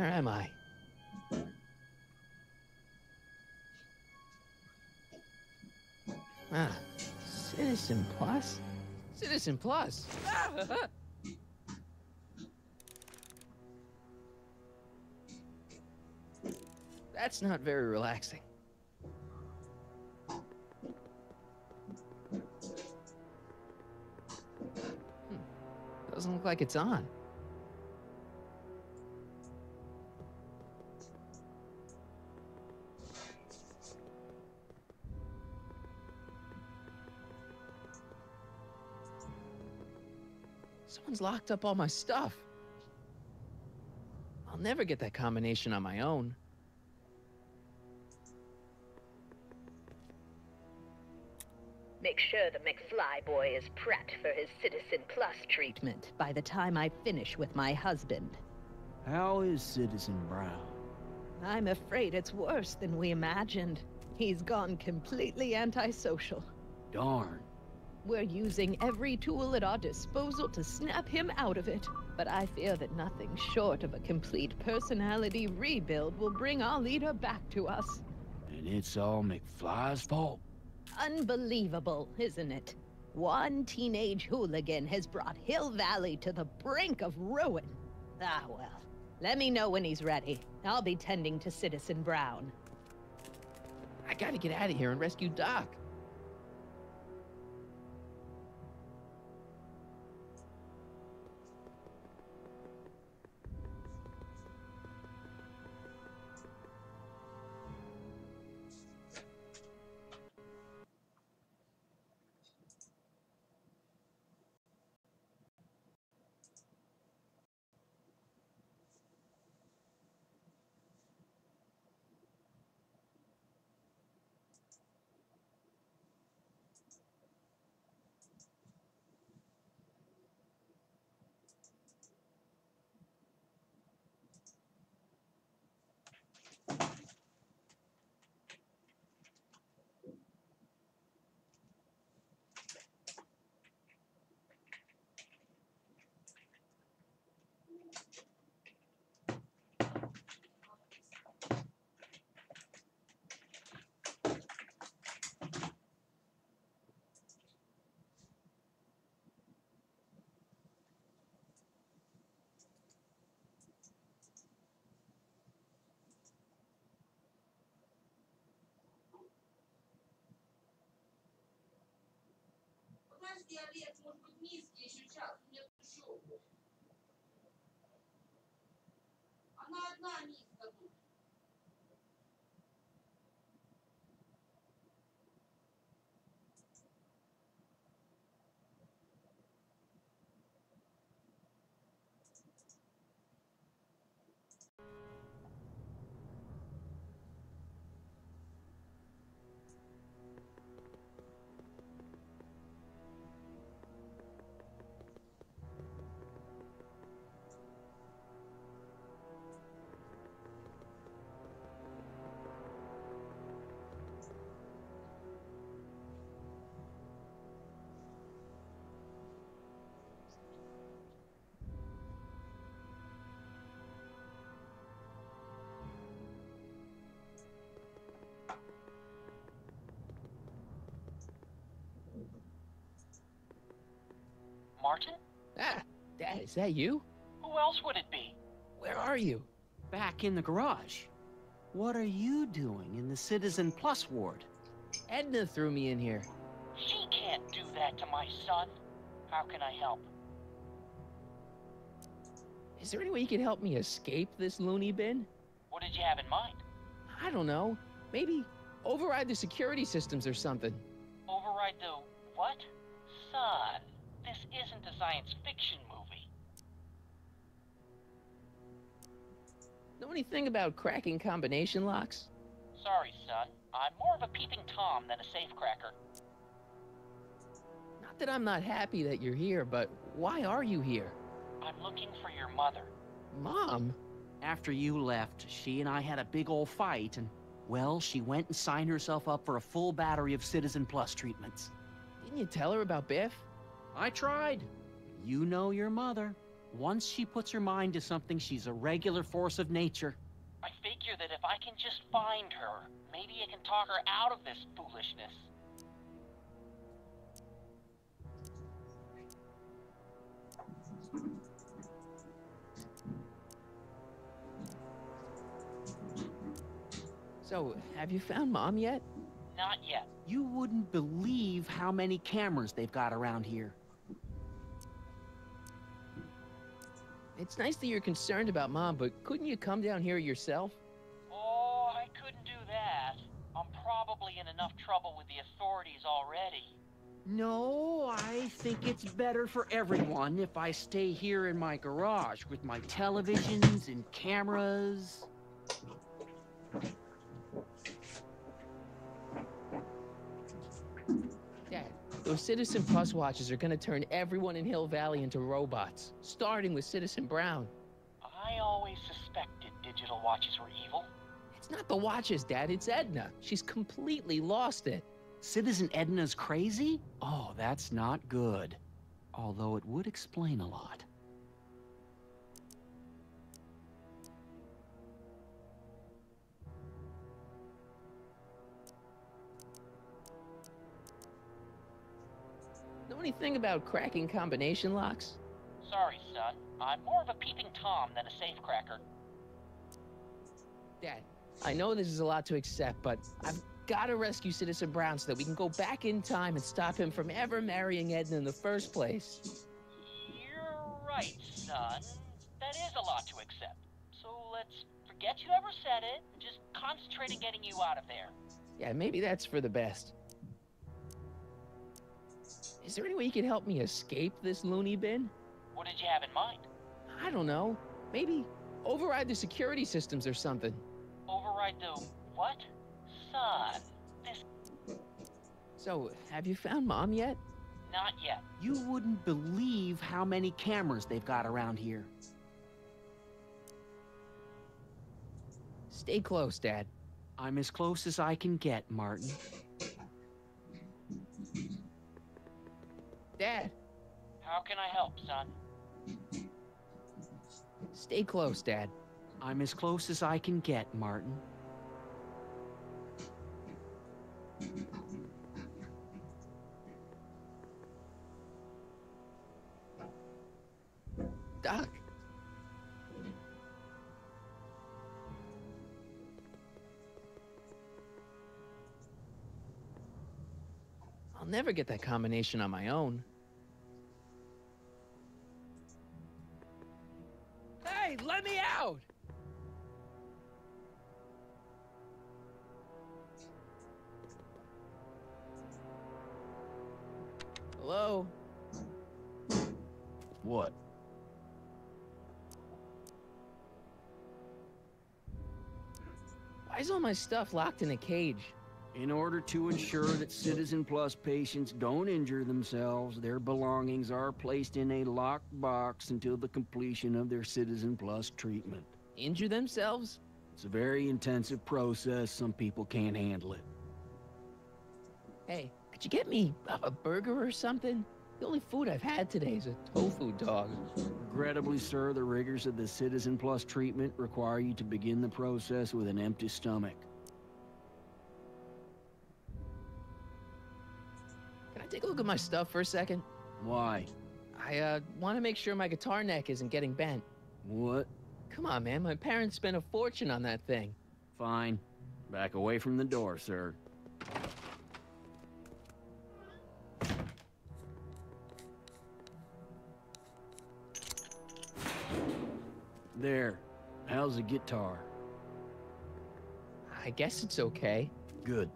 Where am I? Ah, Citizen Plus? Citizen Plus! That's not very relaxing. Doesn't look like it's on. Someone's locked up all my stuff. I'll never get that combination on my own. Make sure the McFly boy is prepped for his Citizen Plus treatment by the time I finish with my husband. How is Citizen Brown? I'm afraid it's worse than we imagined. He's gone completely antisocial. Darn. We're using every tool at our disposal to snap him out of it. But I fear that nothing short of a complete personality rebuild will bring our leader back to us. And it's all McFly's fault? Unbelievable, isn't it? One teenage hooligan has brought Hill Valley to the brink of ruin. Ah, well. Let me know when he's ready. I'll be tending to Citizen Brown. I gotta get out of here and rescue Doc. Подожди, Олег, может быть, миски еще час, у меня тут щелку. Она одна миска тут. Martin? Ah, Dad, is that you? Who else would it be? Where are you? Back in the garage. What are you doing in the Citizen Plus ward? Edna threw me in here. She can't do that to my son. How can I help? Is there any way you can help me escape this loony bin? What did you have in mind? I don't know. Maybe override the security systems or something. Override the what? Son, this isn't a science fiction movie. Know anything about cracking combination locks? Sorry, son. I'm more of a peeping Tom than a safecracker. Not that I'm not happy that you're here, but why are you here? I'm looking for your mother. Mom? After you left, she and I had a big old fight, and, well, she went and signed herself up for a full battery of Citizen Plus treatments. Didn't you tell her about Biff? I tried. You know your mother. Once she puts her mind to something, she's a regular force of nature. I figure that if I can just find her, maybe I can talk her out of this foolishness. So, have you found Mom yet? Not yet. You wouldn't believe how many cameras they've got around here. It's nice that you're concerned about Mom, but couldn't you come down here yourself? Oh, I couldn't do that. I'm probably in enough trouble with the authorities already. No, I think it's better for everyone if I stay here in my garage with my televisions and cameras. Dad, those Citizen Plus watches are gonna turn everyone in Hill Valley into robots, starting with Citizen Brown. I always suspected digital watches were evil. It's not the watches, Dad, it's Edna. She's completely lost it. Citizen Edna's crazy? Oh, that's not good. Although it would explain a lot. Know anything about cracking combination locks? Sorry, son. I'm more of a peeping Tom than a safecracker. Dad, I know this is a lot to accept, but I've got to rescue Citizen Brown so that we can go back in time and stop him from ever marrying Edna in the first place. You're right, son. That is a lot to accept. So let's forget you ever said it and just concentrate on getting you out of there. Yeah, maybe that's for the best. Is there any way you can help me escape this loony bin? What did you have in mind? I don't know. Maybe override the security systems or something. Override the what? Son, this... So, have you found Mom yet? Not yet. You wouldn't believe how many cameras they've got around here. Stay close, Dad. I'm as close as I can get, Martin. Dad, How can I help, son? stay close, Dad. I'm as close as I can get, Martin. Doc. I'll never get that combination on my own. Hey, let me out! Hello? What? Why is all my stuff locked in a cage? In order to ensure that Citizen Plus patients don't injure themselves, their belongings are placed in a locked box until the completion of their Citizen Plus treatment. Injure themselves? It's a very intensive process. Some people can't handle it. Hey, could you get me a burger or something? The only food I've had today is a tofu dog. Regrettably, sir, the rigors of the Citizen Plus treatment require you to begin the process with an empty stomach. Can I take a look at my stuff for a second? Why? I want to make sure my guitar neck isn't getting bent. What? Come on, man. My parents spent a fortune on that thing. Fine. Back away from the door, sir. There. How's the guitar? I guess it's okay. Good.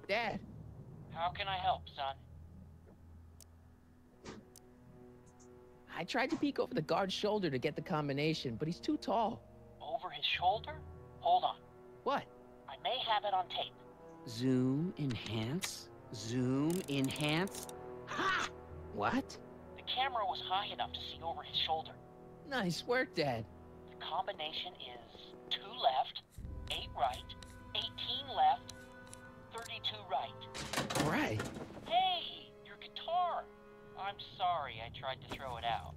Dad, How can I help, son? I tried to peek over the guard's shoulder to get the combination, but he's too tall. Over his shoulder? Hold on. What? I may have it on tape. Zoom, enhance, zoom, enhance. Ha! What? The camera was high enough to see over his shoulder. Nice work, Dad. The combination is 2 left, 8 right, 18 left, 32 right. All right. Hey, your guitar! I'm sorry I tried to throw it out.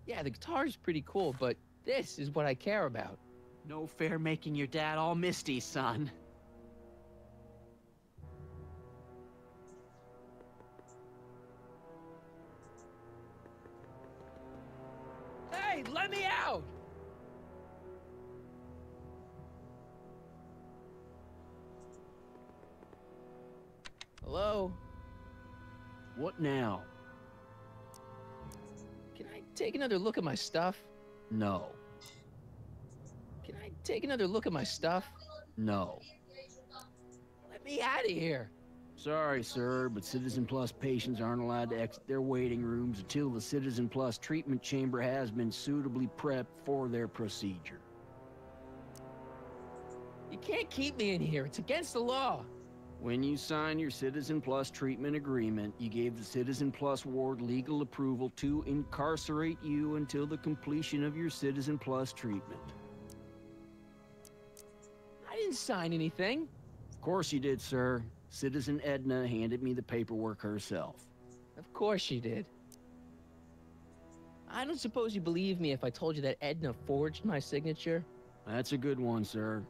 Yeah, the guitar's pretty cool, but this is what I care about. No fair making your dad all misty, son. Hey, let me out! Hello? What now? Can I take another look at my stuff? No. Can I take another look at my stuff? No. Let me out of here. Sorry, sir, but Citizen Plus patients aren't allowed to exit their waiting rooms until the Citizen Plus treatment chamber has been suitably prepped for their procedure. You can't keep me in here. It's against the law. When you signed your Citizen Plus treatment agreement, you gave the Citizen Plus ward legal approval to incarcerate you until the completion of your Citizen Plus treatment. I didn't sign anything. Of course you did, sir. Citizen Edna handed me the paperwork herself. Of course she did. I don't suppose you believe me if I told you that Edna forged my signature? That's a good one, sir.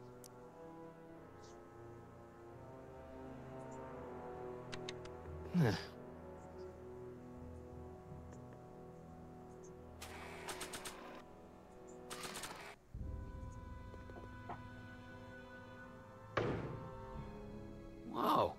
Whoa.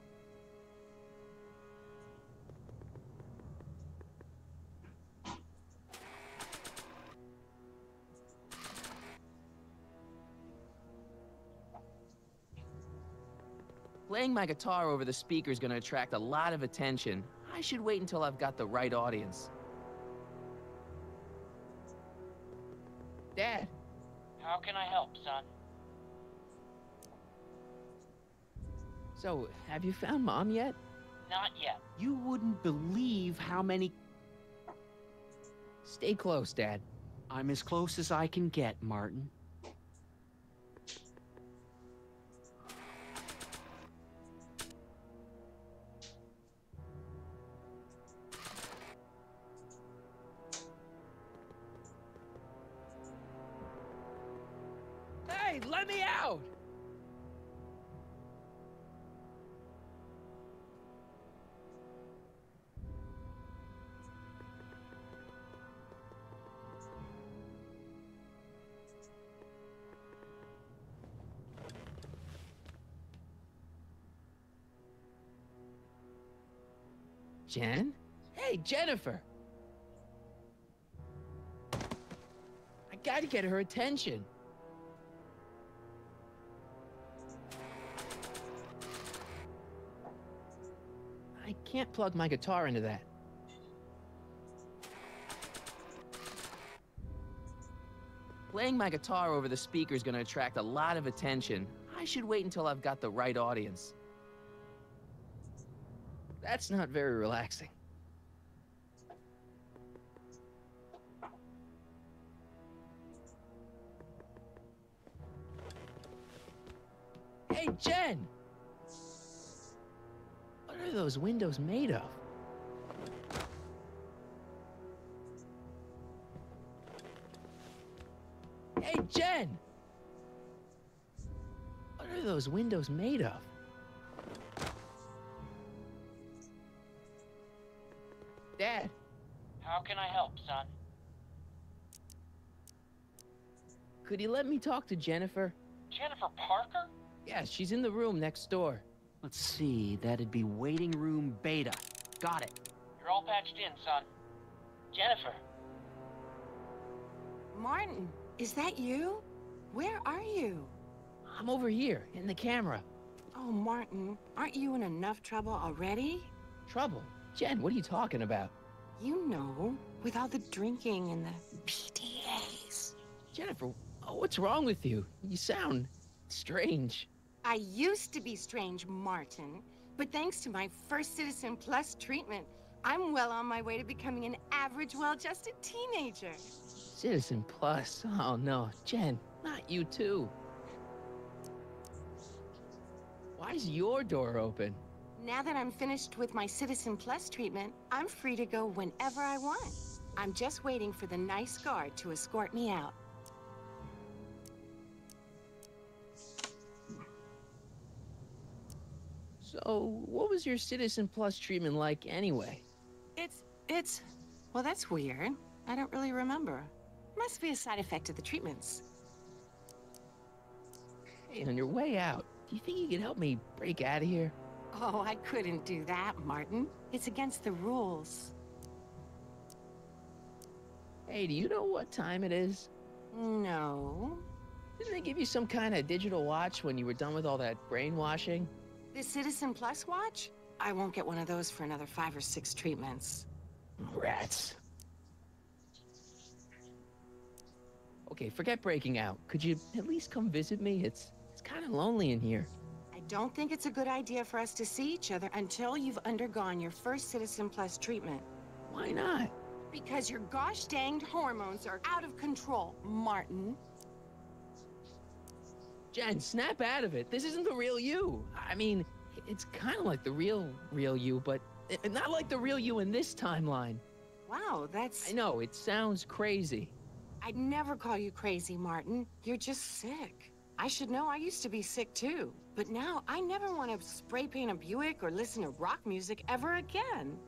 Playing my guitar over the speaker is going to attract a lot of attention. I should wait until I've got the right audience. Dad, How can I help, son? so have you found Mom yet? Not yet. You wouldn't believe how many... Stay close, Dad. I'm as close as I can get, Martin. Hey, let me out! Jen? Hey, Jennifer! I gotta get her attention. I can't plug my guitar into that. Playing my guitar over the speaker is gonna attract a lot of attention. I should wait until I've got the right audience. That's not very relaxing. Hey, Jen! What are those windows made of? Hey, Jen! What are those windows made of? Dad, How can I help, son? could you let me talk to Jennifer? Jennifer Parker? Yeah, she's in the room next door. Let's see, that'd be waiting room beta. Got it. You're all patched in, son. Jennifer. Martin, is that you? Where are you? I'm over here, in the camera. Oh, Martin, aren't you in enough trouble already? Trouble? Jen, what are you talking about? You know, with all the drinking and the PDAs. Jennifer, what's wrong with you? You sound strange. I used to be strange, Martin, but thanks to my first Citizen Plus treatment, I'm well on my way to becoming an average, well-adjusted teenager. Citizen Plus? Oh no, Jen, not you too. why's your door open? Now that I'm finished with my Citizen Plus treatment, I'm free to go whenever I want. I'm just waiting for the nice guard to escort me out. So, what was your Citizen Plus treatment like anyway? Well, that's weird. I don't really remember. Must be a side effect of the treatments. Hey, on your way out, do you think you could help me break out of here? Oh, I couldn't do that, Martin. It's against the rules. Hey, do you know what time it is? No. Didn't they give you some kind of digital watch when you were done with all that brainwashing? The Citizen Plus watch? I won't get one of those for another 5 or 6 treatments. Rats. Okay, forget breaking out. Could you at least come visit me? It's kind of lonely in here. I don't think it's a good idea for us to see each other until you've undergone your first Citizen Plus treatment. Why not? Because your gosh danged hormones are out of control, Martin. Jen, snap out of it. This isn't the real you. I mean, it's kind of like the real you, but not like the real you in this timeline. Wow, that's... I know, it sounds crazy. I'd never call you crazy, Martin. You're just sick. I should know. I used to be sick too. But now I never want to spray paint a Buick or listen to rock music ever again.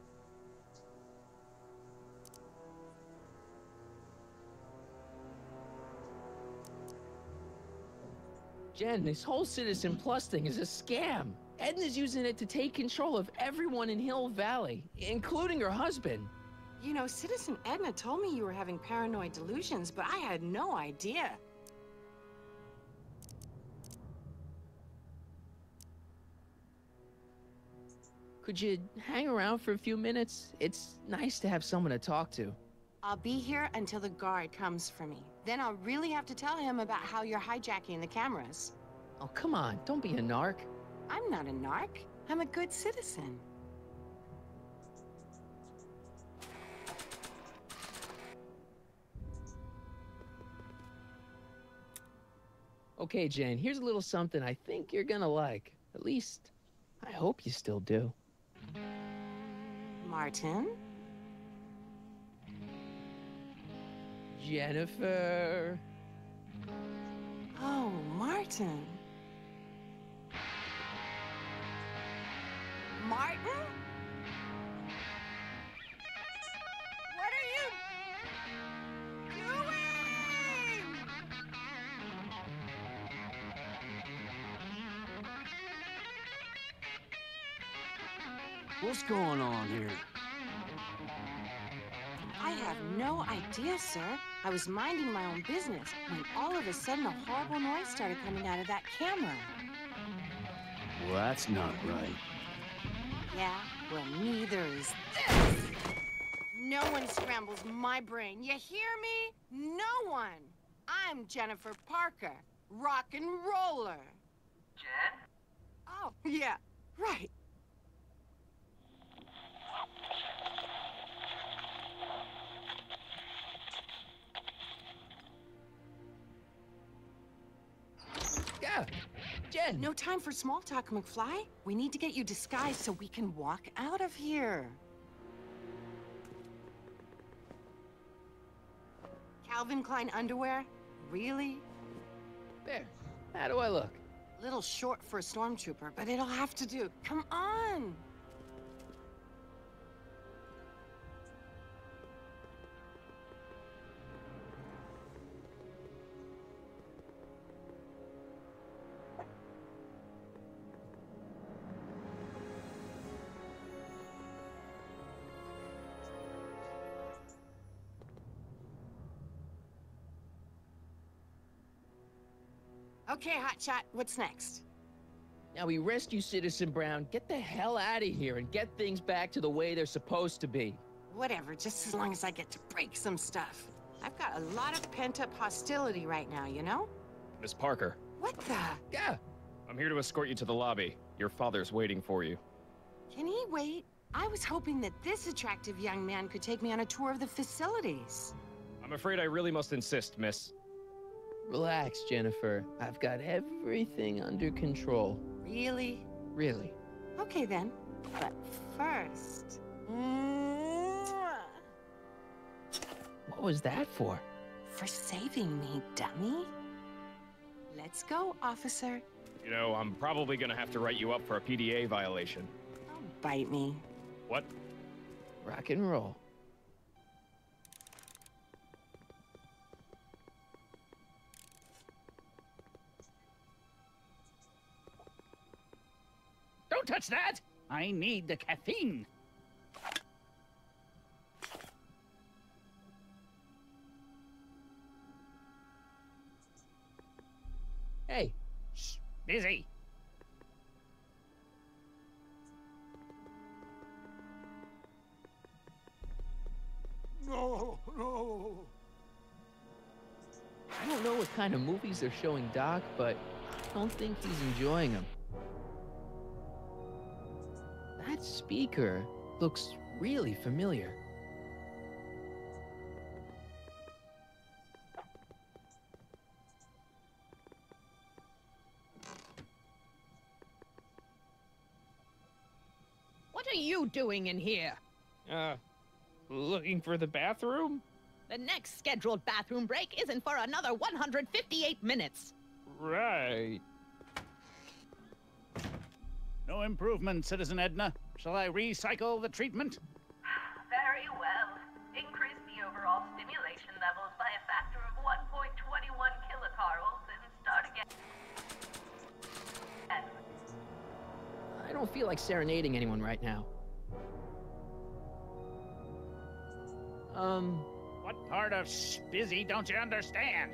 Jen, this whole Citizen Plus thing is a scam. Edna's using it to take control of everyone in Hill Valley, including her husband. You know, Citizen Edna told me you were having paranoid delusions, but I had no idea. Could you hang around for a few minutes? It's nice to have someone to talk to. I'll be here until the guard comes for me. Then I'll really have to tell him about how you're hijacking the cameras. Oh, come on, don't be a narc. I'm not a narc. I'm a good citizen. Okay, Jane, here's a little something I think you're gonna like. At least, I hope you still do. Martin? Jennifer. Oh, Martin. Martin? What are you doing? What's going on here? I have no idea, sir. I was minding my own business when all of a sudden a horrible noise started coming out of that camera. Well, that's not right. Yeah, well, neither is this. No one scrambles my brain. You hear me? No one. I'm Jennifer Parker, rock and roller. Jen? Oh, yeah, right. Yeah, Jen. No time for small talk, McFly. We need to get you disguised so we can walk out of here. Calvin Klein underwear? Really? There. How do I look? Little short for a stormtrooper, but it'll have to do. Come on! Okay, Hotshot, what's next? Now we rescue Citizen Brown, get the hell out of here, and get things back to the way they're supposed to be. Whatever, just as long as I get to break some stuff. I've got a lot of pent-up hostility right now, you know? Miss Parker, What the? Yeah. I'm here to escort you to the lobby. Your father's waiting for you. Can he wait? I was hoping that this attractive young man could take me on a tour of the facilities. I'm afraid I really must insist, miss. Relax, Jennifer. I've got everything under control. Really? Really. Okay then. But first... What was that for? For saving me, dummy. Let's go, officer. You know, I'm probably gonna have to write you up for a PDA violation. Don't bite me. What? Rock and roll. Don't touch that! I need the caffeine. Hey. Shh, busy. No, no. I don't know what kind of movies they're showing Doc, but I don't think he's enjoying them. That speaker looks really familiar. What are you doing in here? Looking for the bathroom? The next scheduled bathroom break isn't for another 158 minutes. Right. No improvement, Citizen Edna. Shall I recycle the treatment? Very well. Increase the overall stimulation levels by a factor of 1.21 kilocarls and start again. I don't feel like serenading anyone right now. What part of busy don't you understand?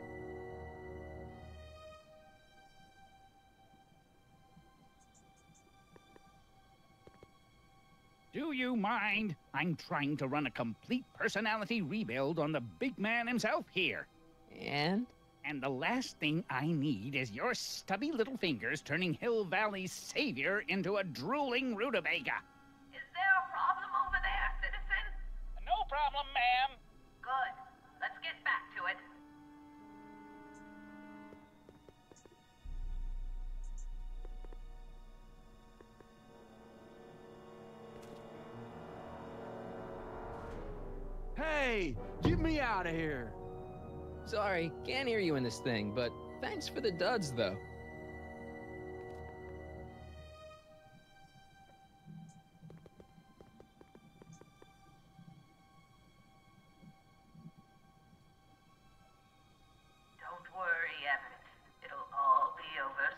Do you mind? I'm trying to run a complete personality rebuild on the big man himself here. And? And the last thing I need is your stubby little fingers turning Hill Valley's savior into a drooling rutabaga. Is there a problem over there, citizen? No problem, ma'am. Good. Let's get back to it. Hey, get me out of here. Sorry, can't hear you in this thing, but thanks for the duds, though. Don't worry, Everett. It'll all be over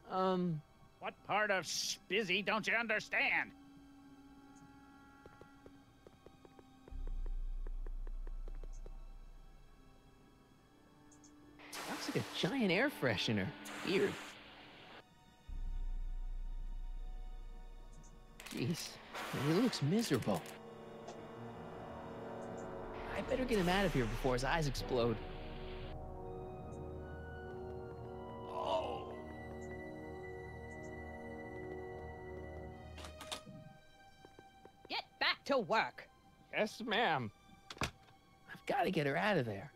soon. What part of busy don't you understand? Looks like a giant air freshener. Weird. Jeez, he looks miserable. I better get him out of here before his eyes explode. Oh. Get back to work. Yes, ma'am. I've got to get her out of there.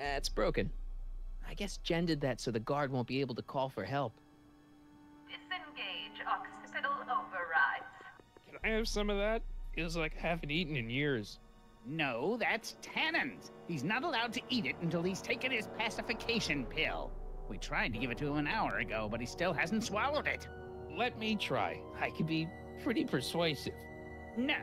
It's broken. I guess Jen did that so the guard won't be able to call for help. Disengage occipital overrides. Can I have some of that? Feels like I haven't eaten in years. No, that's tannins. He's not allowed to eat it until he's taken his pacification pill. We tried to give it to him an hour ago, but he still hasn't swallowed it. Let me try. I could be pretty persuasive. No.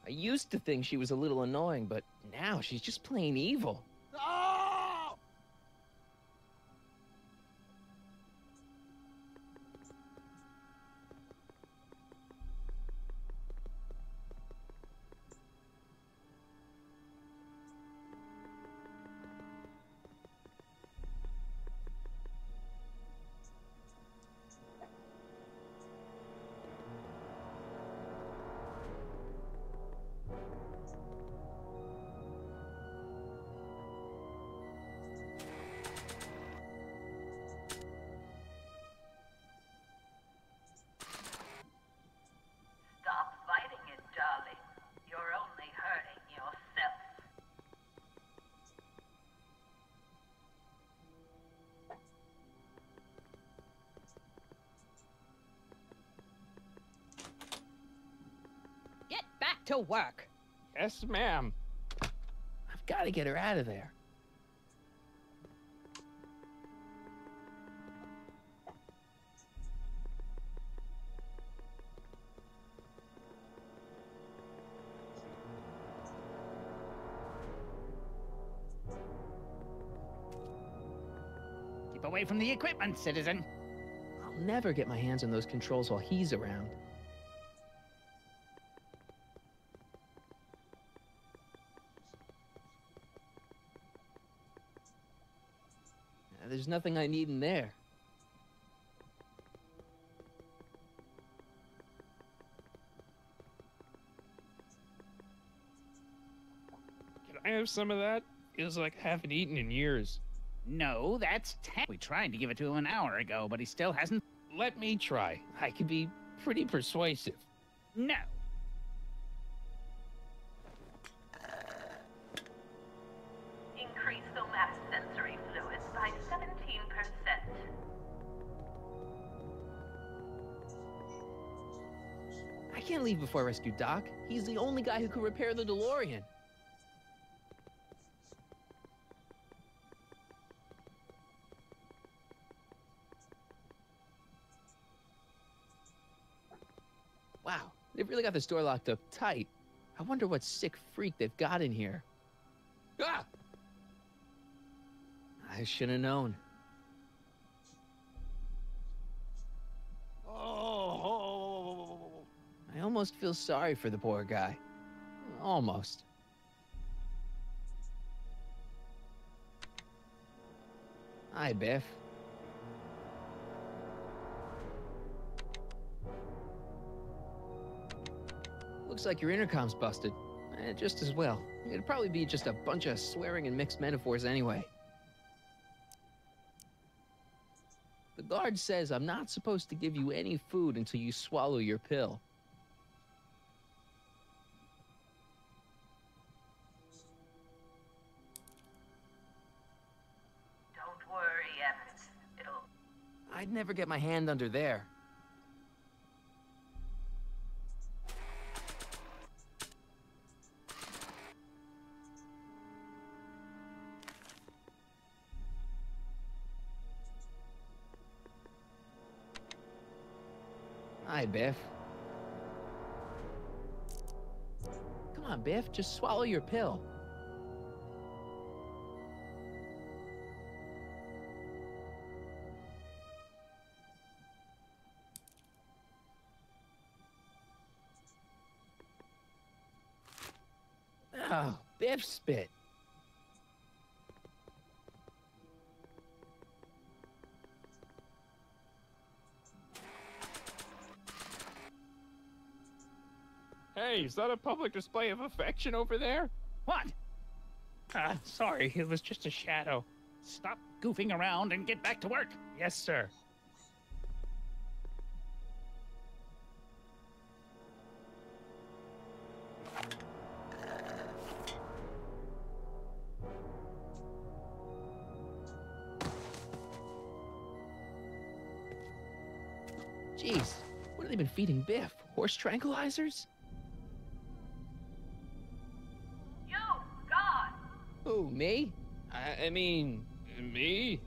I used to think she was a little annoying, but now she's just plain evil. Oh! back to work. Yes, ma'am. I've got to get her out of there. Keep away from the equipment, citizen. I'll never get my hands on those controls while he's around. There's nothing I need in there. Can I have some of that? Feels like I haven't eaten in years. No, that's 10. We tried to give it to him an hour ago, but he still hasn't. Let me try. I could be pretty persuasive. No. Increase somatosensory fluid by 17%. I can't leave before I rescue Doc. He's the only guy who could repair the DeLorean. Wow, they've really got this door locked up tight. I wonder what sick freak they've got in here. Ah! I should have known. Oh. I almost feel sorry for the poor guy. Almost. Hi, Biff. Looks like your intercom's busted. Just as well. It'd probably be just a bunch of swearing and mixed metaphors anyway. The guard says I'm not supposed to give you any food until you swallow your pill. Don't worry, Emmett. It'll... I'd never get my hand under there. Hi, Biff. Come on, Biff, just swallow your pill. Oh, Biff spit. Hey, is that a public display of affection over there? What? Sorry, it was just a shadow. Stop goofing around and get back to work. Yes, sir. Jeez, what have they been feeding Biff? Horse tranquilizers? You, God! Who, me? I mean, me?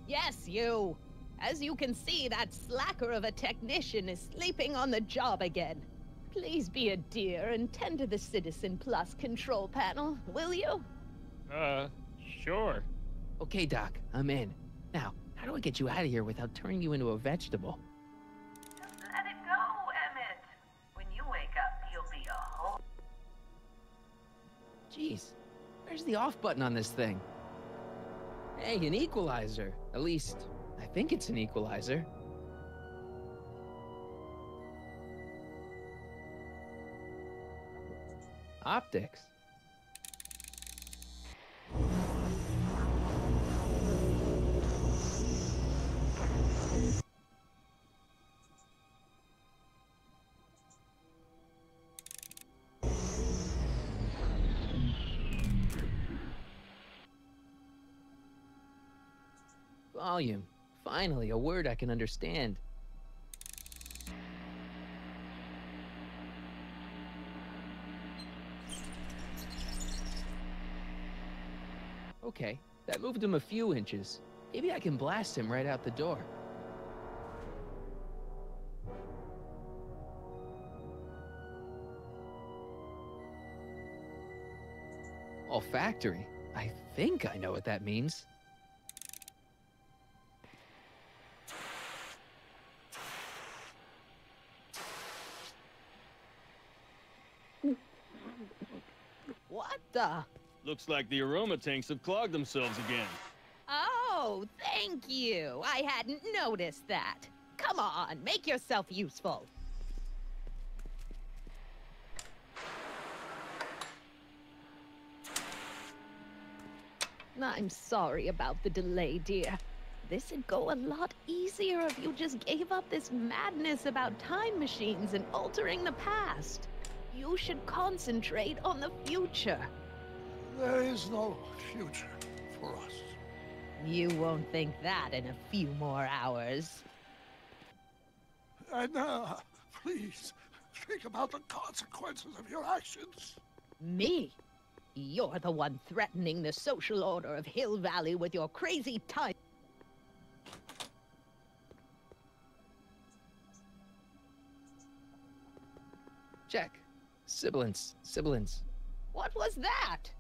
Yes, you. As you can see, that slacker of a technician is sleeping on the job again. Please be a dear and tend to the Citizen Plus control panel, will you? Sure. Okay, Doc, I'm in. Now, how do I get you out of here without turning you into a vegetable? Just let it go, Emmett. When you wake up, you'll be a whole... Jeez, where's the off button on this thing? Hey, an equalizer. At least, I think it's an equalizer. Optics. Volume. Finally, a word I can understand. 'Cause Okay, that moved him a few inches. Maybe I can blast him right out the door. Olfactory? I think I know what that means. What the? Looks like the aroma tanks have clogged themselves again. Oh, thank you. I hadn't noticed that. Come on, make yourself useful. I'm sorry about the delay, dear. This'd go a lot easier if you just gave up this madness about time machines and altering the past. You should concentrate on the future. There is no future for us. You won't think that in a few more hours. And, please, think about the consequences of your actions. Me? You're the one threatening the social order of Hill Valley with your crazy time. Check. Sibilance. Sibilance. What was that?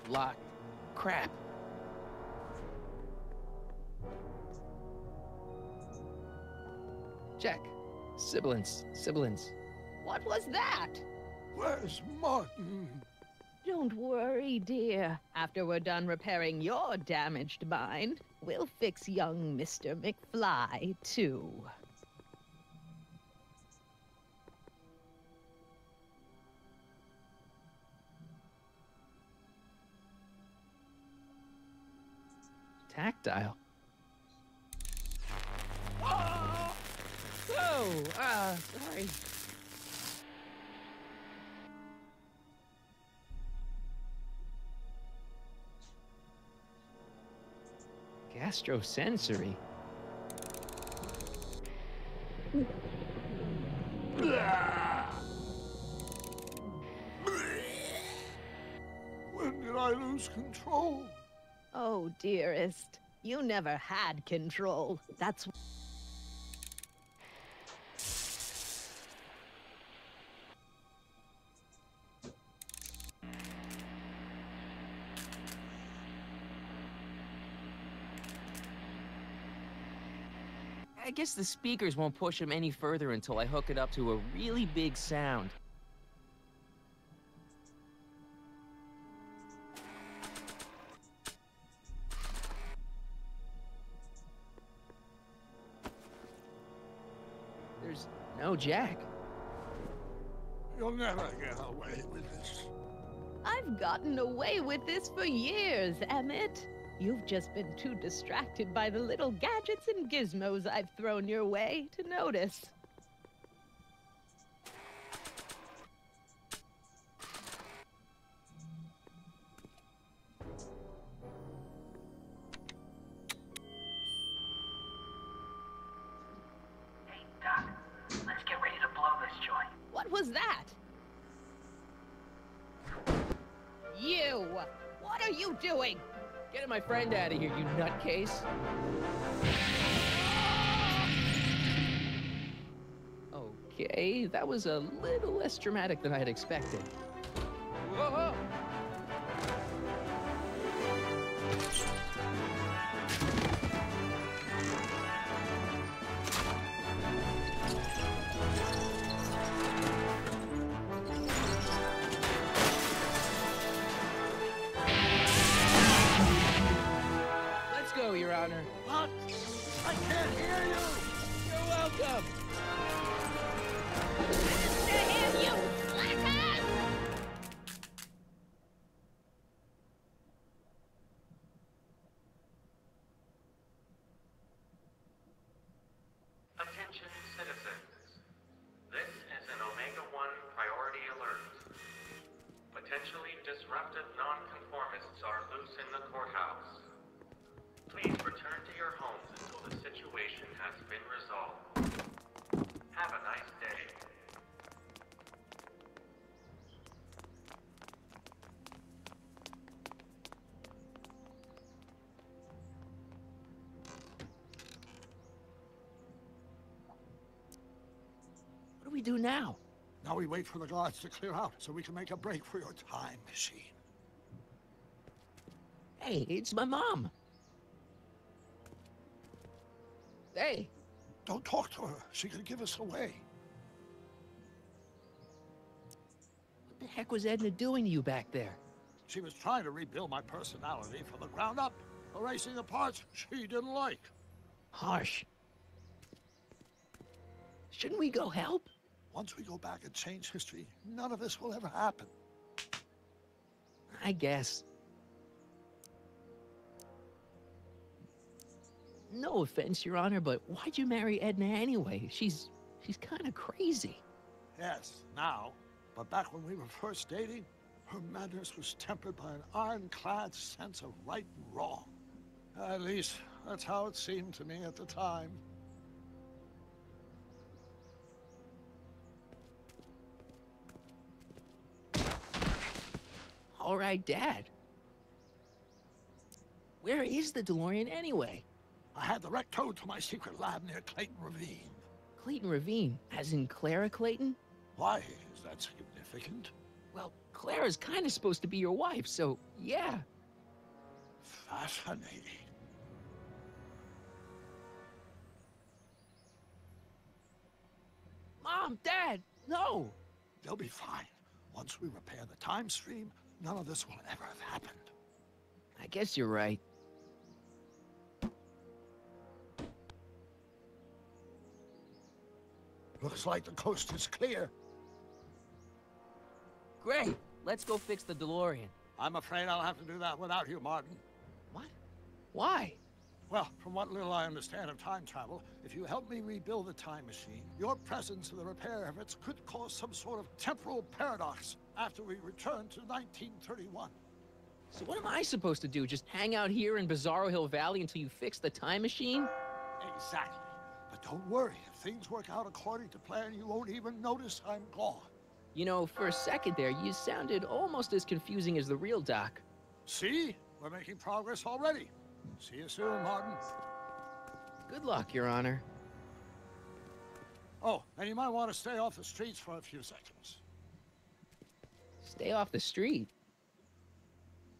Locked. Crap. Check. Sibilance. Sibilance. What was that? Where's Martin? Don't worry, dear. After we're done repairing your damaged mind, we'll fix young Mr. McFly, too. Tactile. Oh! Sorry. Gastrosensory. When did I lose control? Oh, dearest, you never had control. That's... I guess the speakers won't push him any further until I hook it up to a really big sound. There's no jack. You'll never get away with this. I've gotten away with this for years, Emmett. You've just been too distracted by the little gadgets and gizmos I've thrown your way to notice. Hey, Doc, let's get ready to blow this joint. What was that? You! What are you doing? Get my friend out of here, you nutcase. Okay, that was a little less dramatic than I had expected. Whoa! Your Honor. What? I can't hear you! You're welcome! To him, you slackers! Attention citizens. This is an Omega-1 priority alert. Potentially disruptive nonconformists are loose in the courthouse. Please return to your homes until the situation we do now? Now we wait for the guards to clear out so we can make a break for your time machine. Hey, it's my mom. Hey. Don't talk to her. She could give us away. What the heck was Edna doing to you back there? She was trying to rebuild my personality from the ground up, erasing the parts she didn't like. Harsh. Shouldn't we go help? Once we go back and change history, none of this will ever happen. I guess. No offense, Your Honor, but why'd you marry Edna anyway? She's kind of crazy. Yes, now. But back when we were first dating, her madness was tempered by an ironclad sense of right and wrong. At least, that's how it seemed to me at the time. All right, Dad. Where is the DeLorean anyway? I had the wreck towed to my secret lab near Clayton Ravine. Clayton Ravine, as in Clara Clayton? Why is that significant? Well, Clara's kind of supposed to be your wife, so yeah. Fascinating. Mom, Dad, no! They'll be fine. Once we repair the time stream, none of this will ever have happened. I guess you're right. Looks like the coast is clear. Great! Let's go fix the DeLorean. I'm afraid I'll have to do that without you, Martin. What? Why? Well, from what little I understand of time travel, if you help me rebuild the time machine, your presence in the repair efforts could cause some sort of temporal paradox after we return to 1931. So what am I supposed to do? Just hang out here in Bizarro Hill Valley until you fix the time machine? Exactly. But don't worry, if things work out according to plan, you won't even notice I'm gone. You know, for a second there, you sounded almost as confusing as the real Doc. See? We're making progress already. See you soon, Martin. Good luck, Your Honor. Oh, and you might want to stay off the streets for a few seconds. Stay off the street?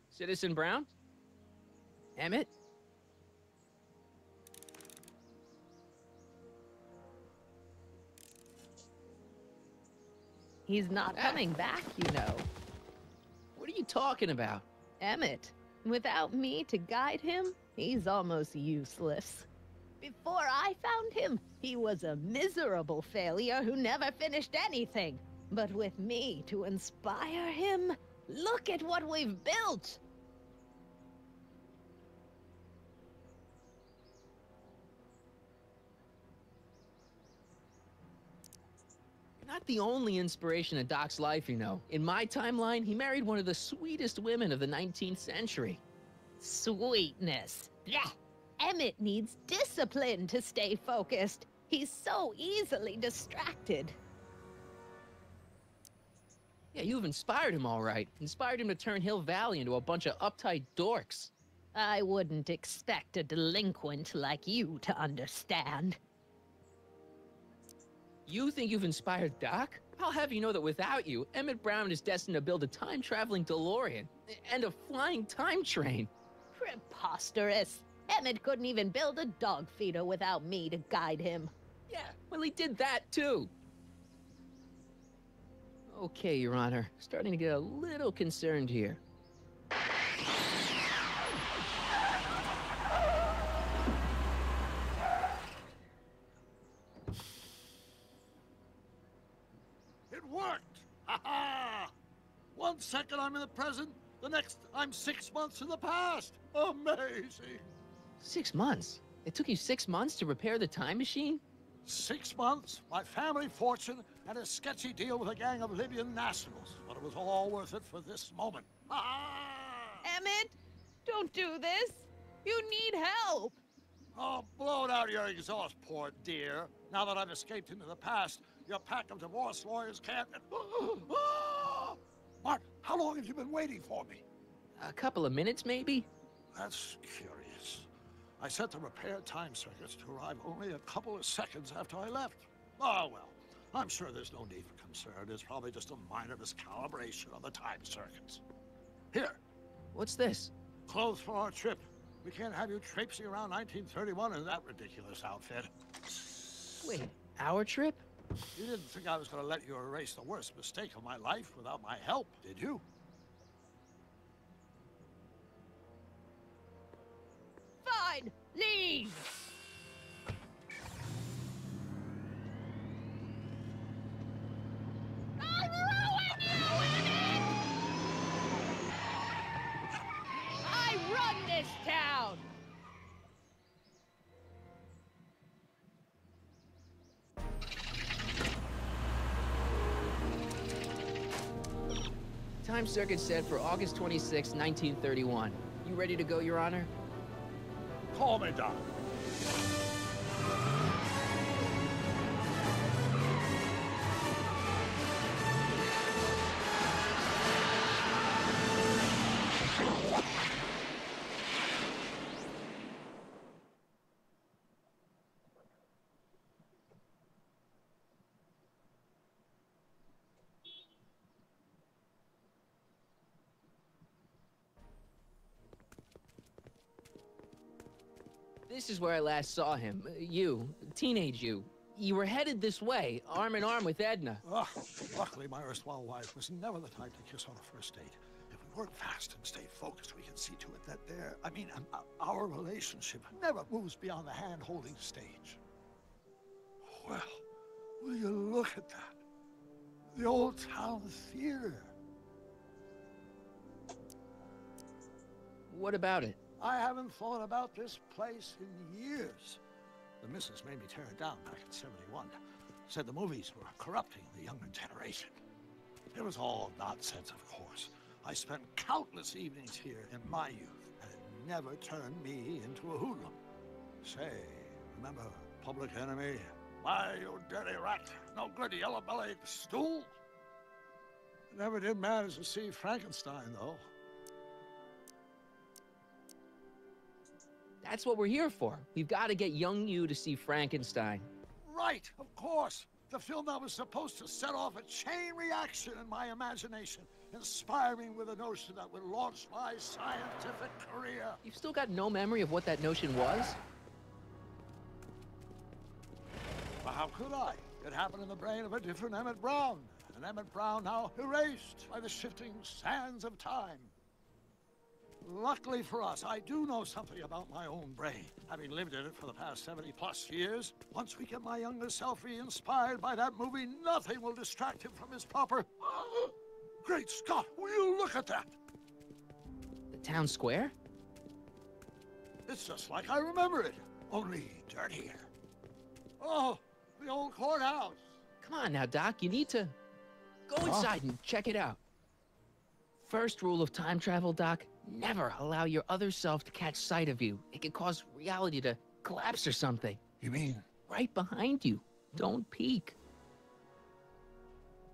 Citizen Brown? Emmett? He's not coming back, you know. What are you talking about? Emmett. Without me to guide him, he's almost useless. Before I found him, he was a miserable failure who never finished anything. But with me to inspire him, look at what we've built! You're not the only inspiration in Doc's life, you know. In my timeline, he married one of the sweetest women of the 19th century. Sweetness. Blech. Emmett needs discipline to stay focused. He's so easily distracted. Yeah, you've inspired him all right. Inspired him to turn Hill Valley into a bunch of uptight dorks. I wouldn't expect a delinquent like you to understand. You think you've inspired Doc? I'll have you know that without you, Emmett Brown is destined to build a time-traveling DeLorean and a flying time train. Preposterous. Emmett couldn't even build a dog feeder without me to guide him. Yeah, well, he did that too. Okay, Your Honor. Starting to get a little concerned here. It worked! Ha-ha! 1 second I'm in the present, the next I'm 6 months in the past. Amazing! 6 months? It took you 6 months to repair the time machine? 6 months, my family fortune, and a sketchy deal with a gang of Libyan nationals. But it was all worth it for this moment. Emmett, don't do this. You need help. Oh, blow it out your exhaust, poor dear. Now that I've escaped into the past, your pack of divorce lawyers can't... Mark, how long have you been waiting for me? A couple of minutes, maybe? That's curious. I set the repair time circuits to arrive only a couple of seconds after I left. Oh, well. I'm sure there's no need for concern. It's probably just a minor miscalibration of the time circuits. Here. What's this? Clothes for our trip. We can't have you traipsing around 1931 in that ridiculous outfit. Wait, our trip? You didn't think I was going to let you erase the worst mistake of my life without my help, did you? Fine, leave! I'll ruin you in it! I run this town! Time circuit set for August 26, 1931. You ready to go, Your Honor? Call me, Doc. This is where I last saw him. You, teenage you. You were headed this way, arm in arm with Edna. Luckily, my erstwhile wife was never the type to kiss on a first date. If we work fast and stay focused, we can see to it that our relationship never moves beyond the hand-holding stage. Well, will you look at that? The old town theater. What about it? I haven't thought about this place in years. The missus made me tear it down back in '71. Said the movies were corrupting the younger generation. It was all nonsense, of course. I spent countless evenings here in my youth, and it never turned me into a hoodlum. Say, remember Public Enemy? Why, you dirty rat, no good yellow-bellied stool? Never did manage to see Frankenstein, though. That's what we're here for. We've got to get young you to see Frankenstein. Right, of course. The film that was supposed to set off a chain reaction in my imagination, inspiring with a notion that would launch my scientific career. You've still got no memory of what that notion was? Well, how could I? It happened in the brain of a different Emmett Brown. An Emmett Brown now erased by the shifting sands of time. Luckily for us, I do know something about my own brain, having lived in it for the past 70-plus years. Once we get my younger self re-inspired by that movie, nothing will distract him from his proper... Great Scott, will you look at that? The town square? It's just like I remember it, only dirtier. Oh, the old courthouse. Come on now, Doc, you need to... Go inside and check it out. First rule of time travel, Doc, never allow your other self to catch sight of you. It could cause reality to collapse or something. You mean? Right behind you. Don't peek.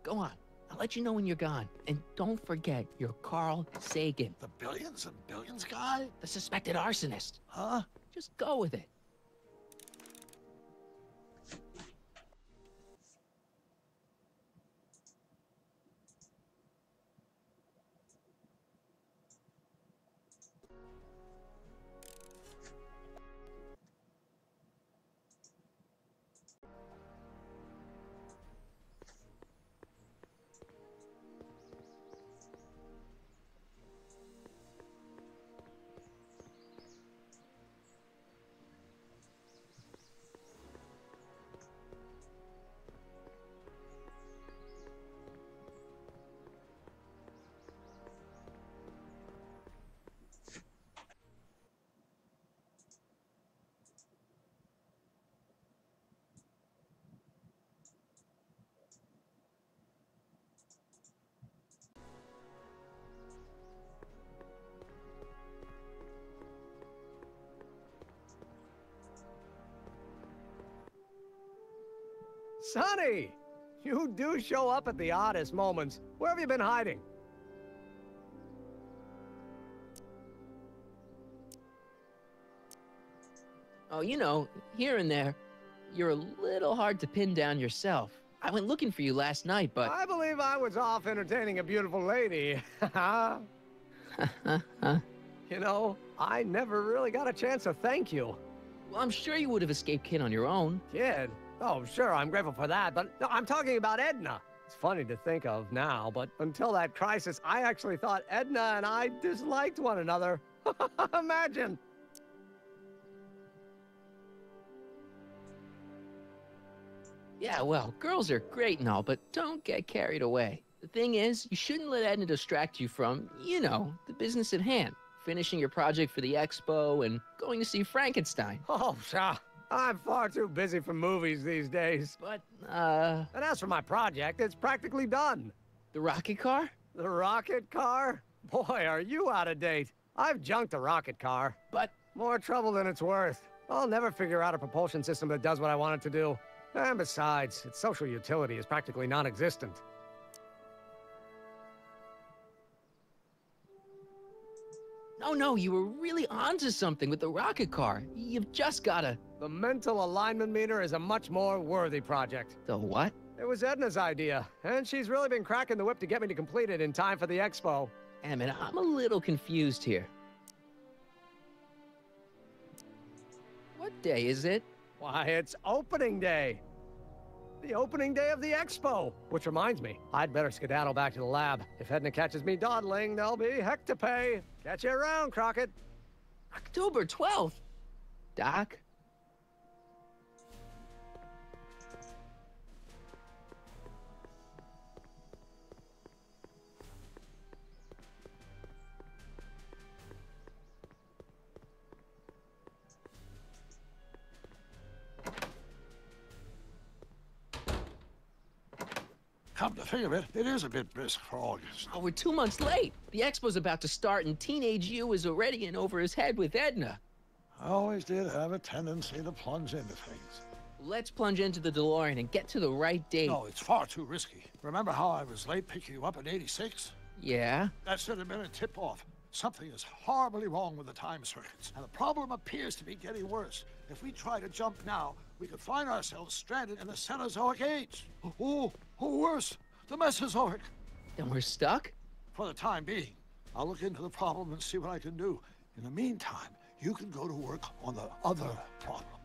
Go on. I'll let you know when you're gone. And don't forget, you're Carl Sagan. The billions and billions guy? The suspected arsonist. Huh? Just go with it. Sonny! You do show up at the oddest moments. Where have you been hiding? Oh, you know, here and there. You're a little hard to pin down yourself. I went looking for you last night, but... I believe I was off entertaining a beautiful lady. You know, I never really got a chance to thank you. Well, I'm sure you would have escaped Kid on your own. Kid? Oh, sure, I'm grateful for that, but no, I'm talking about Edna. It's funny to think of now, but until that crisis, I actually thought Edna and I disliked one another. Imagine! Yeah, well, girls are great and all, but don't get carried away. The thing is, you shouldn't let Edna distract you from, you know, the business at hand. Finishing your project for the expo and going to see Frankenstein. Oh, sure. I'm far too busy for movies these days. But, And as for my project, it's practically done. The rocket car? The rocket car? Boy, are you out of date. I've junked the rocket car. But... More trouble than it's worth. I'll never figure out a propulsion system that does what I want it to do. And besides, its social utility is practically non-existent. No, you were really onto something with the rocket car. You've just gotta... The mental alignment meter is a much more worthy project. The what? It was Edna's idea, and she's really been cracking the whip to get me to complete it in time for the expo. Emmett, I'm a little confused here. What day is it? Why, it's opening day. The opening day of the expo. Which reminds me, I'd better skedaddle back to the lab. If Edna catches me dawdling, there'll be heck to pay. Catch you around, Crockett. October 12th? Doc? Come to think of it, it is a bit brisk for August. Oh, we're 2 months late. The expo's about to start and teenage you is already in over his head with Edna. I always did have a tendency to plunge into things. Let's plunge into the DeLorean and get to the right date. No, it's far too risky. Remember how I was late picking you up in '86? Yeah? That should have been a tip-off. Something is horribly wrong with the time circuits, and the problem appears to be getting worse. If we try to jump now, we could find ourselves stranded in the Cenozoic age. Or worse, the Mesozoic. Then we're stuck? For the time being. I'll look into the problem and see what I can do. In the meantime, you can go to work on the other problem.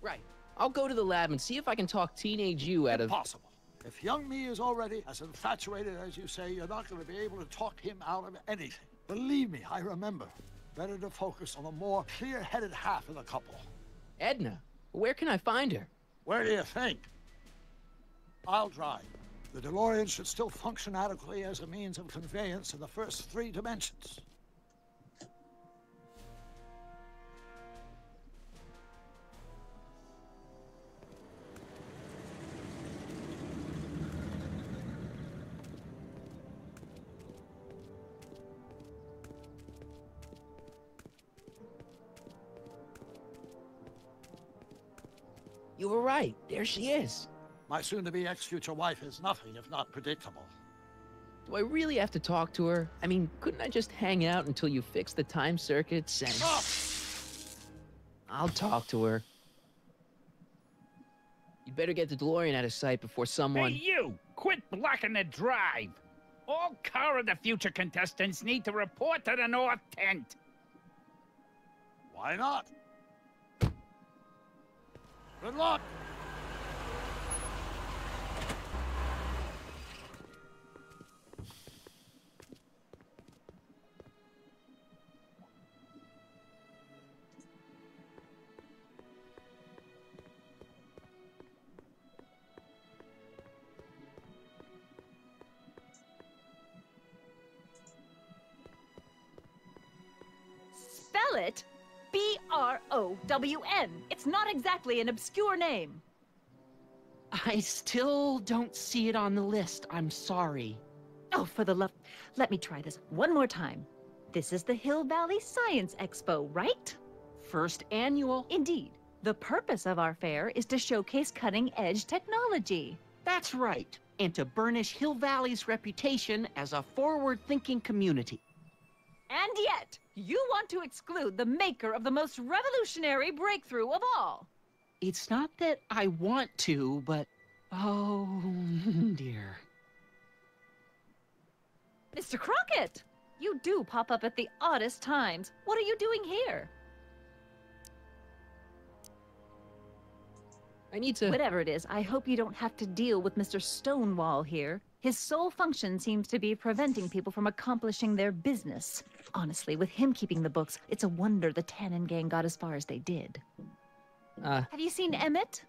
Right. I'll go to the lab and see if I can talk teenage you out of... Impossible. If young me is already as infatuated as you say, you're not going to be able to talk him out of anything. Believe me, I remember. Better to focus on the more clear-headed half of the couple. Edna? Where can I find her? Where do you think? I'll drive. The DeLorean should still function adequately as a means of conveyance in the first 3 dimensions. You were right. There she is. My soon-to-be ex-future wife is nothing if not predictable. Do I really have to talk to her? I mean, couldn't I just hang out until you fix the time circuits and... Oh! I'll talk to her. You'd better get the DeLorean out of sight before someone... Hey, you! Quit blocking the drive! All Car of the Future contestants need to report to the North Tent. Why not? Good luck! Spell it B-R-O-W-N. It's not exactly an obscure name. I still don't see it on the list. I'm sorry. Oh, for the love... Let me try this one more time. This is the Hill Valley Science Expo, right? First annual. Indeed. The purpose of our fair is to showcase cutting-edge technology. That's right. And to burnish Hill Valley's reputation as a forward-thinking community. And yet, you want to exclude the maker of the most revolutionary breakthrough of all. It's not that I want to, but Oh, dear. Mr. Crockett! You do pop up at the oddest times. What are you doing here? I need to... Whatever it is, I hope you don't have to deal with Mr. Stonewall here. His sole function seems to be preventing people from accomplishing their business. Honestly, with him keeping the books, it's a wonder the Tannen gang got as far as they did. Have you seen Emmett?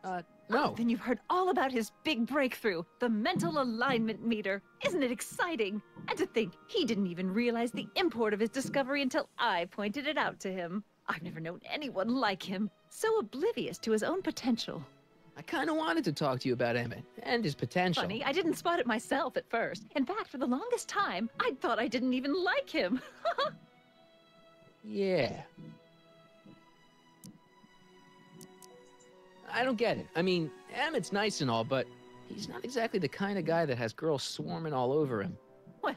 No. Oh, then you've heard all about his big breakthrough, the mental alignment meter. Isn't it exciting? And to think, he didn't even realize the import of his discovery until I pointed it out to him. I've never known anyone like him, so oblivious to his own potential. I kind of wanted to talk to you about Emmett and his potential. Funny, I didn't spot it myself at first. In fact, for the longest time, I thought I didn't even like him. Yeah. I don't get it. I mean, Emmett's nice and all, but he's not exactly the kind of guy that has girls swarming all over him. Well,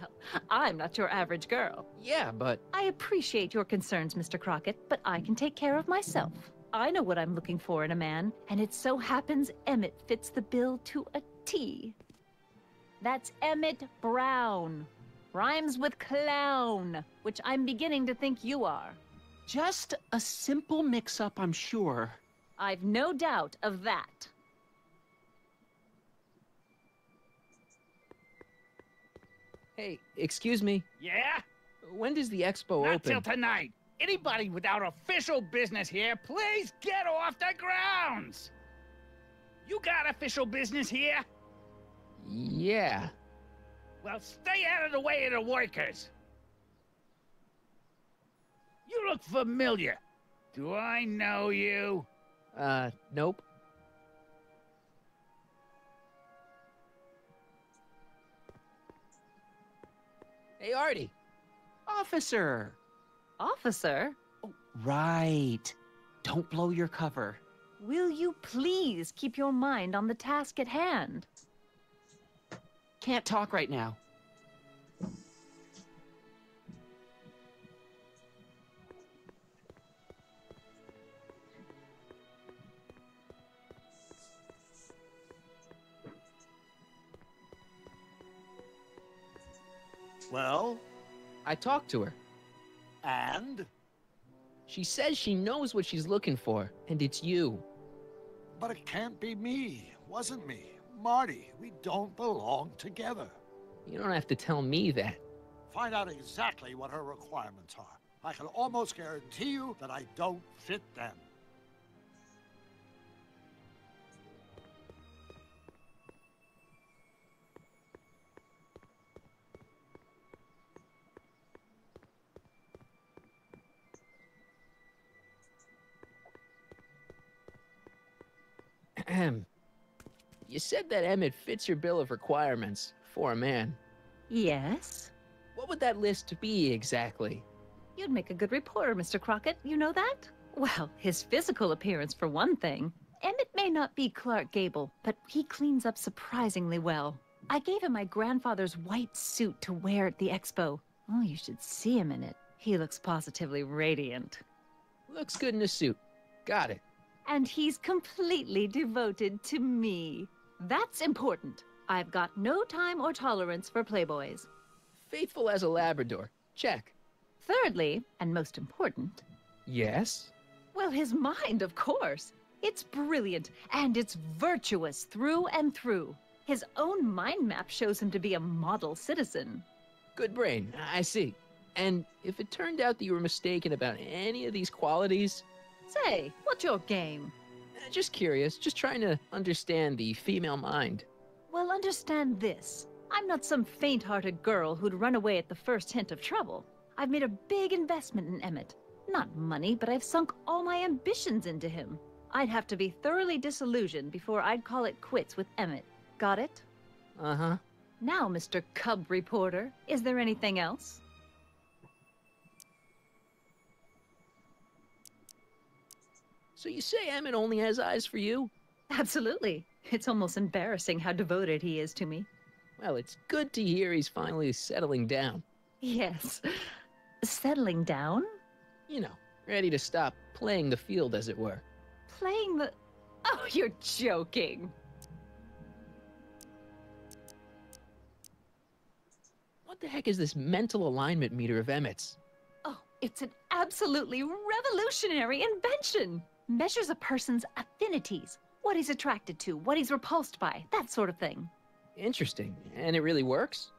I'm not your average girl. Yeah, but... I appreciate your concerns, Mr. Crockett, but I can take care of myself. I know what I'm looking for in a man, and it so happens Emmett fits the bill to a T. That's Emmett Brown. Rhymes with clown, which I'm beginning to think you are. Just a simple mix-up, I'm sure. I've no doubt of that. Hey, excuse me. Yeah? When does the expo Not open? till tonight. Anybody without official business here, please get off the grounds! You got official business here? Yeah. Well, stay out of the way of the workers. You look familiar. Do I know you? Nope. Hey, Artie. Officer. Officer? Oh, right. Don't blow your cover. Will you please keep your mind on the task at hand? Can't talk right now. Well? I talked to her. And? She says she knows what she's looking for, and it's you. But it can't be me. Wasn't me. Marty, we don't belong together. You don't have to tell me that. Find out exactly what her requirements are. I can almost guarantee you that I don't fit them. You said that Emmett fits your bill of requirements for a man. Yes? What would that list be exactly? You'd make a good reporter, Mr. Crockett. You know that? Well, his physical appearance for one thing. Emmett may not be Clark Gable, but he cleans up surprisingly well. I gave him my grandfather's white suit to wear at the expo. Oh, you should see him in it. He looks positively radiant. Looks good in a suit. Got it. And he's completely devoted to me. That's important. I've got no time or tolerance for playboys. Faithful as a Labrador. Check. Thirdly, and most important... Yes? Well, his mind, of course. It's brilliant, and it's virtuous through and through. His own mind map shows him to be a model citizen. Good brain, I see. And if it turned out that you were mistaken about any of these qualities... Say, what's your game? Just curious, just trying to understand the female mind. Well, understand this. I'm not some faint-hearted girl who'd run away at the first hint of trouble. I've made a big investment in Emmett. Not money, but I've sunk all my ambitions into him. I'd have to be thoroughly disillusioned before I'd call it quits with Emmett. Got it? Uh-huh. Now, Mr. Cub Reporter, is there anything else? So you say Emmett only has eyes for you? Absolutely. It's almost embarrassing how devoted he is to me. Well, it's good to hear he's finally settling down. Yes. Settling down? You know, ready to stop playing the field, as it were. Playing the... Oh, you're joking. What the heck is this mental alignment meter of Emmett's? Oh, it's an absolutely revolutionary invention. Measures a person's affinities, what he's attracted to, what he's repulsed by, that sort of thing. Interesting. And it really works?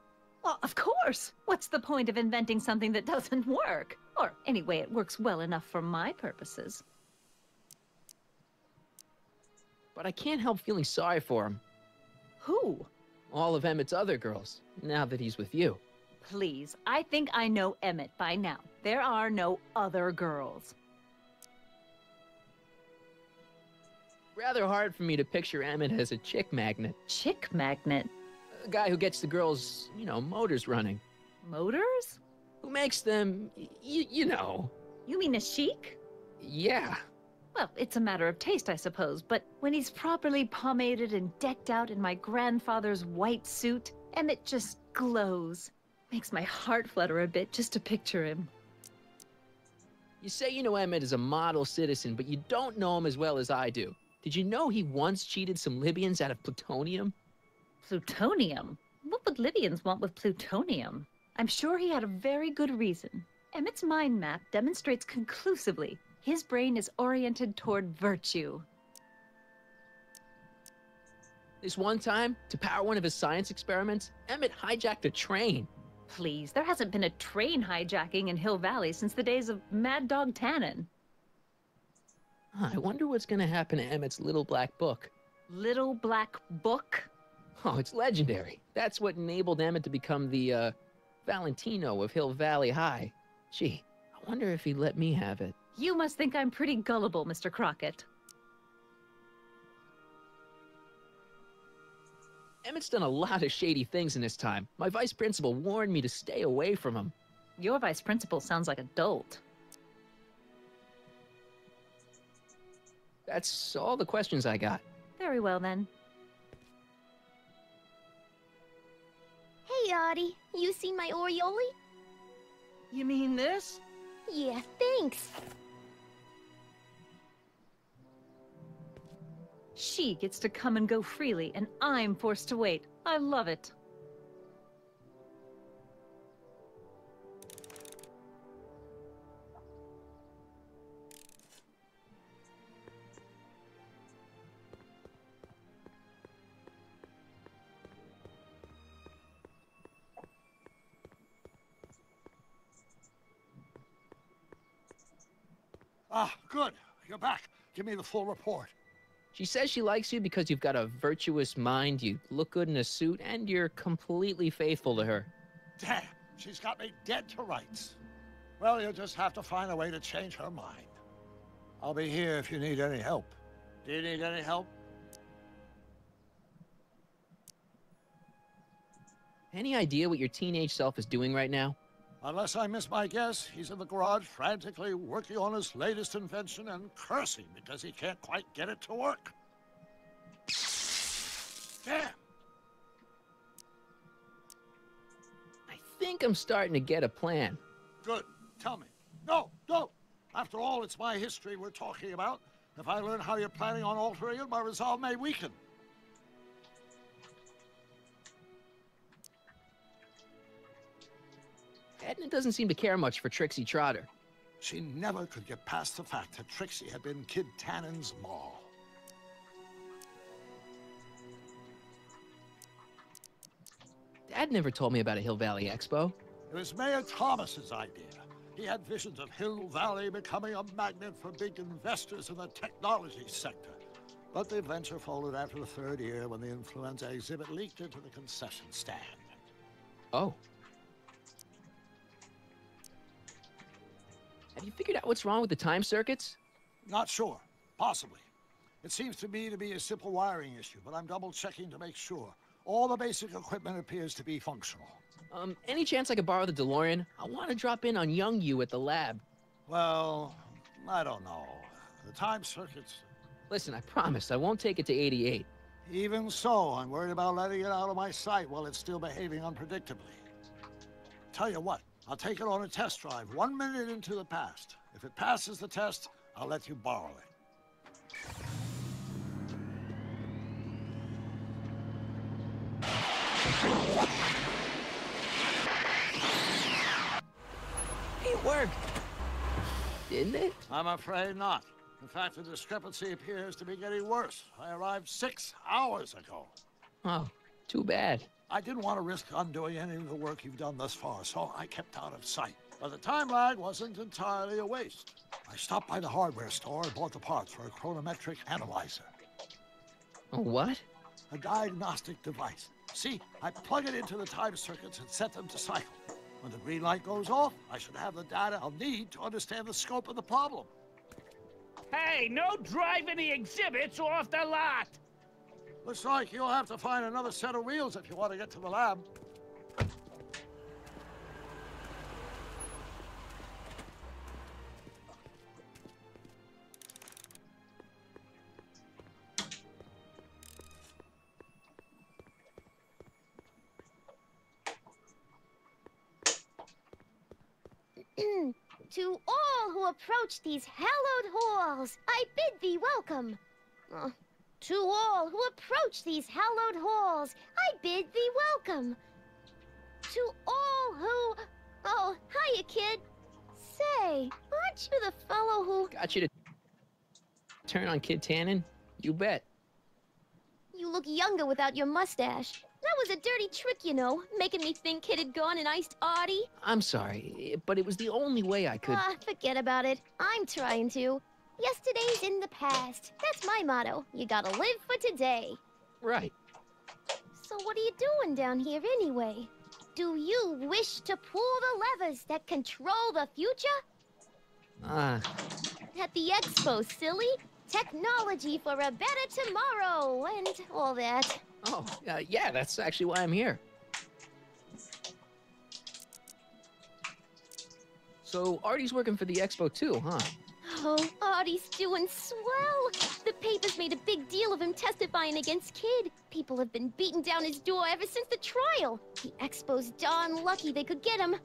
Well, of course. What's the point of inventing something that doesn't work? Or anyway, it works well enough for my purposes. But I can't help feeling sorry for him. Who? All of Emmett's other girls, now that he's with you. Please, I think I know Emmett by now. There are no other girls. Rather hard for me to picture Emmett as a chick magnet. Chick magnet? A guy who gets the girls, motors running. Motors? Who makes them, you know. You mean a chic? Yeah. Well, it's a matter of taste, I suppose, but when he's properly pomaded and decked out in my grandfather's white suit, Emmett just glows. Makes my heart flutter a bit just to picture him. You say you know Emmett is a model citizen, but you don't know him as well as I do. Did you know he once cheated some Libyans out of plutonium? Plutonium? What would Libyans want with plutonium? I'm sure he had a very good reason. Emmett's mind map demonstrates conclusively his brain is oriented toward virtue. This one time, to power one of his science experiments, Emmett hijacked a train. Please, there hasn't been a train hijacking in Hill Valley since the days of Mad Dog Tannen. I wonder what's gonna happen to Emmett's little black book. Little black book? Oh, it's legendary. That's what enabled Emmett to become the, Valentino of Hill Valley High. Gee, I wonder if he'd let me have it. You must think I'm pretty gullible, Mr. Crockett. Emmett's done a lot of shady things in his time. My vice principal warned me to stay away from him. Your vice principal sounds like a dolt. That's all the questions I got. Very well, then. Hey, Audie. You seen my Oriole? You mean this? Yeah, thanks. She gets to come and go freely, and I'm forced to wait. I love it. Ah, good. You're back. Give me the full report. She says she likes you because you've got a virtuous mind, you look good in a suit, and you're completely faithful to her. Damn, she's got me dead to rights. Well, you'll just have to find a way to change her mind. I'll be here if you need any help. Do you need any help? Any idea what your teenage self is doing right now? Unless I miss my guess, he's in the garage frantically working on his latest invention and cursing because he can't quite get it to work. Damn! I think I'm starting to get a plan. Good. Tell me. No, don't! After all, it's my history we're talking about. If I learn how you're planning on altering it, my resolve may weaken. Edna doesn't seem to care much for Trixie Trotter. She never could get past the fact that Trixie had been Kid Tannen's ma. Dad never told me about a Hill Valley Expo. It was Mayor Thomas's idea. He had visions of Hill Valley becoming a magnet for big investors in the technology sector. But the venture folded after the third year when the influenza exhibit leaked into the concession stand. Oh. Have you figured out what's wrong with the time circuits? Not sure. Possibly. It seems to me to be a simple wiring issue, but I'm double-checking to make sure. All the basic equipment appears to be functional. Any chance I could borrow the DeLorean? I want to drop in on young you at the lab. Well, I don't know. The time circuits... Listen, I promise I won't take it to 88. Even so, I'm worried about letting it out of my sight while it's still behaving unpredictably. Tell you what, I'll take it on a test drive 1 minute into the past. If it passes the test, I'll let you borrow it. It worked. Didn't it? I'm afraid not. In fact, the discrepancy appears to be getting worse. I arrived 6 hours ago. Oh, too bad. I didn't want to risk undoing any of the work you've done thus far, so I kept out of sight. But the time lag wasn't entirely a waste. I stopped by the hardware store and bought the parts for a chronometric analyzer. A what? A diagnostic device. See, I plug it into the time circuits and set them to cycle. When the green light goes off, I should have the data I'll need to understand the scope of the problem. Hey, no driving the exhibits off the lot! Looks like you'll have to find another set of wheels if you want to get to the lab. To all who approach these hallowed halls, I bid thee welcome. To all who approach these hallowed halls, I bid thee welcome. To all who... Oh, hiya, kid. Say, aren't you the fellow who... Got you to turn on Kid Tannen? You bet. You look younger without your mustache. That was a dirty trick, you know, making me think Kid had gone and iced Artie. I'm sorry, but it was the only way I could... Forget about it. I'm trying to. Yesterday's in the past. That's my motto. You gotta live for today. Right. So what are you doing down here anyway? Do you wish to pull the levers that control the future? At the expo, silly. Technology for a better tomorrow, and all that. Oh, yeah, that's actually why I'm here. So, Artie's working for the expo too, huh? Oh, Artie's doing swell. The papers made a big deal of him testifying against Kid. People have been beating down his door ever since the trial. The expo's darn lucky they could get him.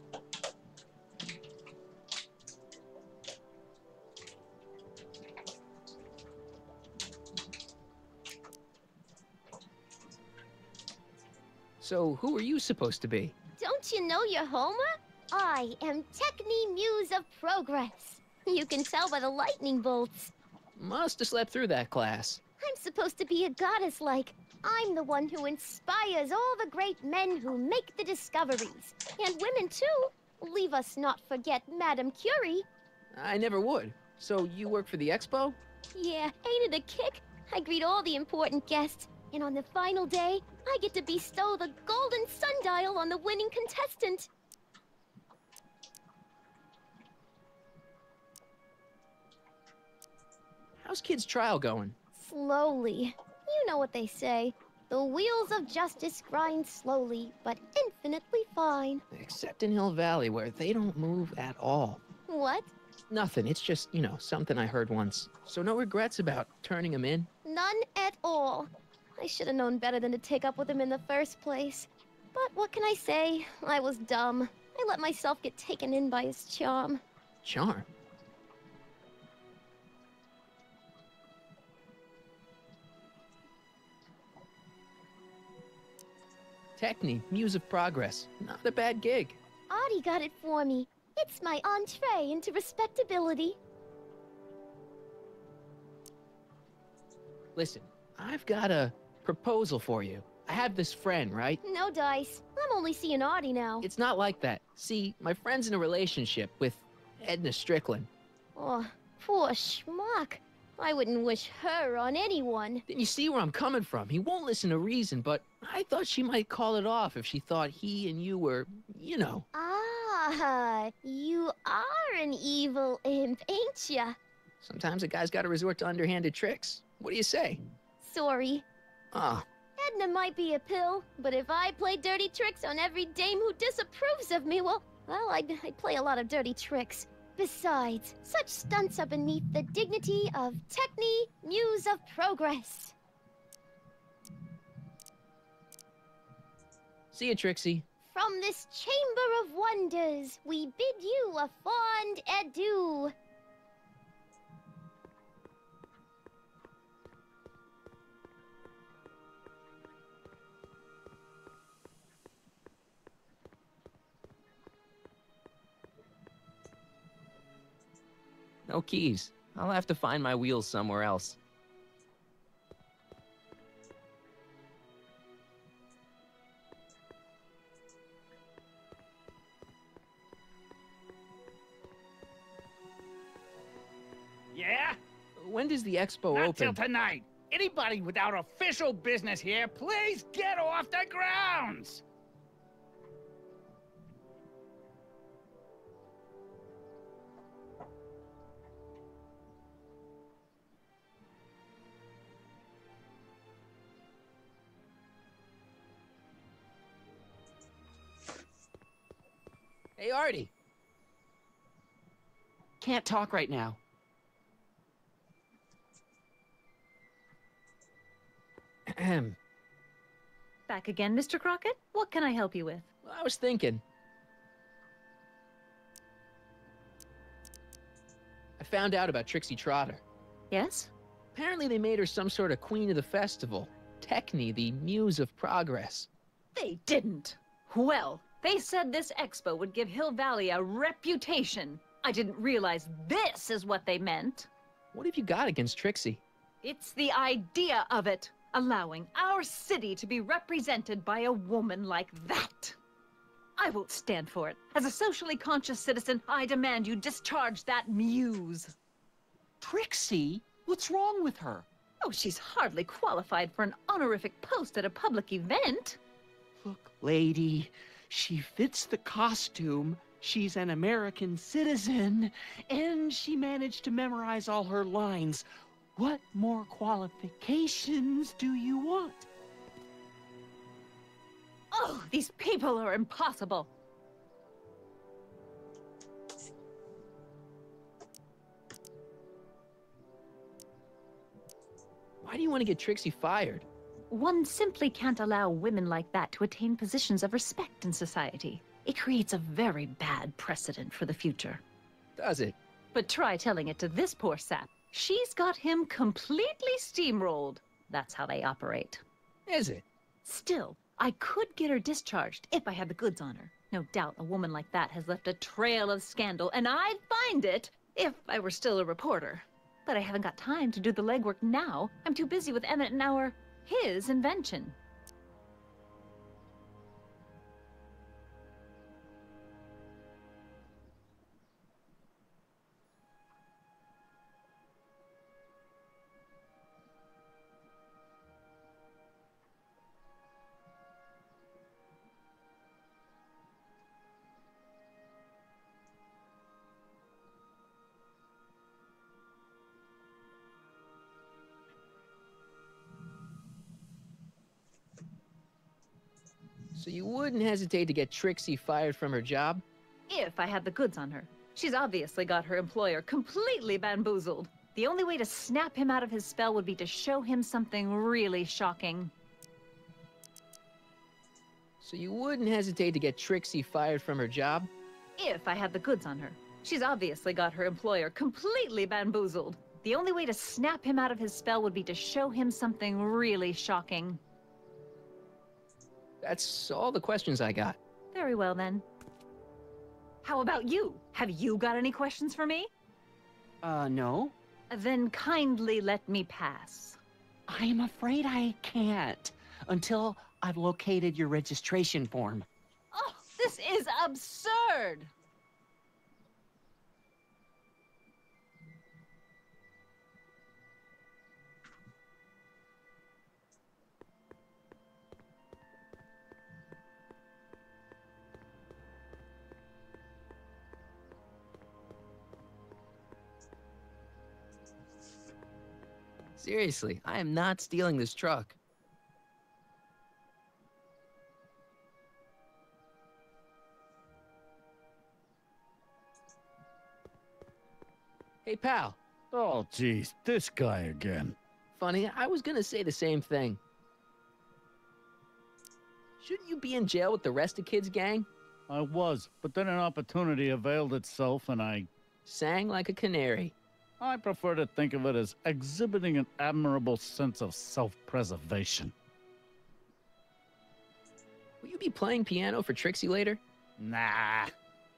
So, who are you supposed to be? Don't you know your Homer? I am Techni Muse of Progress. You can tell by the lightning bolts. Must have slept through that class. I'm supposed to be a goddess-like. I'm the one who inspires all the great men who make the discoveries. And women, too. Leave us not forget Madame Curie. I never would. So, you work for the expo? Yeah, ain't it a kick? I greet all the important guests. And on the final day, I get to bestow the golden sundial on the winning contestant. How's Kid's trial going? Slowly. You know what they say. The wheels of justice grind slowly, but infinitely fine. Except in Hill Valley, where they don't move at all. What? Nothing. It's just, you know, something I heard once. So no regrets about turning him in? None at all. I should have known better than to take up with him in the first place. But what can I say? I was dumb. I let myself get taken in by his charm. Charm? Techni, Muse of Progress. Not a bad gig. Artie got it for me. It's my entree into respectability. Listen, I've got a proposal for you. I have this friend, right? No dice. I'm only seeing Artie now. It's not like that. See, my friend's in a relationship with Edna Strickland. Oh, poor schmuck. I wouldn't wish her on anyone. Then you see where I'm coming from. He won't listen to reason, but I thought she might call it off if she thought he and you were, you know. Ah, you are an evil imp, ain't ya? Sometimes a guy's got to resort to underhanded tricks. What do you say? Sorry. Ah. Edna might be a pill, but if I play dirty tricks on every dame who disapproves of me, well, I'd play a lot of dirty tricks. Besides, such stunts are beneath the dignity of Techni, Muse of Progress. See you, Trixie. From this chamber of wonders, we bid you a fond adieu. No keys. I'll have to find my wheels somewhere else. Yeah? When does the expo Not open? till tonight. Anybody without official business here, please get off the grounds! Hey, Artie. Can't talk right now. Ahem. Back again, Mr. Crockett? What can I help you with? Well, I was thinking. I found out about Trixie Trotter. Yes? Apparently they made her some sort of queen of the festival. Techne, the muse of progress. They didn't. Well, they said this expo would give Hill Valley a reputation. I didn't realize this is what they meant. What have you got against Trixie? It's the idea of it. Allowing our city to be represented by a woman like that. I won't stand for it. As a socially conscious citizen, I demand you discharge that muse. Trixie? What's wrong with her? Oh, she's hardly qualified for an honorific post at a public event. Look, lady, she fits the costume. She's an American citizen, and she managed to memorize all her lines. What more qualifications do you want? Oh, these people are impossible. Why do you want to get Trixie fired? One simply can't allow women like that to attain positions of respect in society. It creates a very bad precedent for the future. Does it? But try telling it to this poor sap. She's got him completely steamrolled. That's how they operate. Is it? Still, I could get her discharged if I had the goods on her. No doubt a woman like that has left a trail of scandal, and I'd find it if I were still a reporter. But I haven't got time to do the legwork now. I'm too busy with Emmett and his invention. So you wouldn't hesitate to get Trixie fired from her job? If I had the goods on her. She's obviously got her employer completely bamboozled. The only way to snap him out of his spell would be to show him something really shocking. So you wouldn't hesitate to get Trixie fired from her job? If I had the goods on her. She's obviously got her employer completely bamboozled. The only way to snap him out of his spell would be to show him something really shocking. That's all the questions I got. Very well, then. How about you? Have you got any questions for me? No. Then kindly let me pass. I'm afraid I can't until I've located your registration form. Oh, this is absurd! Seriously, I am not stealing this truck. Hey, pal. Oh, geez, this guy again. Funny, I was gonna say the same thing. Shouldn't you be in jail with the rest of Kid's gang? I was, but then an opportunity availed itself and I... Sang like a canary. I prefer to think of it as exhibiting an admirable sense of self-preservation. Will you be playing piano for Trixie later? Nah.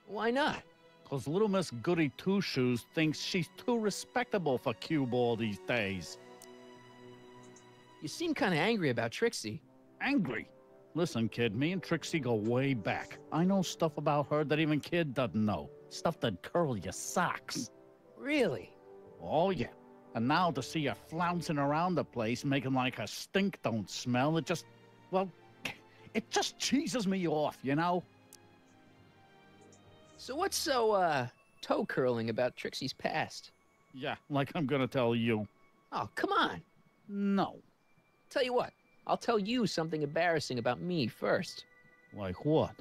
Why not? 'Cause little Miss Goody Two-Shoes thinks she's too respectable for cue ball these days. You seem kind of angry about Trixie. Angry? Listen, kid, me and Trixie go way back. I know stuff about her that even Kid doesn't know. Stuff that curl your socks. Really? Oh, yeah. And now to see her flouncing around the place, making like her stink don't smell, it just, well, it just cheeses me off, you know? So what's so, toe-curling about Trixie's past? Yeah, like I'm gonna tell you. Oh, come on. No. Tell you what, I'll tell you something embarrassing about me first. Like what?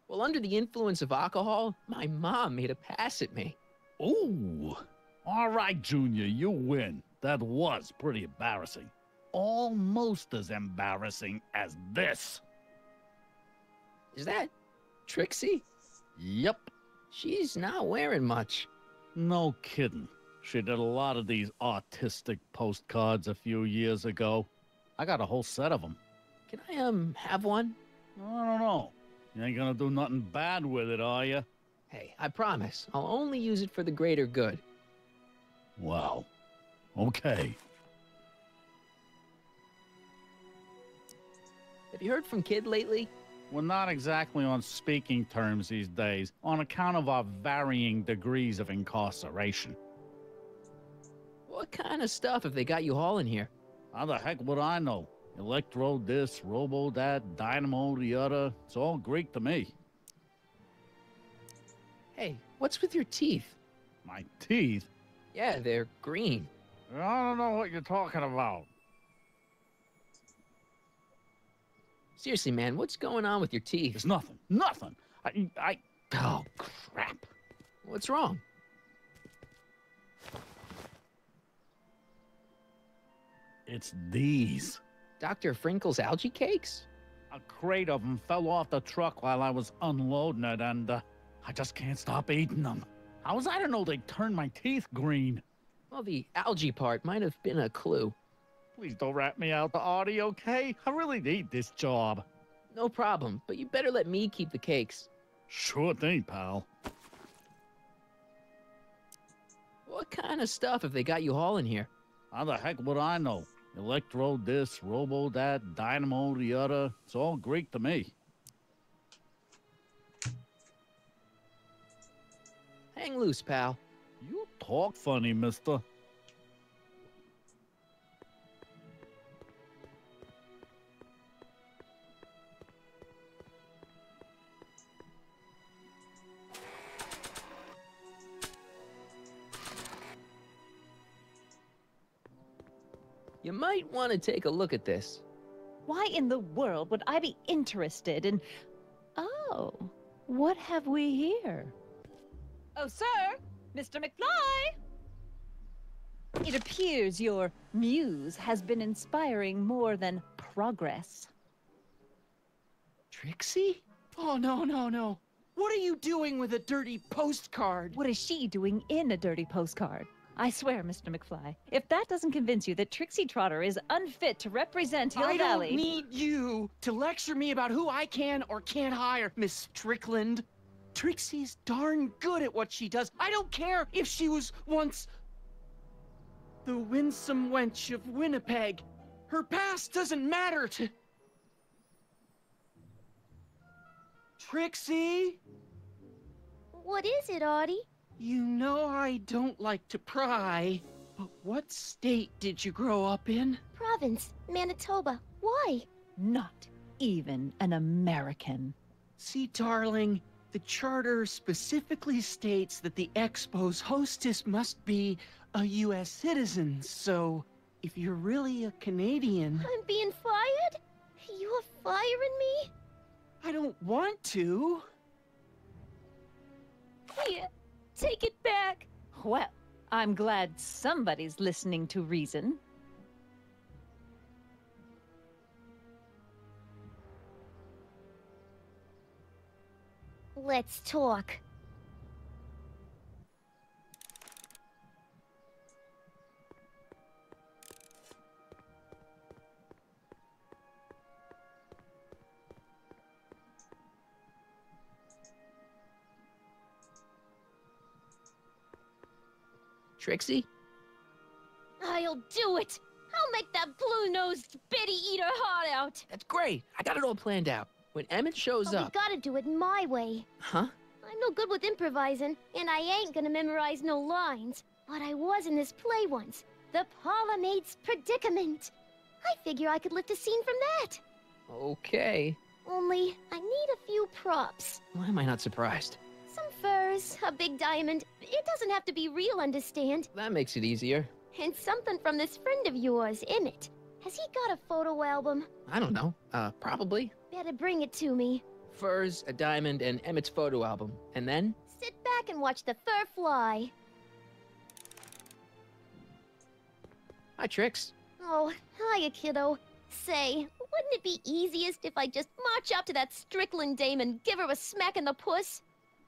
Well, under the influence of alcohol, my mom made a pass at me. Ooh. All right, Junior, you win. That was pretty embarrassing. Almost as embarrassing as this. Is that Trixie? Yep. She's not wearing much. No kidding. She did a lot of these artistic postcards a few years ago. I got a whole set of them. Can I, have one? I don't know. You ain't gonna do nothing bad with it, are you? Hey, I promise. I'll only use it for the greater good. Wow. Okay. Have you heard from Kid lately? We're not exactly on speaking terms these days, on account of our varying degrees of incarceration. What kind of stuff have they got you hauling here? How the heck would I know? Electro this, robo that, dynamo the other. It's all Greek to me. Hey, what's with your teeth? My teeth? Yeah, they're green. I don't know what you're talking about. Seriously, man, what's going on with your teeth? It's nothing. Nothing. Oh, crap. What's wrong? It's these. Dr. Frinkle's algae cakes? A crate of them fell off the truck while I was unloading it, and I just can't stop eating them. How was I to know they'd turn my teeth green? Well, the algae part might have been a clue. Please don't rat me out to Artie, okay? I really need this job. No problem, but you better let me keep the cakes. Sure thing, pal. What kind of stuff have they got you hauling here? How the heck would I know? Electro this, robo that, dynamo the other. It's all Greek to me. Hang loose, pal. You talk funny, mister. You might want to take a look at this. Why in the world would I be interested in... Oh, what have we here? Oh, sir! Mr. McFly! It appears your muse has been inspiring more than progress. Trixie? Oh, no, no, no. What are you doing with a dirty postcard? What is she doing in a dirty postcard? I swear, Mr. McFly, if that doesn't convince you that Trixie Trotter is unfit to represent Hill Valley... I don't need you to lecture me about who I can or can't hire, Miss Strickland. Trixie's darn good at what she does. I don't care if she was once the winsome wench of Winnipeg. Her past doesn't matter to... Trixie? What is it, Audie? You know I don't like to pry, but what state did you grow up in? Province, Manitoba. Why? Not even an American. See, darling, the charter specifically states that the Expo's hostess must be a U.S. citizen, so if you're really a Canadian... I'm being fired? You're firing me? I don't want to. Here, take it back. Well, I'm glad somebody's listening to reason. Let's talk. Trixie? I'll do it! I'll make that blue-nosed bitty eat her heart out! That's great. I got it all planned out. When Emmett shows But up... we gotta do it my way. Huh? I'm no good with improvising, and I ain't gonna memorize no lines. But I was in this play once. The Parliamade's Predicament. I figure I could lift a scene from that. Okay. Only, I need a few props. Why am I not surprised? Some furs, a big diamond. It doesn't have to be real, understand? That makes it easier. And something from this friend of yours, Emmett. Has he got a photo album? I don't know. Probably. Better bring it to me. Furs, a diamond, and Emmett's photo album. And then? Sit back and watch the fur fly. Hi, Trix. Oh, hiya, kiddo. Say, wouldn't it be easiest if I just march up to that Strickland dame and give her a smack in the puss?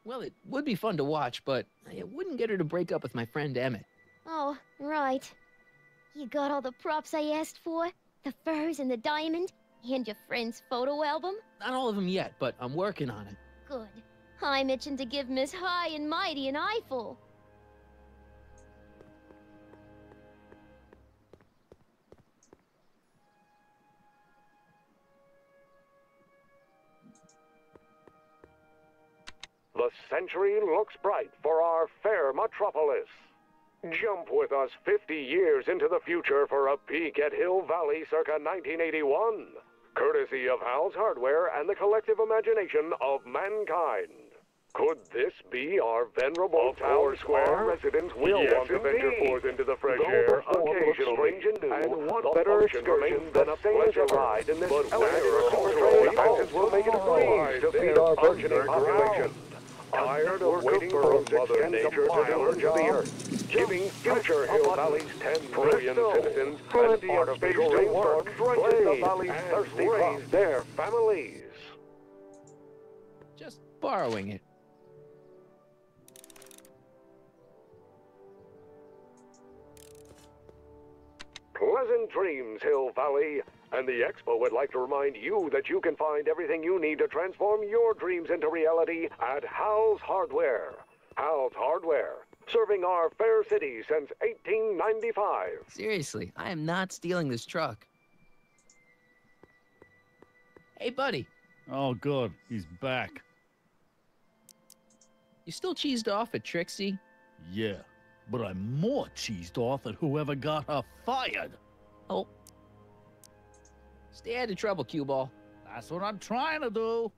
Well, it would be fun to watch, but it wouldn't get her to break up with my friend Emmett. Oh, right. You got all the props I asked for? The furs and the diamond? And your friend's photo album? Not all of them yet, but I'm working on it. Good. I'm itching to give Miss High and Mighty an eyeful. The century looks bright for our fair metropolis. Jump with us 50 years into the future for a peek at Hill Valley circa 1981, courtesy of Hal's Hardware and the collective imagination of mankind. Could this be our venerable town square? Residents will want to venture forth into the fresh air occasionally, and what better excursion than a pleasure ride in this elevator expenses will make it a breeze to feed our burgeoning population. Tired of waiting for Mother Nature to emerge of the earth, giving future Hill Valley's 10 trillion citizens an artificial rainforest drenches the valley's thirsty crops, their families. Just borrowing it. Pleasant dreams, Hill Valley. And the Expo would like to remind you that you can find everything you need to transform your dreams into reality at Hal's Hardware. Hal's Hardware, serving our fair city since 1895. Seriously, I am not stealing this truck. Hey, buddy. Oh, good. He's back. You still cheesed off at Trixie? Yeah, but I'm more cheesed off at whoever got her fired. Oh. Stay out of trouble, cue ball. That's what I'm trying to do.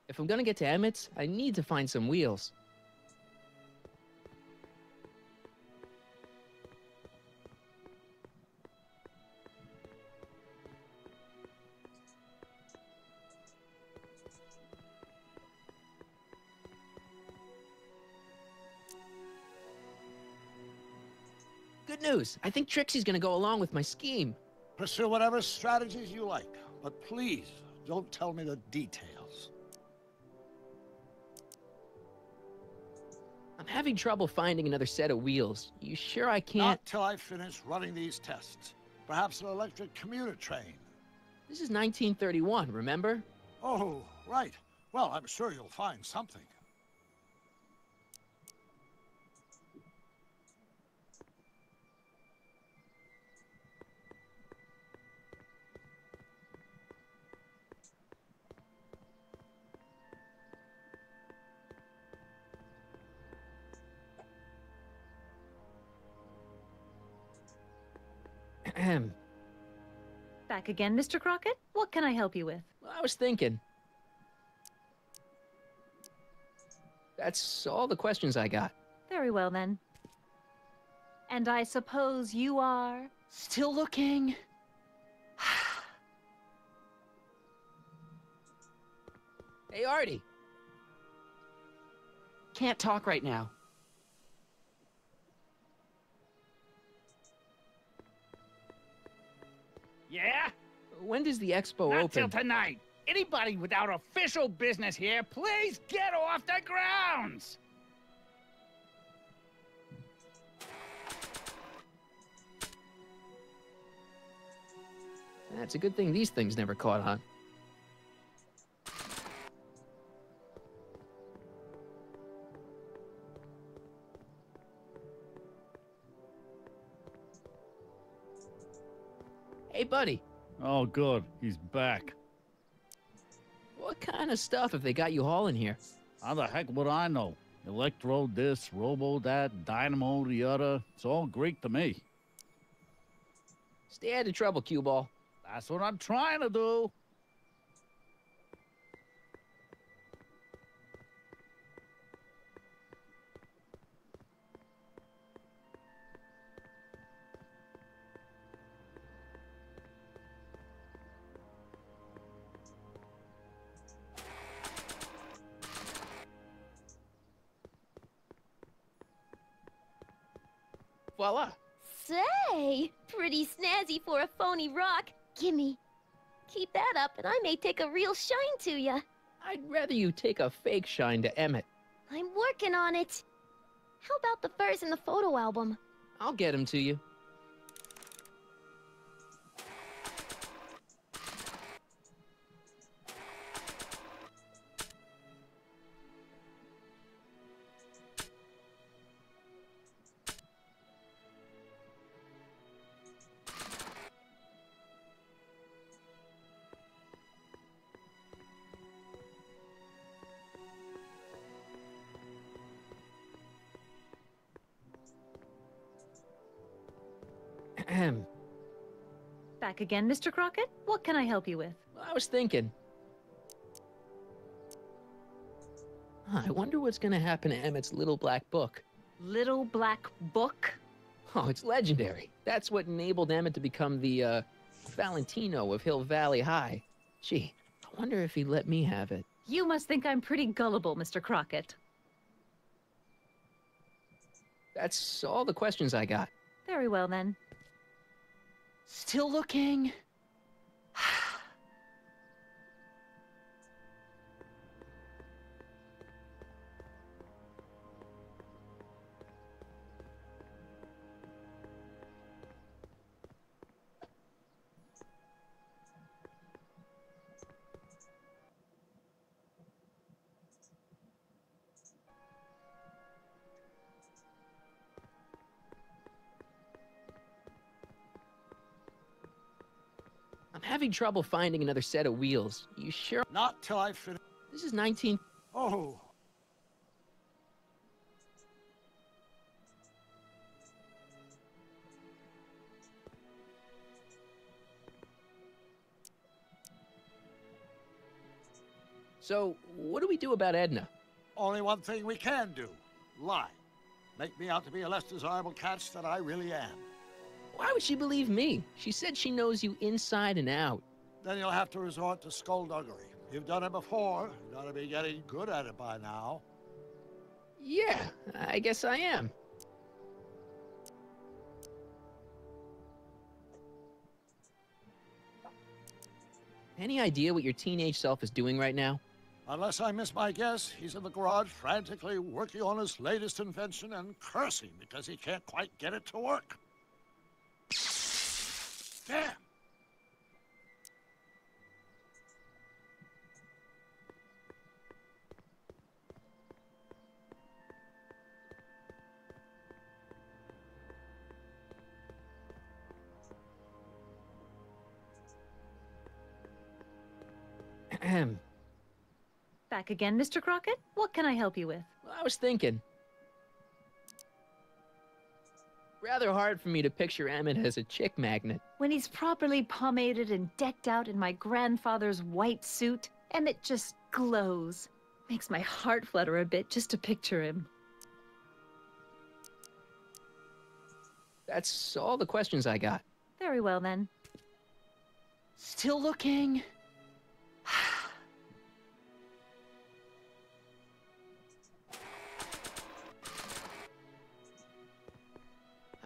If I'm gonna get to Emmett's, I need to find some wheels. Good news. I think Trixie's gonna go along with my scheme. Pursue whatever strategies you like, but please don't tell me the details. I'm having trouble finding another set of wheels. You sure I can't? Not till I finish running these tests. Perhaps an electric commuter train. This is 1931, remember? Oh, right. Well, I'm sure you'll find something. Back again, Mr. Crockett? What can I help you with? Well, I was thinking. That's all the questions I got. Very well, then. And I suppose you are? Still looking. Hey, Artie. Can't talk right now. Yeah? When does the expo Not open? till tonight. Anybody without official business here, please get off the grounds! That's a good thing these things never caught on. Hey, buddy. Oh, good. He's back. What kind of stuff have they got you hauling here? How the heck would I know? Electro this, robo that, dynamo the other. It's all Greek to me. Stay out of trouble, cue ball. That's what I'm trying to do. Voila. Say, pretty snazzy for a phony rock. Gimme. Keep that up and I may take a real shine to ya. I'd rather you take a fake shine to Emmett. I'm working on it. How about the furs in the photo album? I'll get him to you. Ahem. Back again, Mr. Crockett? What can I help you with? I was thinking. I wonder what's going to happen to Emmett's little black book. Little black book? Oh, it's legendary. That's what enabled Emmett to become the, Valentino of Hill Valley High. Gee, I wonder if he'd let me have it. You must think I'm pretty gullible, Mr. Crockett. That's all the questions I got. Very well, then. Still looking. I'm having trouble finding another set of wheels. You sure? Not till I finish. This is 19... Oh. So, what do we do about Edna? Only one thing we can do. Lie. Make me out to be a less desirable catch than I really am. Why would she believe me? She said she knows you inside and out. Then you'll have to resort to skullduggery. You've done it before. You gotta be getting good at it by now. Yeah, I guess I am. Any idea what your teenage self is doing right now? Unless I miss my guess, he's in the garage frantically working on his latest invention and cursing because he can't quite get it to work. Damn! Ahem. Back again, Mr. Crockett? What can I help you with? Well, I was thinking. Rather hard for me to picture Emmett as a chick magnet. When he's properly pomaded and decked out in my grandfather's white suit, Emmett just glows. Makes my heart flutter a bit just to picture him. That's all the questions I got. Very well, then. Still looking.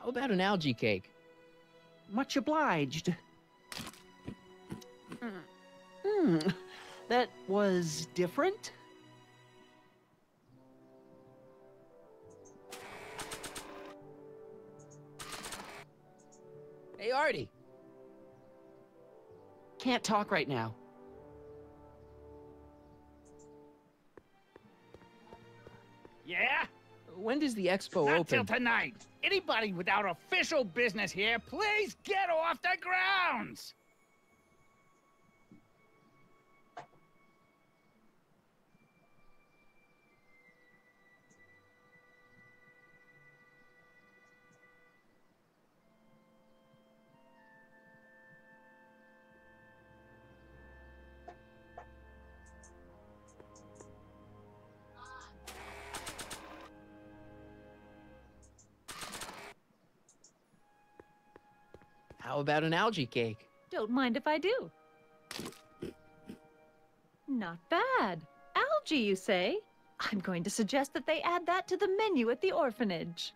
How about an algae cake? Much obliged. that was different? Hey, Artie. Can't talk right now. Yeah? When does the expo Not open? till tonight. Anybody without official business here, please get off the grounds! How about an algae cake? Don't mind if I do. Not bad. Algae, you say? I'm going to suggest that they add that to the menu at the orphanage.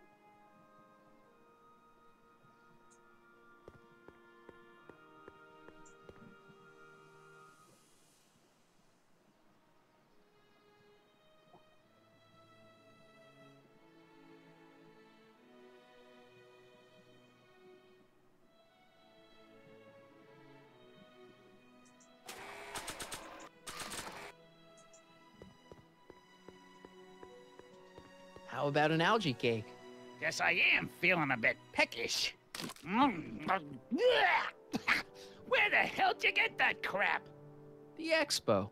How about an algae cake? Guess I am feeling a bit peckish. Where the hell'd you get that crap? The expo.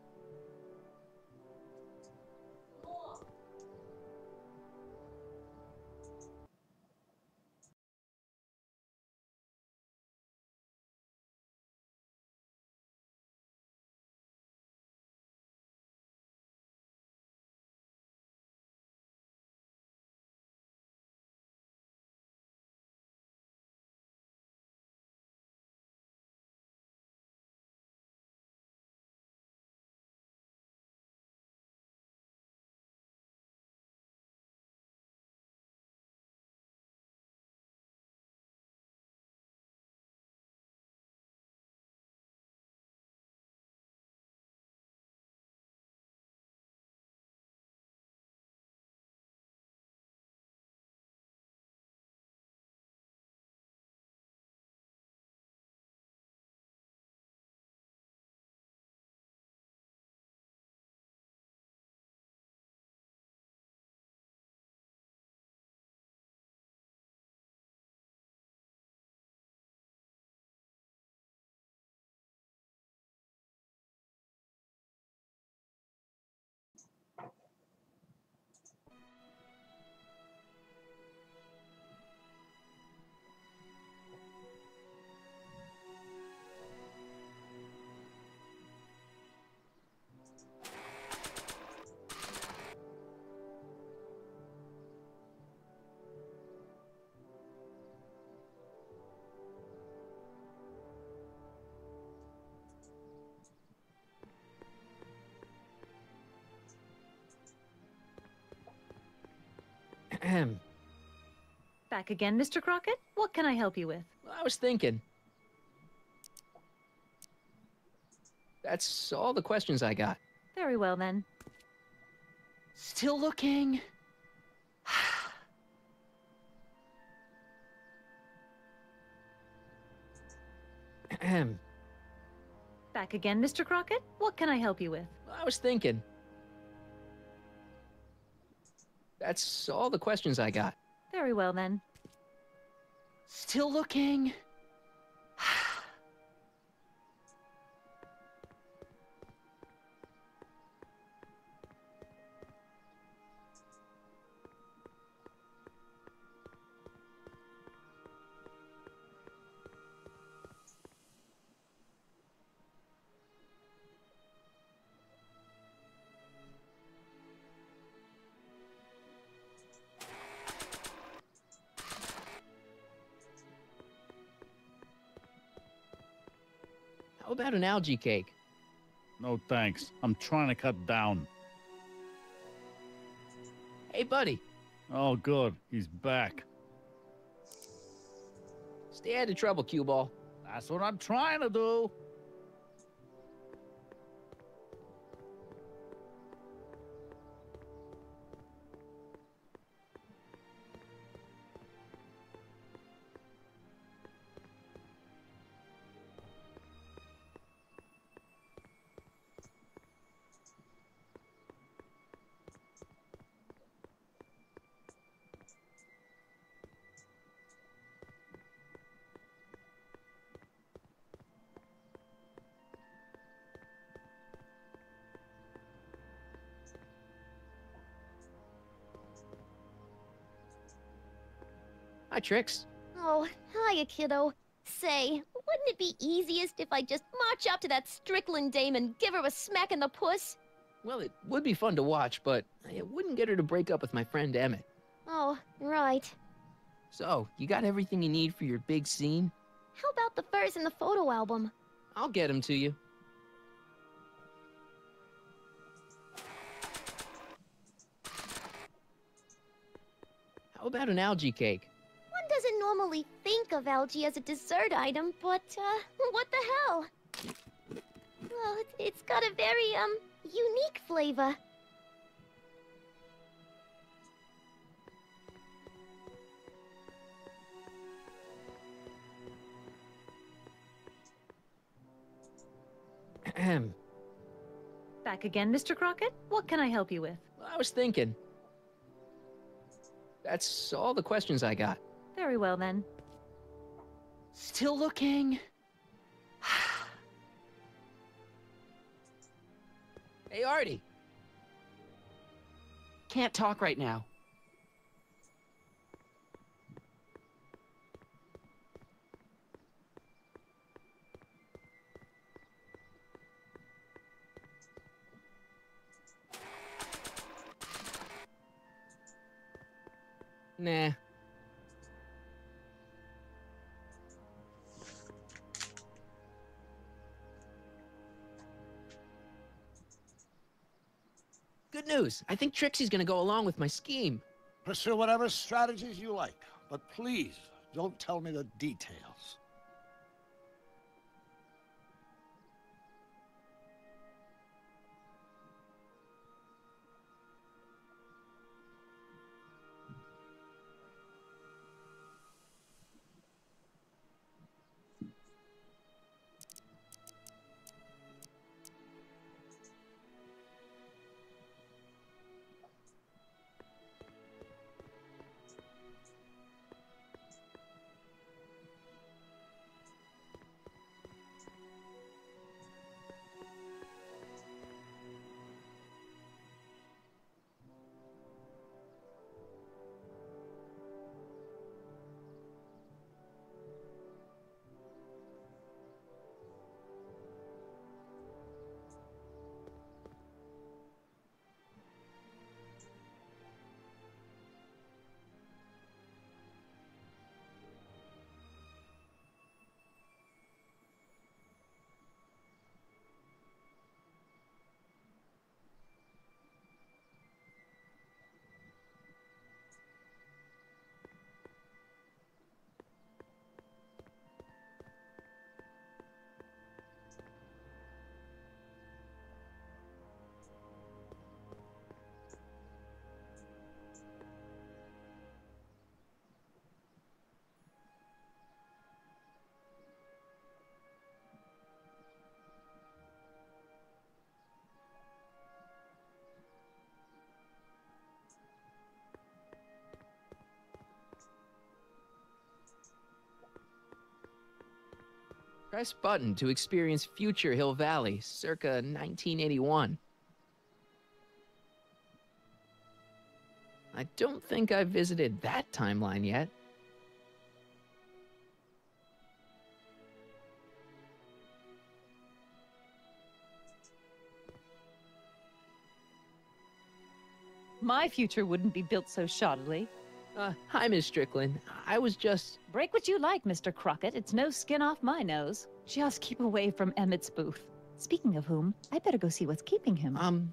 Ahem. Back again, Mr. Crockett? What can I help you with? I was thinking. That's all the questions I got. Very well, then. Still looking. Ahem. Back again, Mr. Crockett? What can I help you with? I was thinking. That's all the questions I got. Very well, then. Still looking. How about an algae cake? No thanks. I'm trying to cut down. Hey, buddy. Oh, good. He's back. Stay out of trouble, cue ball. That's what I'm trying to do. Hi, Trix. Oh, hiya, kiddo. Say, wouldn't it be easiest if I just march up to that Strickland dame and give her a smack in the puss? Well, it would be fun to watch, but it wouldn't get her to break up with my friend Emmett. Oh, right. So, you got everything you need for your big scene? How about the furs in the photo album? I'll get them to you. How about an algae cake? One doesn't normally think of algae as a dessert item, but, what the hell? Well, it's got a very, unique flavor. Ahem. Back again, Mr. Crockett? What can I help you with? Well, I was thinking. That's all the questions I got. Very well, then. Still looking. Hey, Artie. Can't talk right now. Nah. Good news. I think Trixie's gonna go along with my scheme. Pursue whatever strategies you like, but please don't tell me the details. Press button to experience future Hill Valley, circa 1981. I don't think I've visited that timeline yet. My future wouldn't be built so shoddily. Hi, Miss Strickland. I was just... Break what you like, Mr. Crockett. It's no skin off my nose. Just keep away from Emmett's booth. Speaking of whom, I better go see what's keeping him.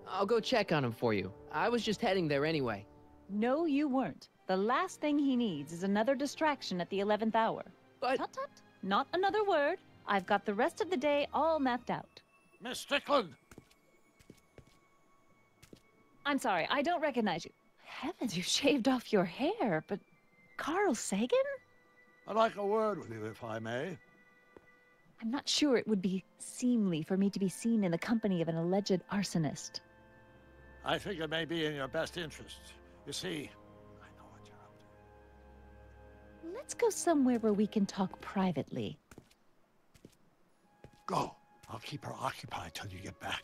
I'll go check on him for you. I was just heading there anyway. No, you weren't. The last thing he needs is another distraction at the 11th hour. But... Tut tut. Not another word. I've got the rest of the day all mapped out. Miss Strickland! I'm sorry, I don't recognize you. Heavens, you shaved off your hair, but... Carl Sagan? I'd like a word with you, if I may. I'm not sure it would be seemly for me to be seen in the company of an alleged arsonist. I think it may be in your best interest. You see, I know what you're up to. Let's go somewhere where we can talk privately. Go. I'll keep her occupied till you get back.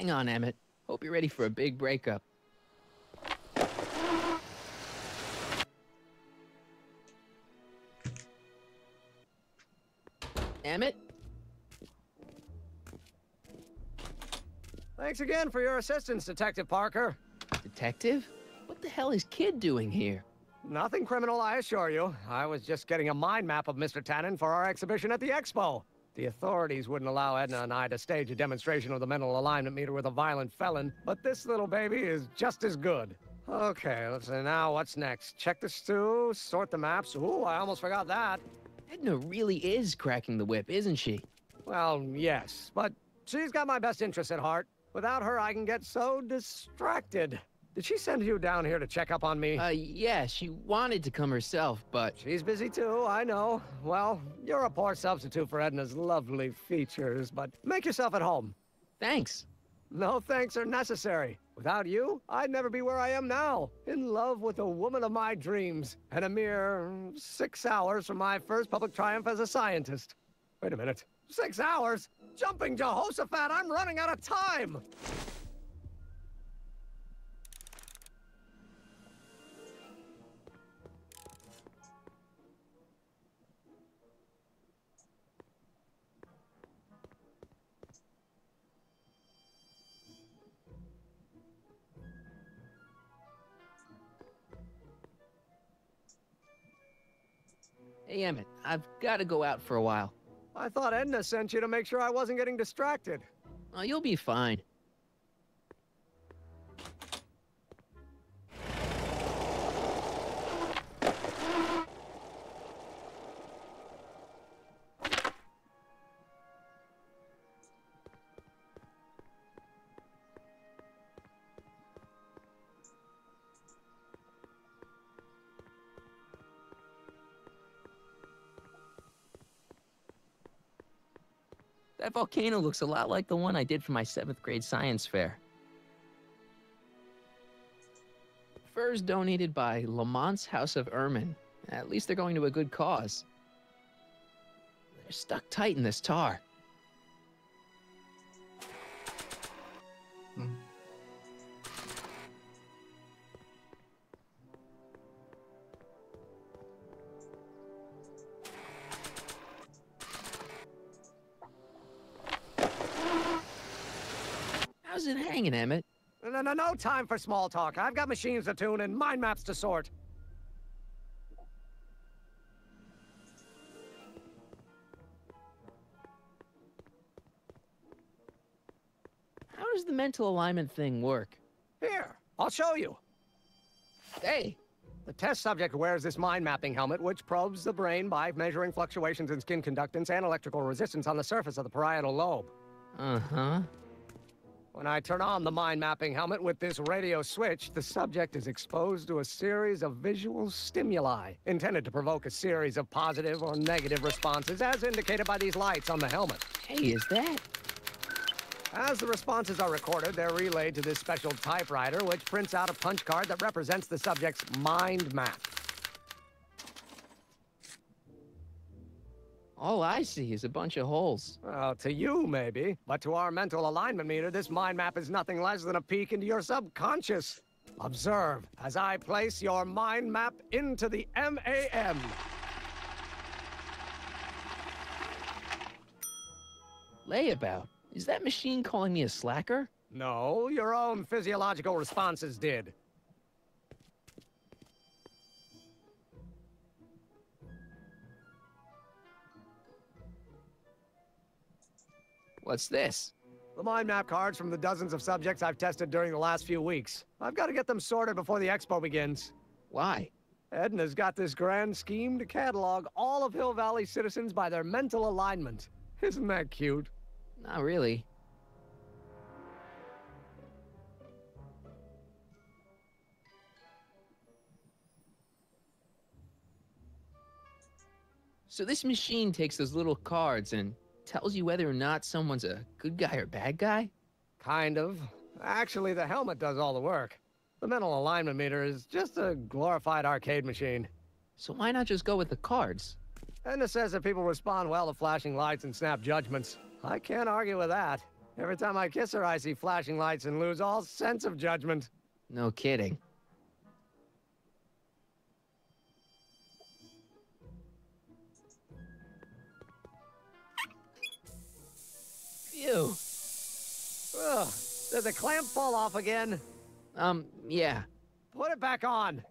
Hang on, Emmett. Hope you're ready for a big breakup. Emmett? Thanks again for your assistance, Detective Parker. Detective? What the hell is Kid doing here? Nothing criminal, I assure you. I was just getting a mind map of Mr. Tannen for our exhibition at the Expo. The authorities wouldn't allow Edna and I to stage a demonstration of the mental alignment meter with a violent felon, but this little baby is just as good. Okay, let's see now, what's next? Check the stew, sort the maps. Ooh, I almost forgot that. Edna really is cracking the whip, isn't she? Well, yes, but she's got my best interests at heart. Without her, I can get so distracted. Did she send you down here to check up on me? Yeah, she wanted to come herself, but... She's busy too, I know. Well, you're a poor substitute for Edna's lovely features, but make yourself at home. Thanks. No thanks are necessary. Without you, I'd never be where I am now, in love with the woman of my dreams, and a mere 6 hours from my first public triumph as a scientist. Wait a minute. 6 hours? Jumping Jehoshaphat, I'm running out of time! Hey, Emmett, I've got to go out for a while. I thought Edna sent you to make sure I wasn't getting distracted. Oh, you'll be fine. That volcano looks a lot like the one I did for my 7th grade science fair. Furs donated by Lamont's House of Ermine. At least they're going to a good cause. They're stuck tight in this tar. How's it hanging, Emmett? No time for small talk. I've got machines to tune and mind maps to sort. How does the mental alignment thing work? Here, I'll show you. Hey! The test subject wears this mind mapping helmet, which probes the brain by measuring fluctuations in skin conductance and electrical resistance on the surface of the parietal lobe. Uh-huh. When I turn on the mind mapping helmet with this radio switch, the subject is exposed to a series of visual stimuli intended to provoke a series of positive or negative responses, as indicated by these lights on the helmet. Hey, is that? As the responses are recorded, they're relayed to this special typewriter, which prints out a punch card that represents the subject's mind map. All I see is a bunch of holes. Well, to you, maybe. But to our mental alignment meter, this mind map is nothing less than a peek into your subconscious. Observe as I place your mind map into the MAM. Layabout? Is that machine calling me a slacker? No, your own physiological responses did. What's this? The mind map cards from the dozens of subjects I've tested during the last few weeks. I've got to get them sorted before the expo begins. Why? Edna's got this grand scheme to catalog all of Hill Valley citizens by their mental alignment. Isn't that cute? Not really. So this machine takes those little cards and tells you whether or not someone's a good guy or bad guy? Kind of. Actually, the helmet does all the work. The mental alignment meter is just a glorified arcade machine. So why not just go with the cards? Edna says that people respond well to flashing lights and snap judgments. I can't argue with that. Every time I kiss her, I see flashing lights and lose all sense of judgment. No kidding. Phew. Ugh, did the clamp fall off again? Yeah. Put it back on.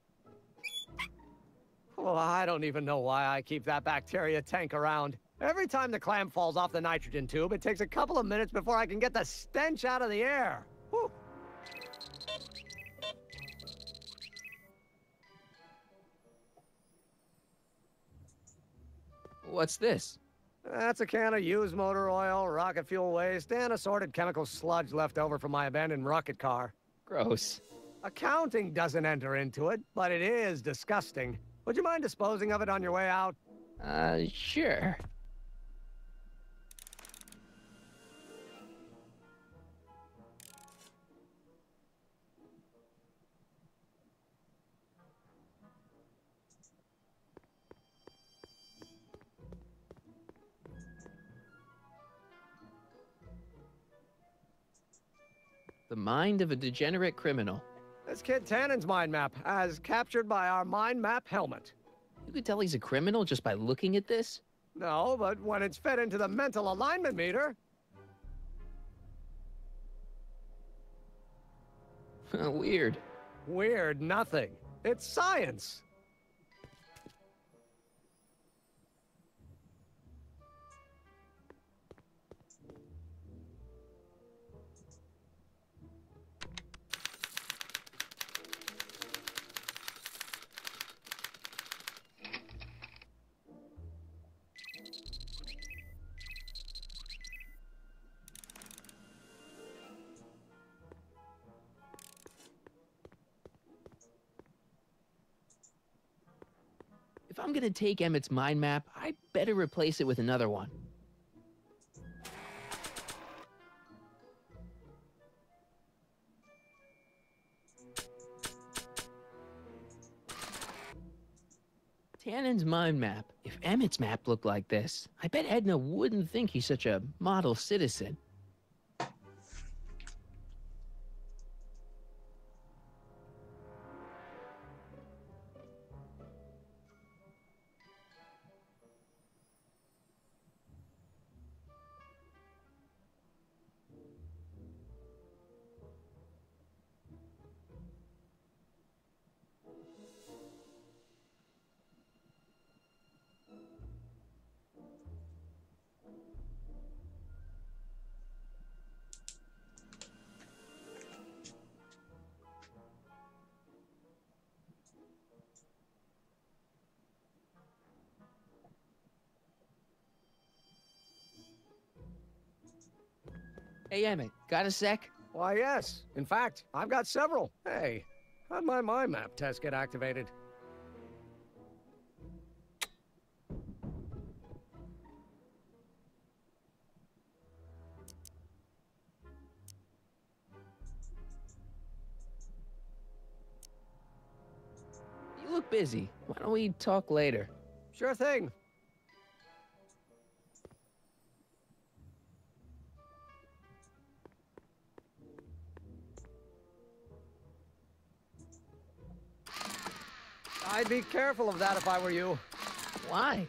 Oh, I don't even know why I keep that bacteria tank around. Every time the clamp falls off the nitrogen tube, it takes a couple of minutes before I can get the stench out of the air. Whew. What's this? That's a can of used motor oil, rocket fuel waste, and assorted chemical sludge left over from my abandoned rocket car. Gross. Accounting doesn't enter into it, but it is disgusting. Would you mind disposing of it on your way out? Sure. The mind of a degenerate criminal. This kid Tannen's mind map, as captured by our mind map helmet. You could tell he's a criminal just by looking at this? No, but when it's fed into the mental alignment meter... Weird. Weird nothing. It's science. If I'm gonna take Emmett's mind map, I better replace it with another one. Tannen's mind map. If Emmett's map looked like this, I bet Edna wouldn't think he's such a model citizen. Hey, Emmett, got a sec? Why, yes. In fact, I've got several. Hey, how'd my mind map test get activated? You look busy. Why don't we talk later? Sure thing. I'd be careful of that if I were you. Why?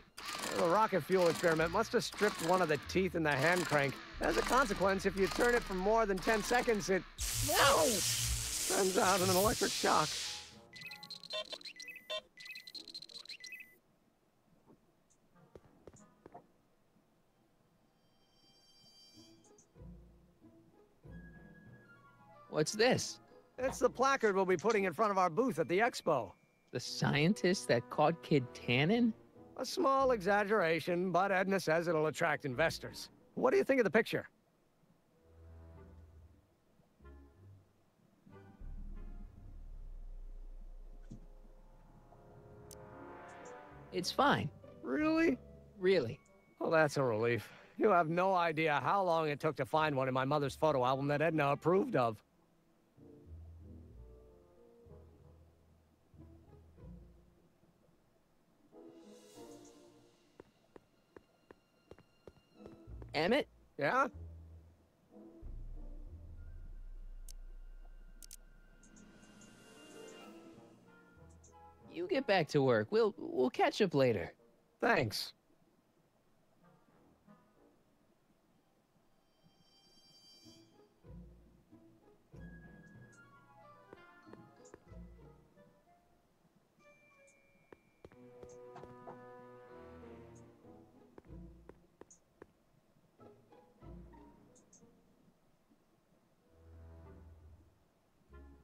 The rocket fuel experiment must have stripped one of the teeth in the hand crank. As a consequence, if you turn it for more than 10 seconds, it... Whoa! Sends out an electric shock. What's this? It's the placard we'll be putting in front of our booth at the expo. The scientist that caught Kid Tannen? A small exaggeration, but Edna says it'll attract investors. What do you think of the picture? It's fine. Really? Really. Well, that's a relief. You have no idea how long it took to find one in my mother's photo album that Edna approved of. Emmett? Yeah? You get back to work. We'll catch up later. Thanks.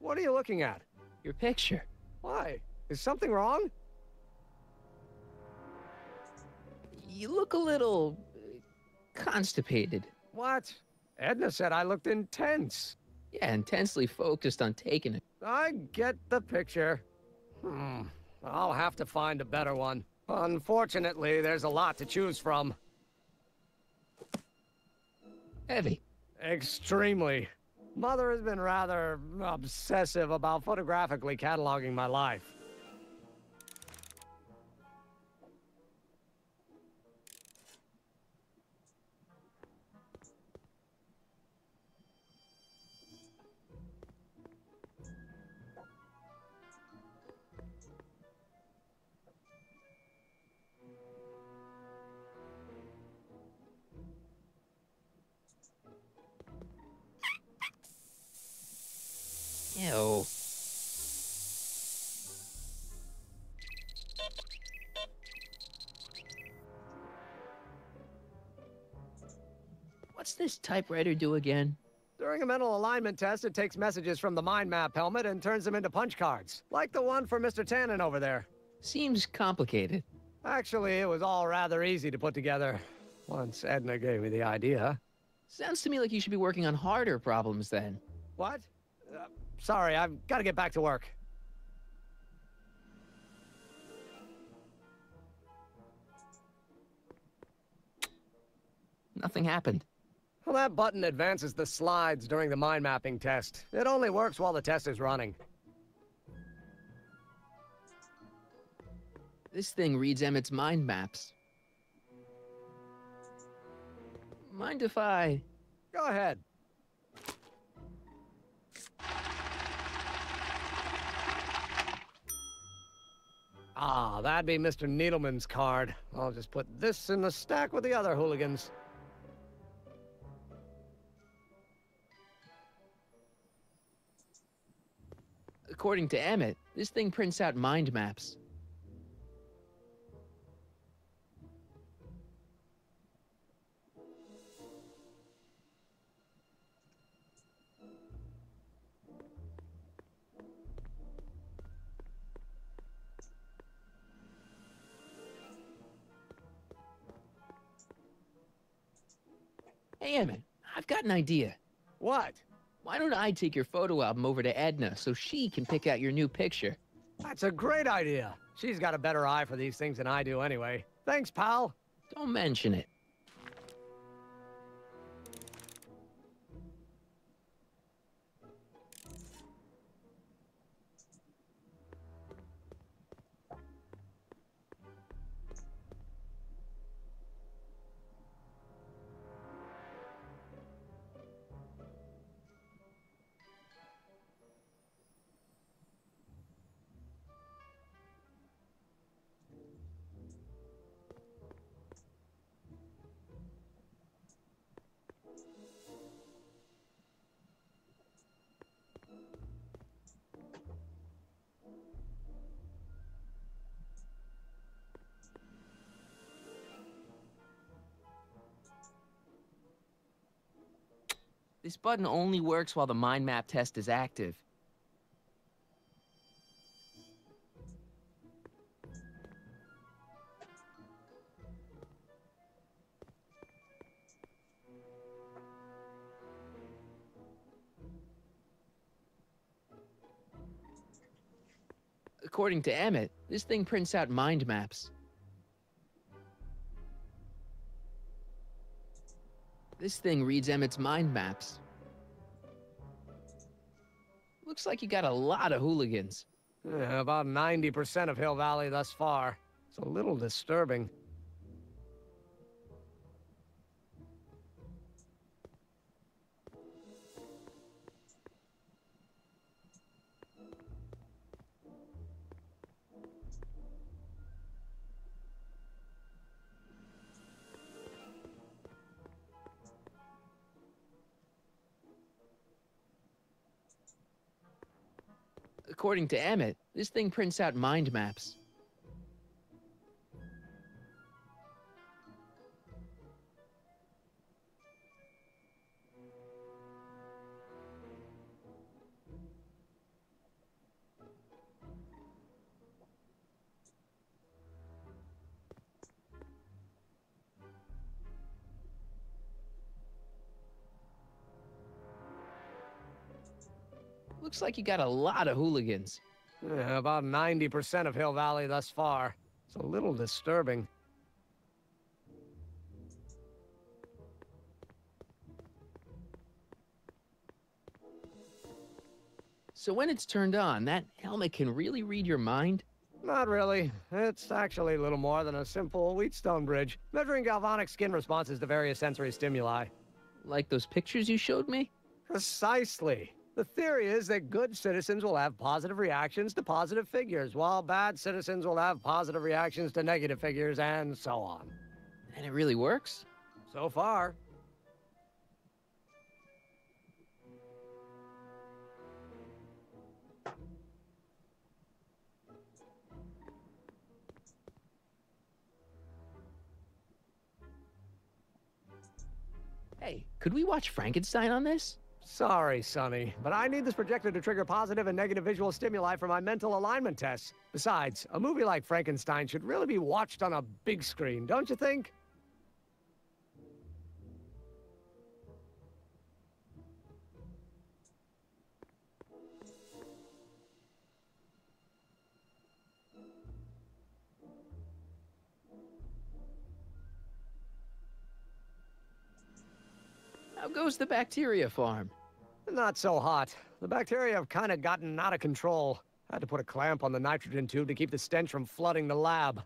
What are you looking at? Your picture. Why? Is something wrong? You look a little constipated. What? Edna said I looked intense. Yeah, intensely focused on taking it. I get the picture. I'll have to find a better one. Unfortunately, there's a lot to choose from. Heavy. Extremely. Mother has been rather obsessive about photographically cataloging my life. Ew. What's this typewriter do again? During a mental alignment test, it takes messages from the mind map helmet and turns them into punch cards. Like the one for Mr. Tannen over there. Seems complicated. Actually, it was all rather easy to put together. Once Edna gave me the idea. Sounds to me like you should be working on harder problems then. What? Sorry, I've got to get back to work. Nothing happened. Well, that button advances the slides during the mind mapping test. It only works while the test is running. This thing reads Emmett's mind maps. Mind if I... Go ahead. Ah, that'd be Mr. Needleman's card. I'll just put this in the stack with the other hooligans. According to Emmett, this thing prints out mind maps. Hey, Emmett, I've got an idea. What? Why don't I take your photo album over to Edna so she can pick out your new picture? That's a great idea. She's got a better eye for these things than I do anyway. Thanks, pal. Don't mention it. This button only works while the mind map test is active. According to Emmett, this thing prints out mind maps. This thing reads Emmett's mind maps. Looks like you got a lot of hooligans. Yeah, about 90% of Hill Valley thus far. It's a little disturbing. According to Emmett, this thing prints out mind maps. Looks like you got a lot of hooligans. Yeah, about 90% of Hill Valley thus far. It's a little disturbing. So when it's turned on, that helmet can really read your mind? Not really. It's actually a little more than a simple Wheatstone bridge, measuring galvanic skin responses to various sensory stimuli. Like those pictures you showed me? Precisely. The theory is that good citizens will have positive reactions to positive figures, while bad citizens will have positive reactions to negative figures, and so on. And it really works? So far. Hey, could we watch Frankenstein on this? Sorry, Sonny, but I need this projector to trigger positive and negative visual stimuli for my mental alignment tests. Besides, a movie like Frankenstein should really be watched on a big screen, don't you think? How goes the bacteria farm? Not so hot. The bacteria have kind of gotten out of control. I had to put a clamp on the nitrogen tube to keep the stench from flooding the lab.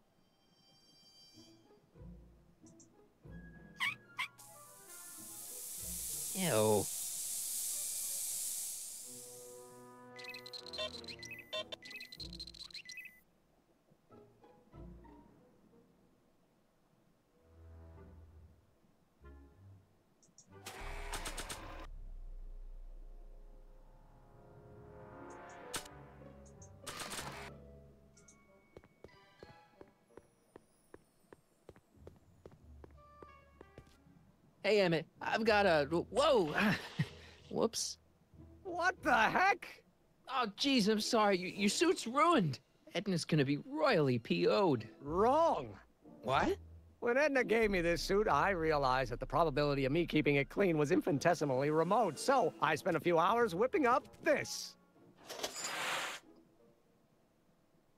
Ew. Hey, Emmett, I've got a... Whoa! Whoops. What the heck? Oh, geez, I'm sorry. Your suit's ruined. Edna's gonna be royally PO'd. Wrong. What? When Edna gave me this suit, I realized that the probability of me keeping it clean was infinitesimally remote, so I spent a few hours whipping up this.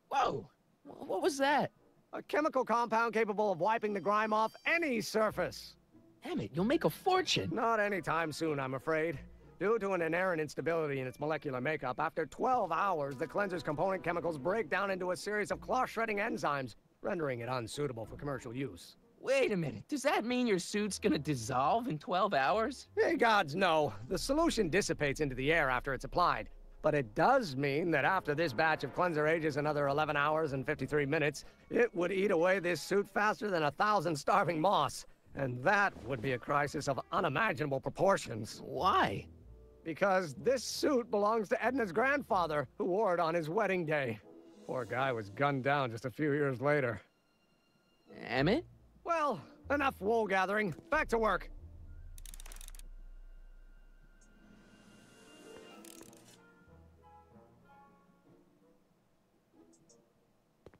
Whoa! What was that? A chemical compound capable of wiping the grime off any surface. Emmett, you'll make a fortune. Not anytime soon, I'm afraid. Due to an inherent instability in its molecular makeup, after 12 hours, the cleanser's component chemicals break down into a series of cloth-shredding enzymes, rendering it unsuitable for commercial use. Wait a minute. Does that mean your suit's gonna dissolve in 12 hours? Hey, gods, no. The solution dissipates into the air after it's applied. But it does mean that after this batch of cleanser ages another 11 hours and 53 minutes, it would eat away this suit faster than 1,000 starving moths. And that would be a crisis of unimaginable proportions. Why? Because this suit belongs to Edna's grandfather, who wore it on his wedding day. Poor guy was gunned down just a few years later. Emmett? Well, enough wool gathering. Back to work.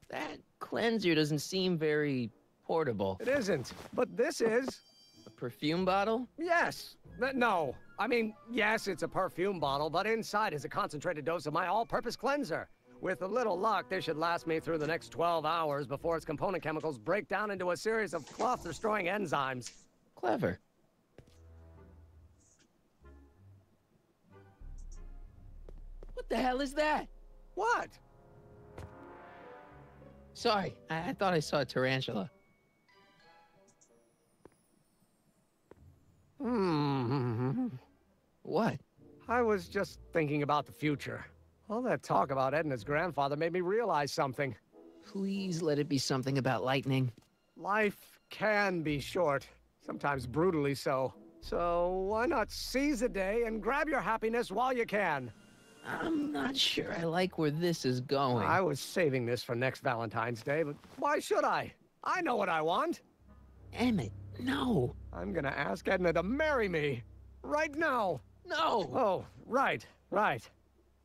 That cleanser doesn't seem very portable. It isn't, but this is. A perfume bottle? Yes. No. I mean, yes, it's a perfume bottle, but inside is a concentrated dose of my all-purpose cleanser. With a little luck, this should last me through the next 12 hours before its component chemicals break down into a series of cloth-destroying enzymes. Clever. What the hell is that? What? Sorry, I thought I saw a tarantula. What? I was just thinking about the future. All that talk about Edna's grandfather made me realize something. Please let it be something about lightning. Life can be short, sometimes brutally so. So why not seize the day and grab your happiness while you can? I'm not sure I like where this is going. I was saving this for next Valentine's Day, but why should I? I know what I want. Emmett, no. I'm gonna ask Edna to marry me. Right now. No! Oh, right.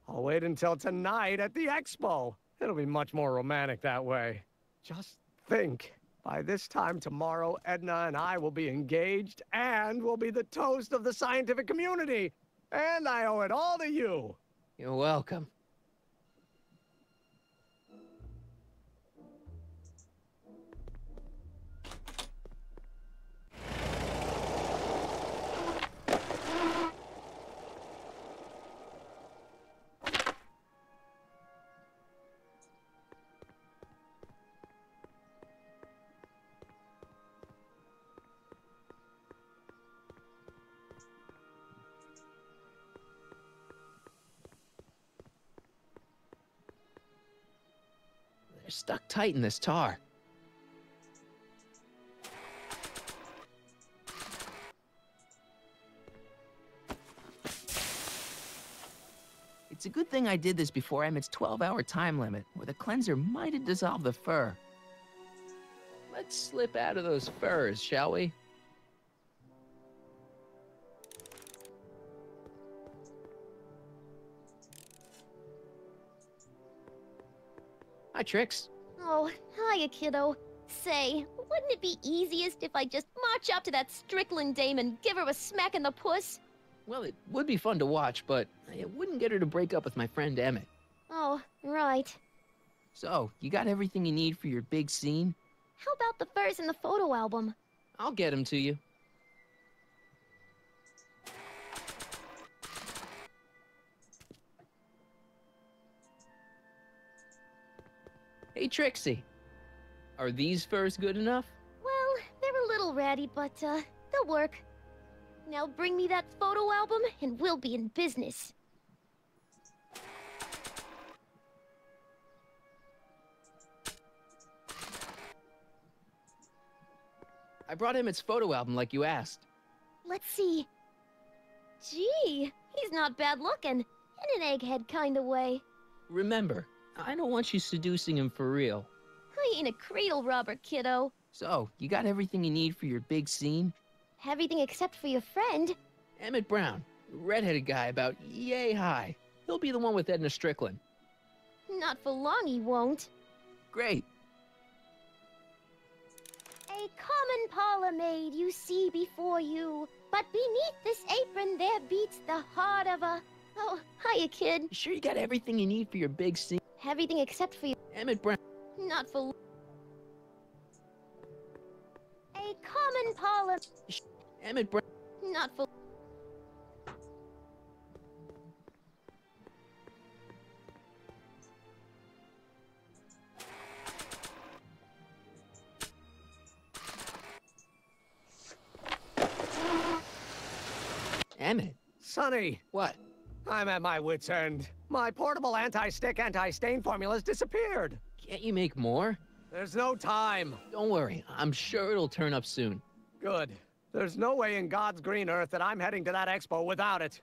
I'll wait until tonight at the expo. It'll be much more romantic that way. Just think. By this time tomorrow, Edna and I will be engaged and will be the toast of the scientific community. And I owe it all to you. You're welcome. They're stuck tight in this tar. It's a good thing I did this before Emmett's 12-hour time limit, or the cleanser might have dissolved the fur. Let's slip out of those furs, shall we? Hi, Trix. Oh, hiya, kiddo. Say, wouldn't it be easiest if I just march up to that Strickland dame and give her a smack in the puss? Well, it would be fun to watch, but it wouldn't get her to break up with my friend Emmett. Oh, right. So, you got everything you need for your big scene? How about the furs in the photo album? I'll get them to you. Hey, Trixie. Are these furs good enough? Well, they're a little ratty, but, they'll work. Now bring me that photo album, and we'll be in business. I brought Emmett's photo album like you asked. Let's see. Gee, he's not bad looking. In an egghead kind of way. Remember, I don't want you seducing him for real. I ain't a cradle robber, kiddo. So, you got everything you need for your big scene? Everything except for your friend. Emmett Brown, redheaded guy about yay high. He'll be the one with Edna Strickland. Not for long he won't. Great. A common parlor maid you see before you, but beneath this apron there beats the heart of a... Oh, hiya, kid. You sure you got everything you need for your big scene? Everything except for your... Emmett Brown. Not for... A common parlor... Emmett Brown. Not for... Emmett. Sonny. What? I'm at my wit's end. My portable anti-stick, anti-stain formula's disappeared. Can't you make more? There's no time. Don't worry, I'm sure it'll turn up soon. Good. There's no way in God's green earth that I'm heading to that expo without it.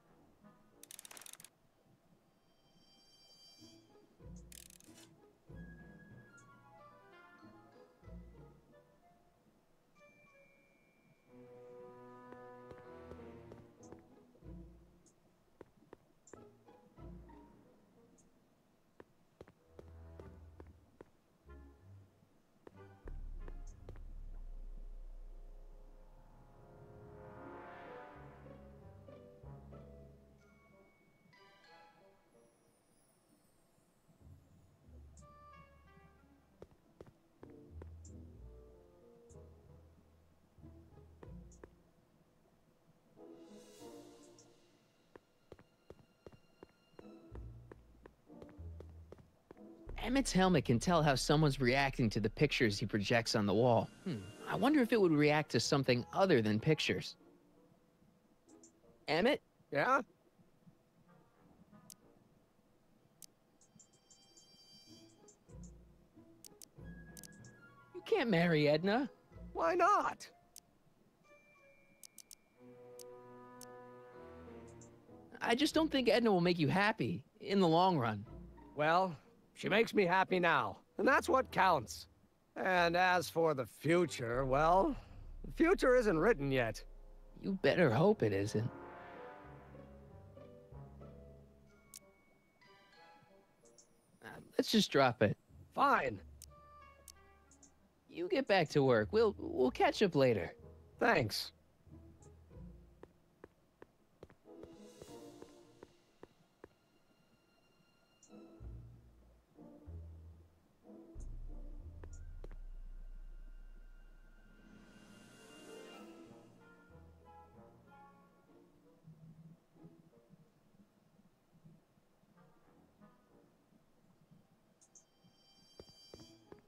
Emmett's helmet can tell how someone's reacting to the pictures he projects on the wall. I wonder if it would react to something other than pictures. Emmett? Yeah? You can't marry Edna. Why not? I just don't think Edna will make you happy. in the long run. Well, she makes me happy now, and that's what counts. And as for the future, well, the future isn't written yet. You better hope it isn't. Let's just drop it. Fine. You get back to work. We'll catch up later. Thanks.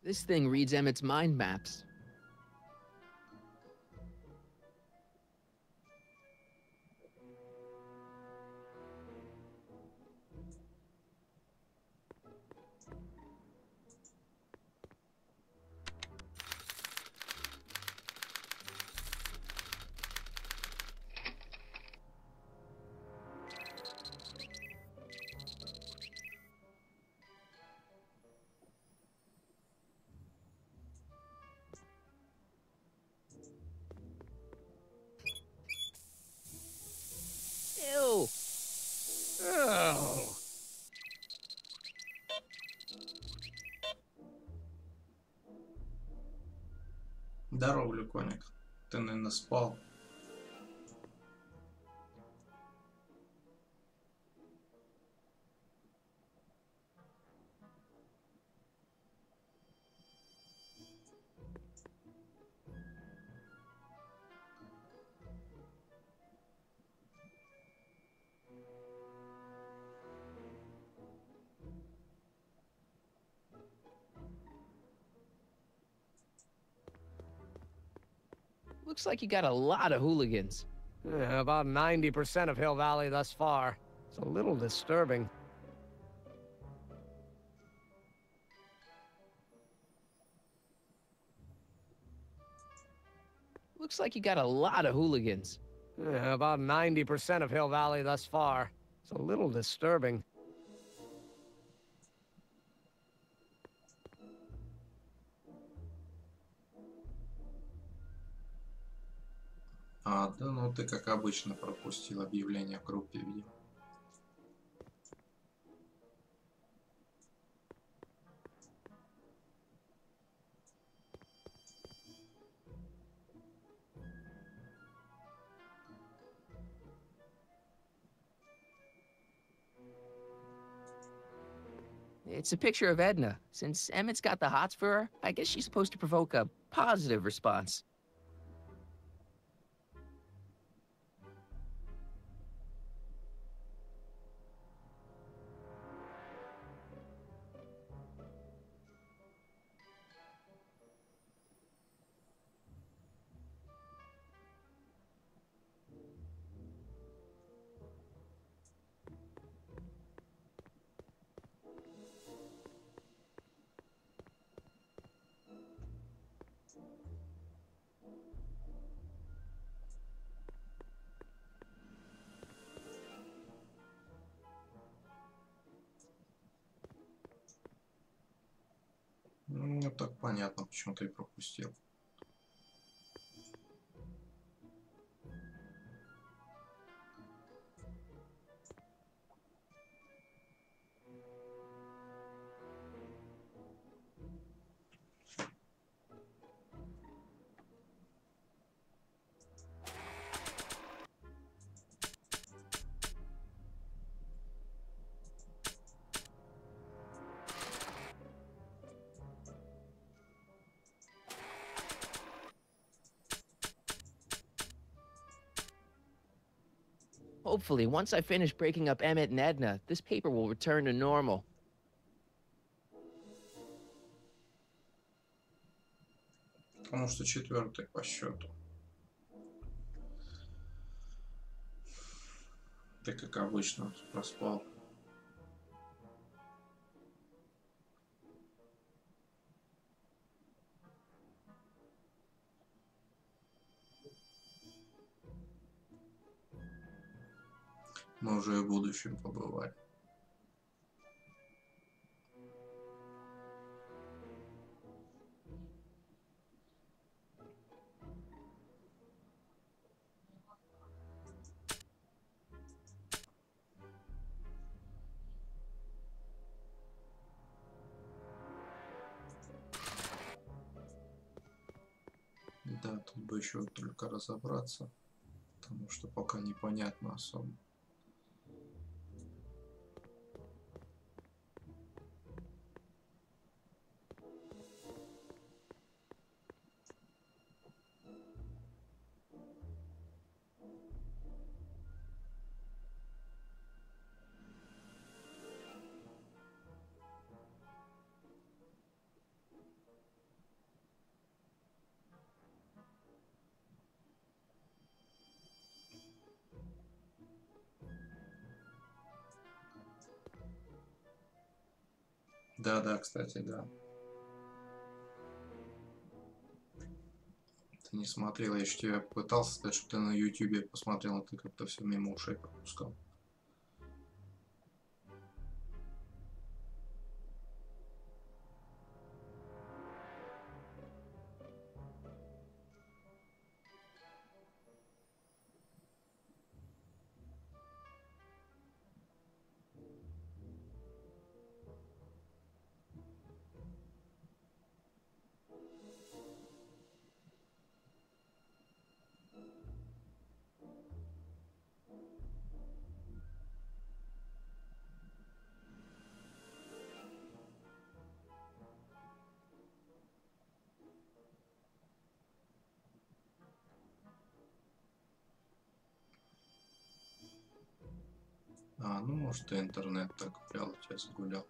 This thing reads Emmett's mind maps. Ew. Oh. Здорово, Люконик. Ты, наверное, спал. Looks like you got a lot of hooligans. Yeah, about 90% of Hill Valley thus far. It's a little disturbing. Looks like you got a lot of hooligans. Yeah, about 90% of Hill Valley thus far. It's a little disturbing. А, да, ну ты, как обычно, пропустил объявление в группе, видимо. It's a picture of Edna. Since Emmett's got the hots for her, I guess she's supposed to provoke a positive response. Ну, так понятно, почему ты пропустил. Hopefully, once I finish breaking up Emmett and Edna, this paper will return to normal. Потому что четвертый по счету. Ты, как обычно, проспал. Мы уже и в будущем побывали. Тут бы еще только разобраться, потому что пока непонятно особо. Да, кстати, да. Ты не смотрел, я еще тебя пытался сказать, что ты на YouTube посмотрел, а ты как-то все мимо ушей пропускал. Ну может и интернет так взял, у тебя загулял.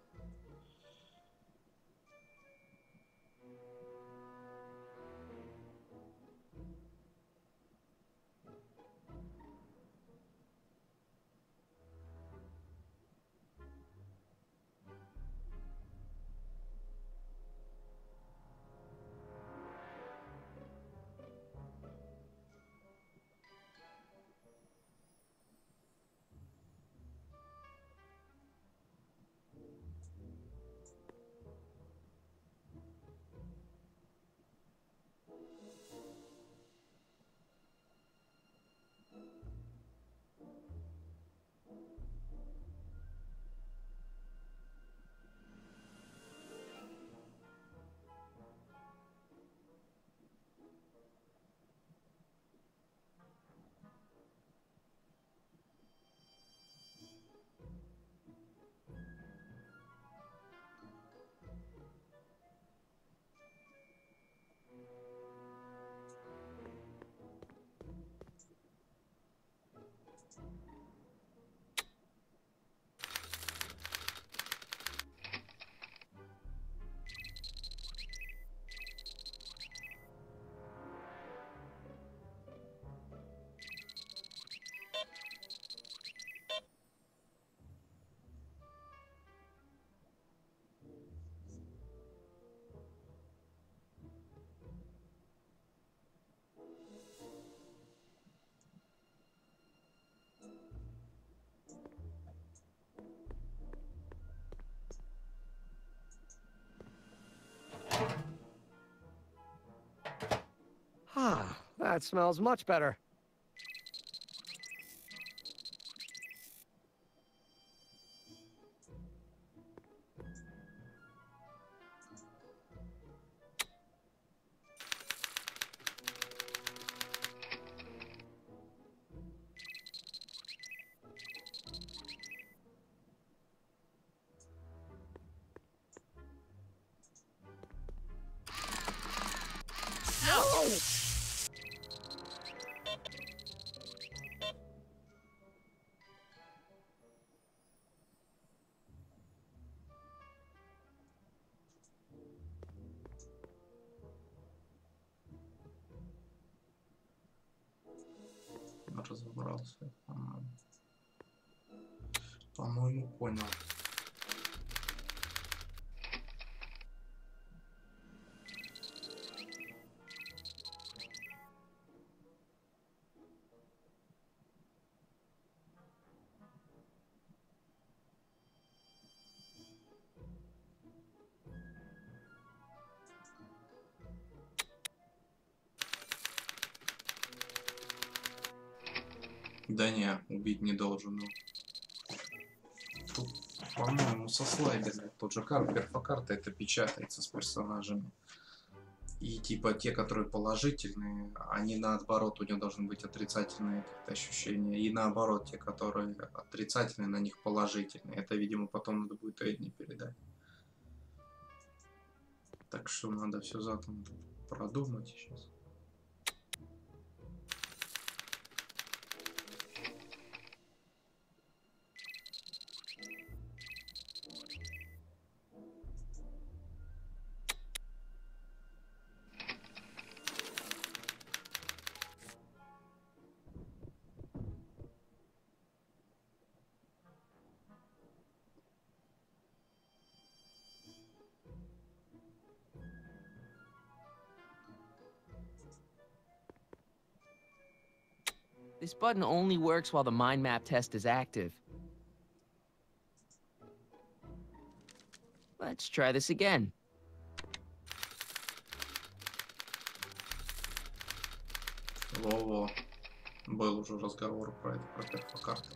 That smells much better. Разобрался. По-моему, понял. Да не, убить не должен. Тут, по-моему, со слайдерами. Тот же перфокарта это печатается с персонажами. И типа те, которые положительные, они наоборот, у него должны быть отрицательные какие-то ощущения. И наоборот, те, которые отрицательные, на них положительные. Это, видимо, потом надо будет Эдни передать. Так что надо все затем продумать сейчас. This button only works while the mind map test is active. Let's try this again. Во-во. Был уже разговор про это, про перфокарты.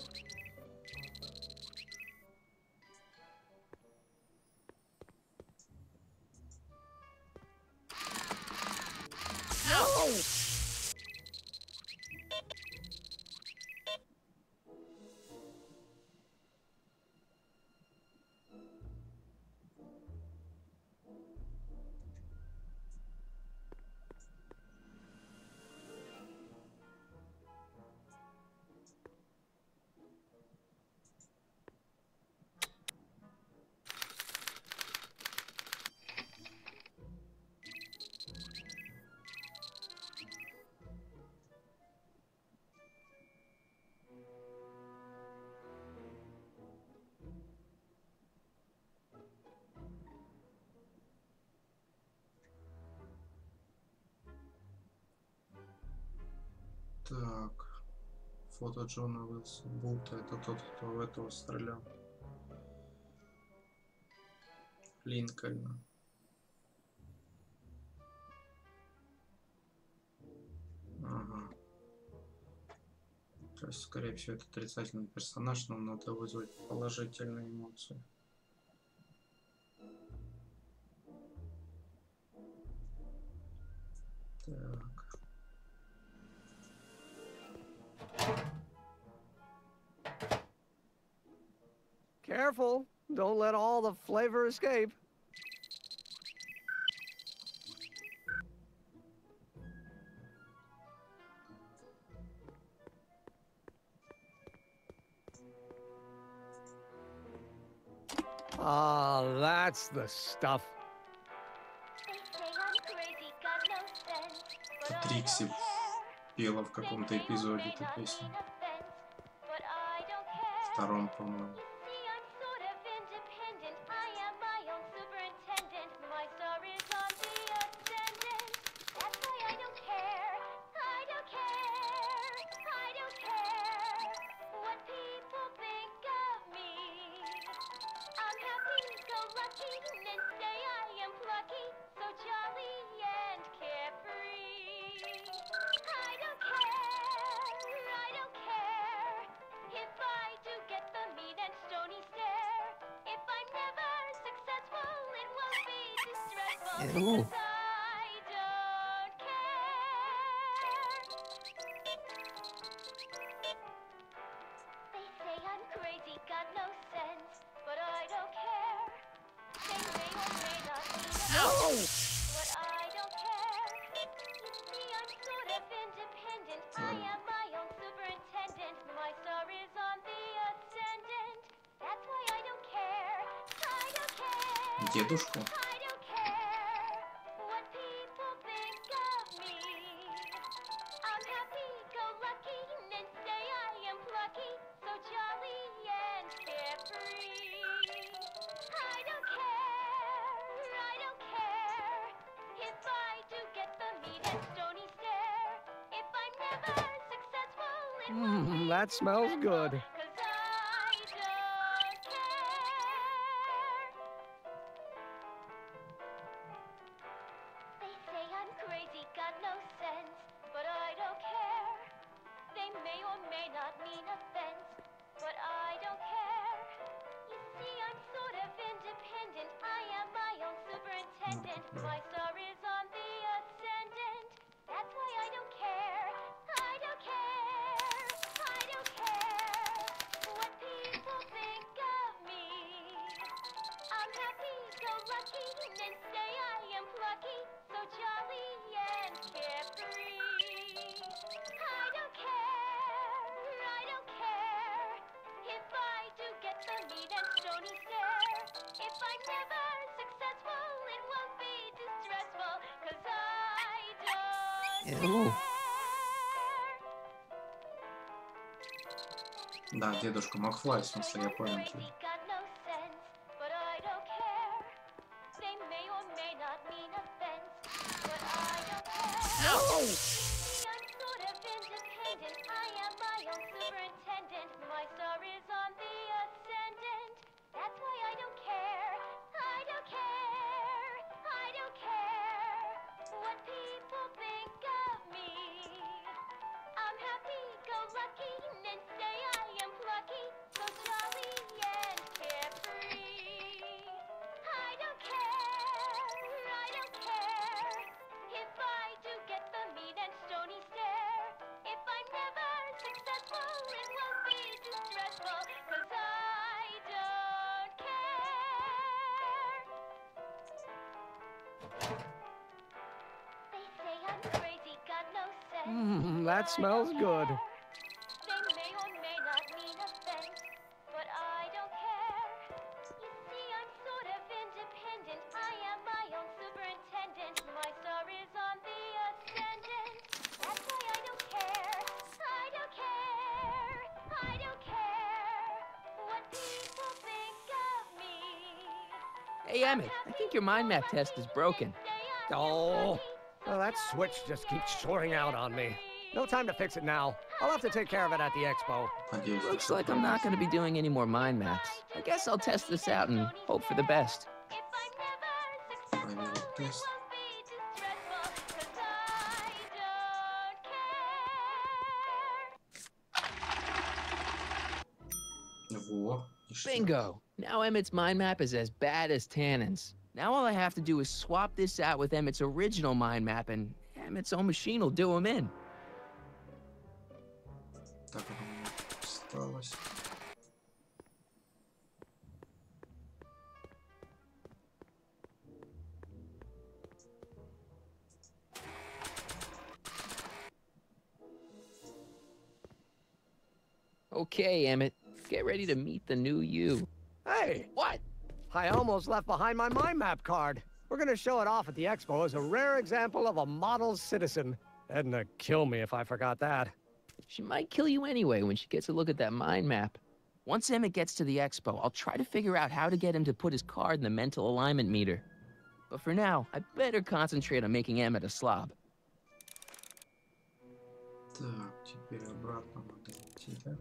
Так, фото Джона Уилса Бута, это тот, кто в этого стрелял. Линкольна. Ага. То есть, скорее всего, это отрицательный персонаж, нам надо вызвать положительные эмоции. Так. Careful. Don't let all the flavor escape. Ah, that's the stuff. Это Трикси пела в каком-то эпизоде эту песню. Втором, по-моему. Ew. Дедушку? That smells good. lucky and say I am plucky, so jolly and carefree. I don't care if I do get the mean and stony stare. If I'm never successful, it won't be distressful, 'cause I don't Ew. Да, дедушка Макфлай, в смысле, я понял тебя. got no sense, but I don't care. They may or may not mean offense, but I don't care. Ow! See, I'm sort of independent. I am my own superintendent. My star is on the ascendant. That's why I don't care. I don't care. I don't care what people think of me. I'm happy-go-lucky and say I am plucky, so jolly and carefree. I don't care if I do get the mean and stony stare. If I'm never successful, it won't be distressful, 'cause I don't care. They say I'm crazy, got no sense. That smells good. They may or may not mean offense, but I don't care. You see, I'm sort of independent. I am my own superintendent. My star is on the ascendant. That's why I don't care. I don't care. I don't care what people think of me. Hey, Emmett, I think your mind map test is broken. Oh, well, that switch just keeps shorting out on me. No time to fix it now. I'll have to take care of it at the expo. Looks like I'm not going to be doing any more mind maps. I guess I'll test this out and hope for the best. Проверить тест. Во. Bingo! Now Emmett's mind map is as bad as Tannen's. Now all I have to do is swap this out with Emmett's original mind map, and Emmett's own machine will do him in. Так, осталось. Okay, Emmett, get ready to meet the new you. Hey! What? I almost left behind my mind map card. We're gonna show it off at the expo as a rare example of a model citizen. Edna kill me if I forgot that. She might kill you anyway when she gets a look at that mind map. Once Emmett gets to the expo, I'll try to figure out how to get him to put his card in the mental alignment meter. But for now, I better concentrate on making Emmett a slob. Так, теперь обратно надо идти, да?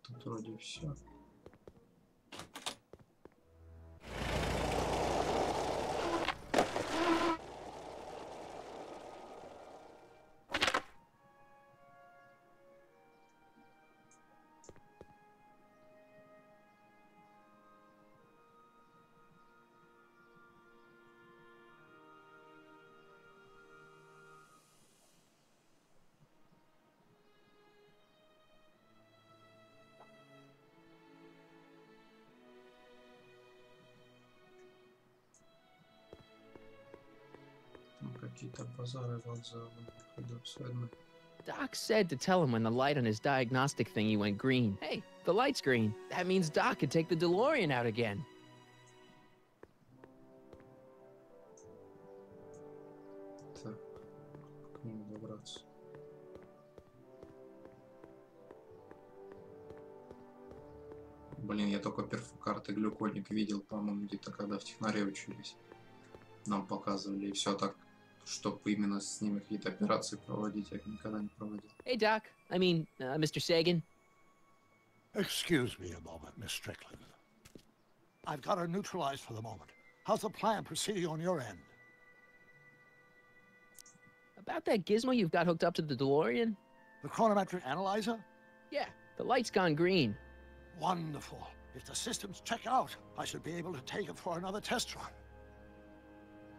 Тут вроде все. Какие-то базары, вокзалы, ходят. Doc said to tell him when the light on his diagnostic thingy went green. Hey, the light's green. That means Doc could take the DeLorean out again. Так, к нему добраться. Блин, я только перфокарты глюконик видел, по-моему, где-то когда в технаре учились. Нам показывали, и все так, чтобы именно с ними какие-то операции проводить, я никогда не проводил. Hey, Doc. I mean, Mr. Sagan. Excuse me a moment, Miss Strickland. I've got her neutralized for the moment. How's the plan proceeding on your end? About that gizmo you've got hooked up to the DeLorean? The chronometric analyzer? Yeah, the light's gone green. Wonderful. If the systems check out, I should be able to take it for another test run.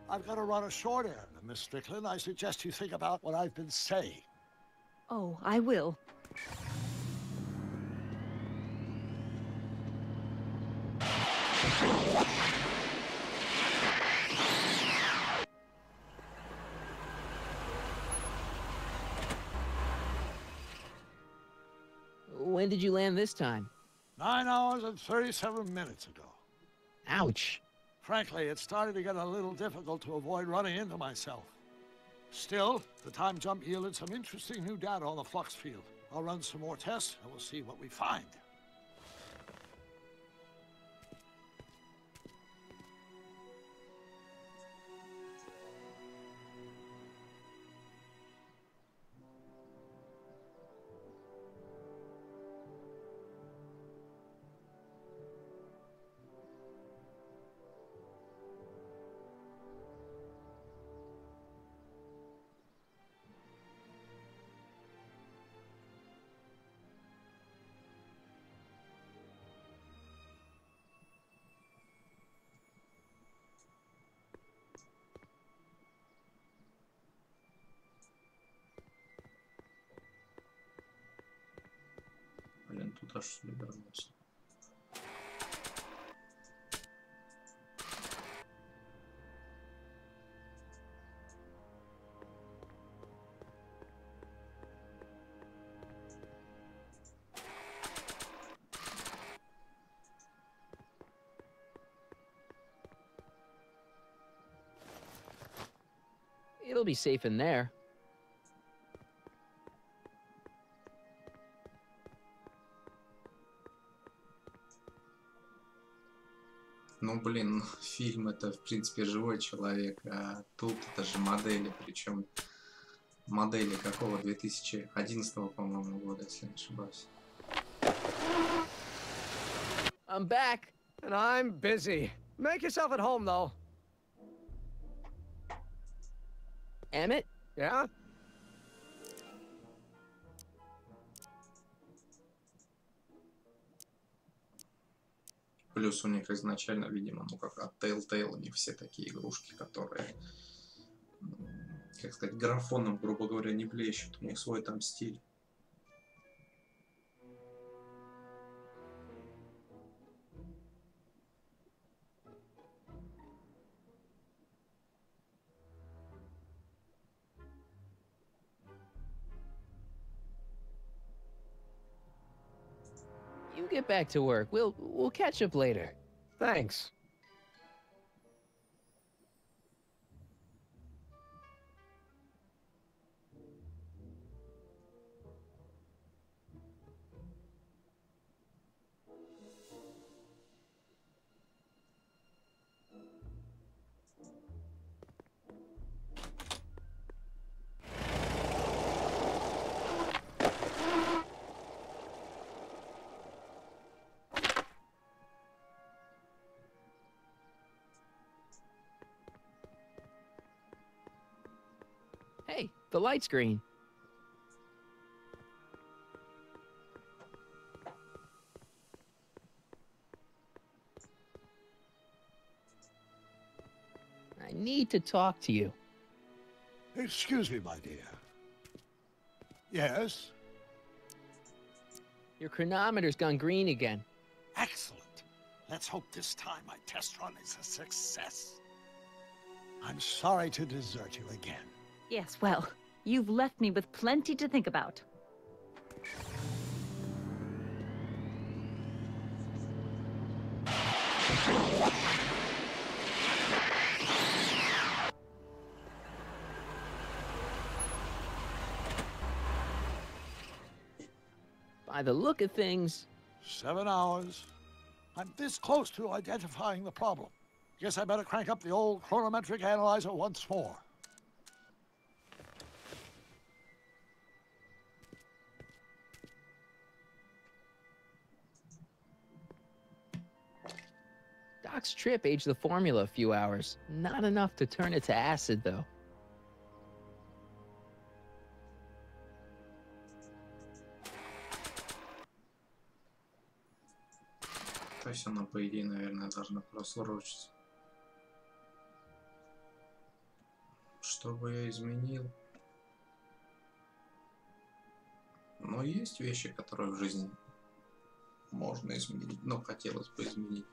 I've got to run a short errand, Miss Strickland. I suggest you think about what I've been saying. Oh, I will. When did you land this time? 9 hours and 37 minutes ago. Ouch. Frankly, it started to get a little difficult to avoid running into myself. Still, the time jump yielded some interesting new data on the flux field. I'll run some more tests, and we'll see what we find. Блин, туда что ли вернулся? It'll be safe in there. Ну, блин, фильм это, в принципе, живой человек, а тут это же модели, причем модели какого? 2011, по-моему, года, если не ошибаюсь. I'm back. And I'm busy. Make yourself at home, though. Emmett? Yeah? Плюс у них изначально, видимо, ну как от Telltale, у них все такие игрушки, которые, как сказать, графоном, грубо говоря, не блещут. У них свой там стиль. You get back to work. We'll catch up later. Thanks. Hey, the light's green. I need to talk to you. Excuse me, my dear. Yes? Your chronometer's gone green again. Excellent. Let's hope this time my test run is a success. I'm sorry to desert you again. Yes, well, you've left me with plenty to think about. By the look of things... 7 hours. I'm this close to identifying the problem. Guess I better crank up the old chronometric analyzer once more. Doc's trip aged the formula a few hours. Not enough to turn it to acid, though. То есть она, по идее, наверное, должна просрочиться. Что бы я изменил? Но есть вещи, которые в жизни можно изменить, но хотелось бы изменить.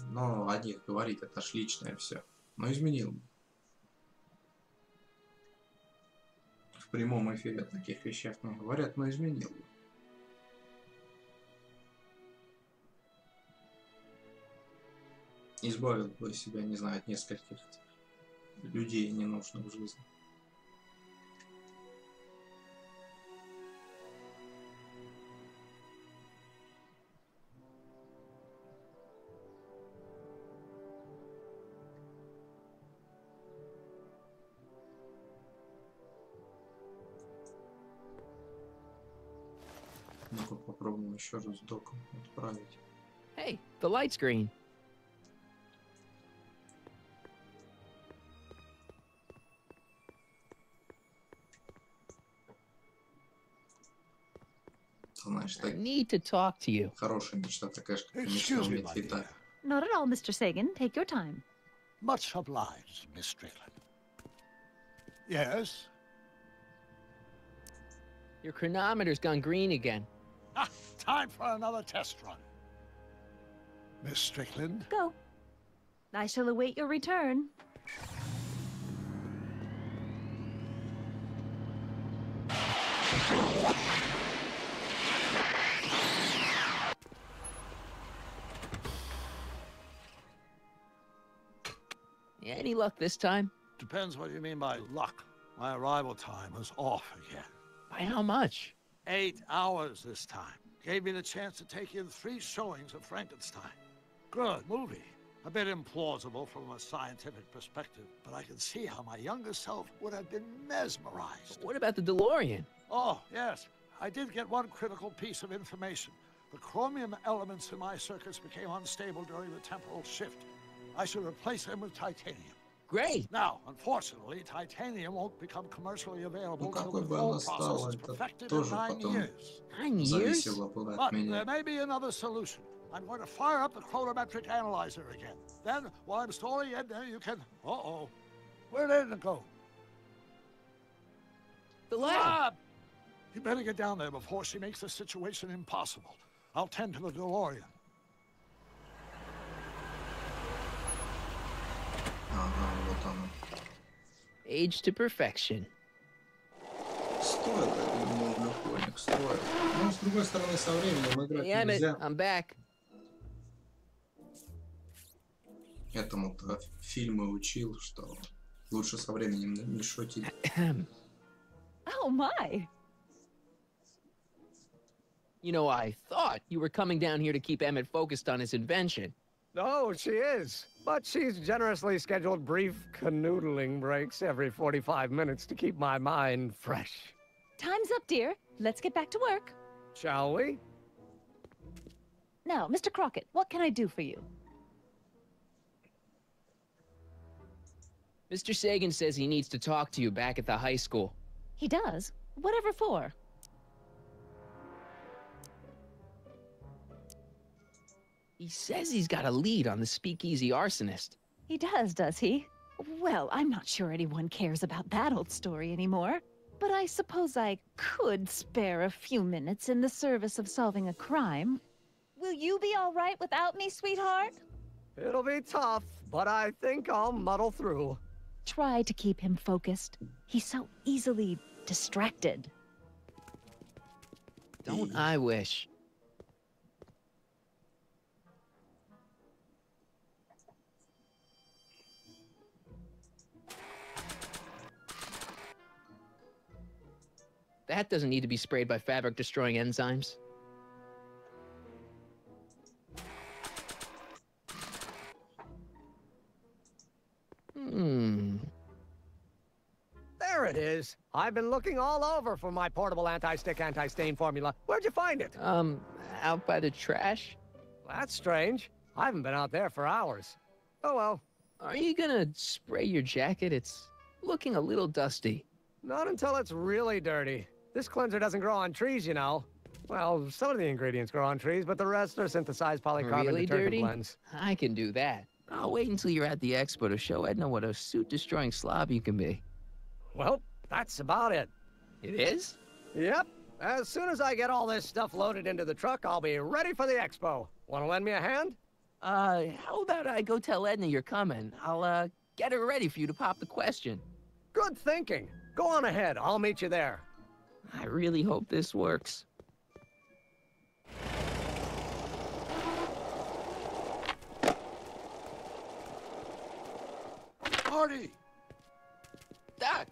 Но о них говорить это ж личное все. Но изменил бы. В прямом эфире о таких вещах не говорят, но изменил бы. избавил бы себя, не знаю, от нескольких людей ненужных в жизни. Ну-ка попробуем еще раз доком отправить. Hey, the light's green. Знаешь, I так need to talk to you. хорошая мечта, такая же, как мечта Excuse me, уметь my летать. Not at all, Mr. Sagan. Take your time. Much obliged, Miss Strickland. Yes? Your chronometer's gone green again. Ah, time for another test run. Miss Strickland? Go. I shall await your return. Any luck this time? Depends what you mean by luck. My arrival time was off again. By how much? 8 hours this time. Gave me the chance to take in 3 showings of Frankenstein. Good movie. A bit implausible from a scientific perspective, but I can see how my younger self would have been mesmerized. What about the DeLorean? Oh, yes. I did get one critical piece of information. The chromium elements in my circuits became unstable during the temporal shift. I should replace them with titanium. Great. Now, unfortunately, titanium won't become commercially available Ну until какой the бы full она стала, process is это perfected in тоже 9 потом years. 9 years? зависело бы от But меня. there may be another solution. I'm going to fire up the chronometric analyzer again. Then, while I'm stalling in there, you can... Uh-oh. Where did it go? The lab! You better get down there before she makes the situation impossible. I'll tend to the DeLorean. Ага, вот оно. Age to perfection. Стоит это немного, Коник, стоит. Но, с другой стороны, со временем играть Hey, Emmett, нельзя. I'm back. Этому-то фильмы учил, что лучше со временем не шутить. Oh, my. You know, I thought you were coming down here to keep Emmett focused on his invention. No, she is. But she's generously scheduled brief canoodling breaks every 45 minutes to keep my mind fresh. Time's up, dear. Let's get back to work. Shall we? Now, Mr. Crockett, what can I do for you? Mr. Sagan says he needs to talk to you back at the high school. He does? Whatever for? He says he's got a lead on the speakeasy arsonist. He does he? Well, I'm not sure anyone cares about that old story anymore. But I suppose I could spare a few minutes in the service of solving a crime. Will you be all right without me, sweetheart? It'll be tough, but I think I'll muddle through. Try to keep him focused. He's so easily distracted. Don't I wish? That doesn't need to be sprayed by fabric-destroying enzymes. There it is. I've been looking all over for my portable anti-stick, anti-stain formula. Where'd you find it? Out by the trash. That's strange. I haven't been out there for hours. Oh well. Are you gonna spray your jacket? It's looking a little dusty. Not until it's really dirty. This cleanser doesn't grow on trees, you know. Well, some of the ingredients grow on trees, but the rest are synthesized polycarbonate Really detergent dirty? blends. I can do that. I'll wait until you're at the expo to show Edna what a suit-destroying slob you can be. Well, that's about it. It is? Yep. As soon as I get all this stuff loaded into the truck, I'll be ready for the expo. Want to lend me a hand? How about I go tell Edna you're coming? I'll, get her ready for you to pop the question. Good thinking. Go on ahead. I'll meet you there. I really hope this works. Marty! Doc!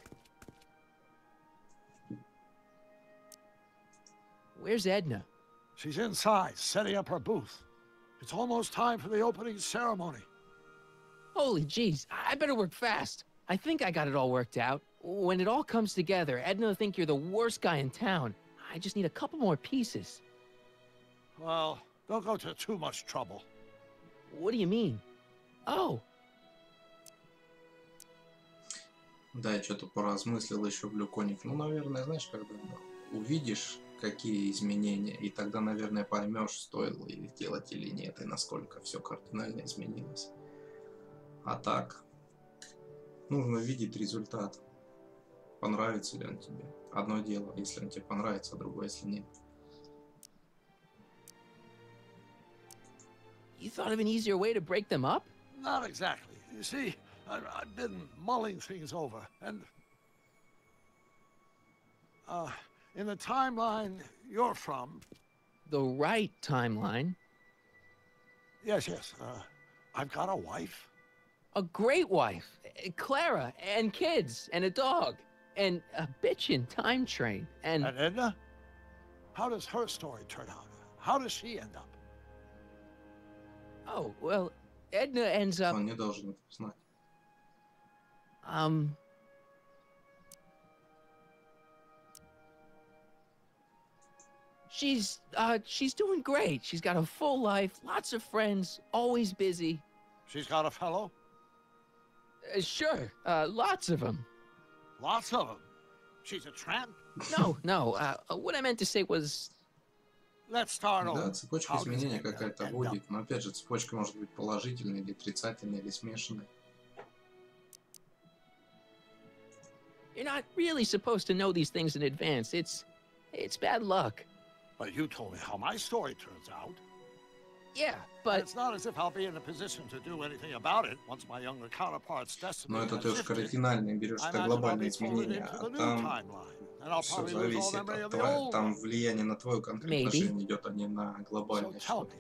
Where's Edna? She's inside, setting up her booth. It's almost time for the opening ceremony. Holy jeez, I better work fast. I think I got it all worked out. When it all comes together, Edna will think you're the worst guy in town. I just need a couple more pieces. Well, don't go to too much trouble. What do you mean? Oh. Да, я что-то поразмыслил еще, Глюконик. Ну, наверное, знаешь, когда увидишь, какие изменения, и тогда, наверное, поймешь, стоило их делать или нет, и насколько все кардинально изменилось. А так, нужно видеть результат. Понравится ли он тебе? Одно дело, если он тебе понравится, а другое, если нет. You thought of an easier way to break them up? Not exactly. You see, I've been mulling things over, and... in the timeline you're from... The right timeline? Yes, I've got a wife. A great wife. Clara, and kids, and a dog, and a bitchin' time train, and... And Edna? How does her story turn out? How does she end up? Oh, well, Edna ends up... Он не должен это знать. She's doing great. She's got a full life, lots of friends, always busy. She's got a fellow? Sure, lots of them. Lots of them? She's a tramp? No, what I meant to say was... Let's start over. Да, цепочка изменений какая-то будет, но опять же, цепочка может быть положительной или отрицательной, или смешанной. You're not really supposed to know these things in advance. It's bad luck. But you told me how my story turns out. Yeah, but... It's not as if I'll be in a position to do anything about it once my younger counterpart's destiny Но это ты уж кардинально берешь, это глобальные изменения, а там все зависит от твоего, там влияние на твое конкретное отношение идет, а не на глобальное что-то.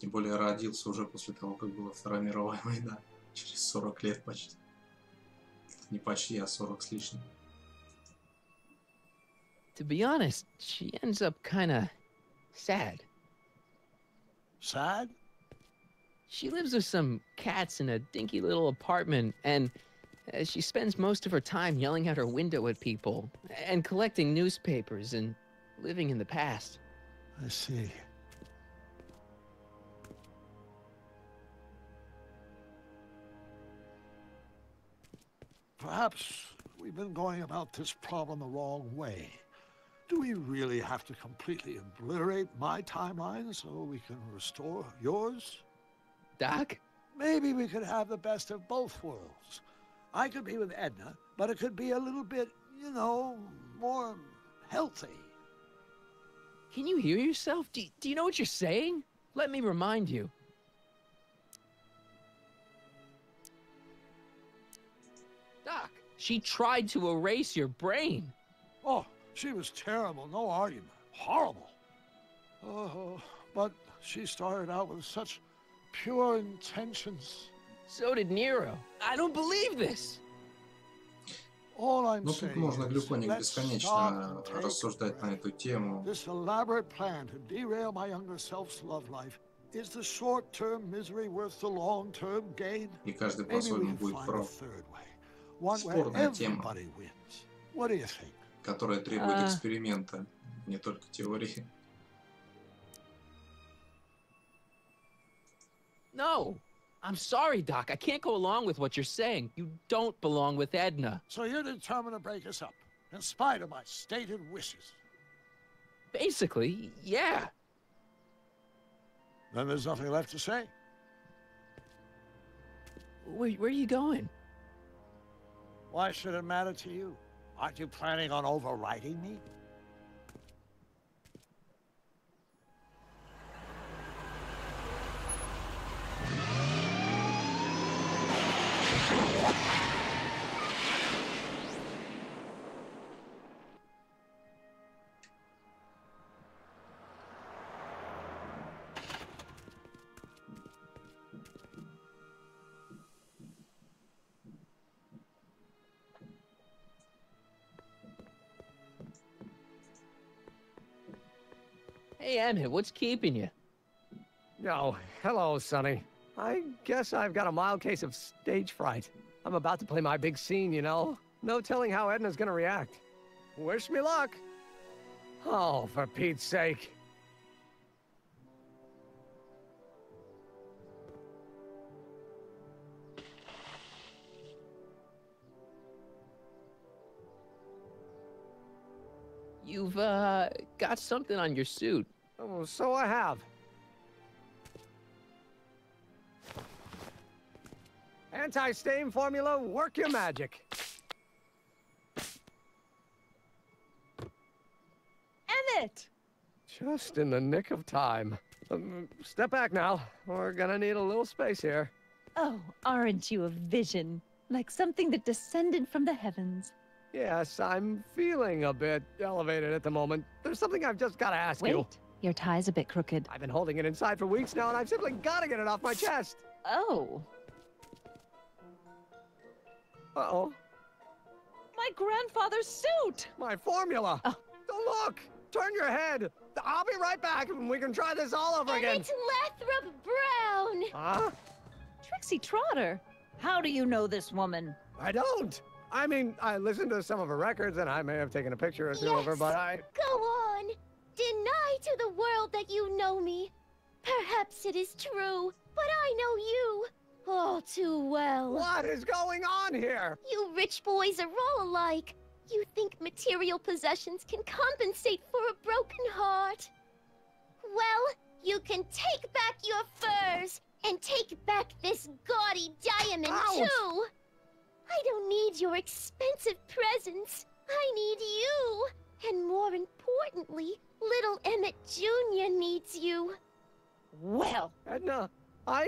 Тем более родился уже после того, как была Вторая мировая война, через 40 лет почти. Не почти, а 40 с лишним. To be honest, she ends up kinda sad. Sad? She lives with some cats in a dinky little apartment, and she spends most of her time yelling out her window at people, and collecting newspapers, and living in the past. I see. Perhaps we've been going about this problem the wrong way. Do we really have to completely obliterate my timeline so we can restore yours? Doc? Maybe we could have the best of both worlds. I could be with Edna, but it could be a little bit, you know, more healthy. Can you hear yourself? Do you know what you're saying? Let me remind you. Doc, she tried to erase your brain. Oh, she was terrible, no argument. Horrible. Oh, but she started out with such pure intentions. So did Nero. I don't believe this. Ну, тут можно, Глюконик, бесконечно рассуждать на эту тему. This elaborate plan to derail my younger self's love life. Is the short-term misery worth the long-term gain? И каждый по-своему будет прав. One where Спорная тема, everybody wins. What do you think? которая требует эксперимента, не только теории. No. I'm sorry, Doc. I can't go along with what you're saying. You don't belong with Edna. So you're determined to break us up, in spite of my stated wishes? Basically, yeah. Then there's nothing left to say. Where are you going? Why should it matter to you? Aren't you planning on overriding me? Hey, Emmett, what's keeping you? Oh, hello, Sonny. I guess I've got a mild case of stage fright. I'm about to play my big scene, you know? No telling how Edna's gonna react. Wish me luck. Oh, for Pete's sake. You've, got something on your suit. Oh, so I have. Anti-stain formula, work your magic. Emmett! Just in the nick of time. Step back now. We're gonna need a little space here. Oh, aren't you a vision? Like something that descended from the heavens. Yes, I'm feeling a bit elevated at the moment. There's something I've just gotta ask you. Wait, your tie's a bit crooked. I've been holding it inside for weeks now, and I've simply gotta get it off my chest. Oh. Uh-oh. My grandfather's suit! My formula! Oh. Look! Turn your head! I'll be right back, and we can try this all over again. Emmett Lathrop Brown! Huh? Trixie Trotter! How do you know this woman? I don't! I mean, I listened to some of her records, and I may have taken a picture or two of her, but I... Go on! Deny to the world that you know me. Perhaps it is true, but I know you all too well. What is going on here? You rich boys are all alike. You think material possessions can compensate for a broken heart. Well, you can take back your furs, and take back this gaudy diamond, too! I don't need your expensive presents. I need you. And more importantly, little Emmett Jr. needs you. Well, Edna,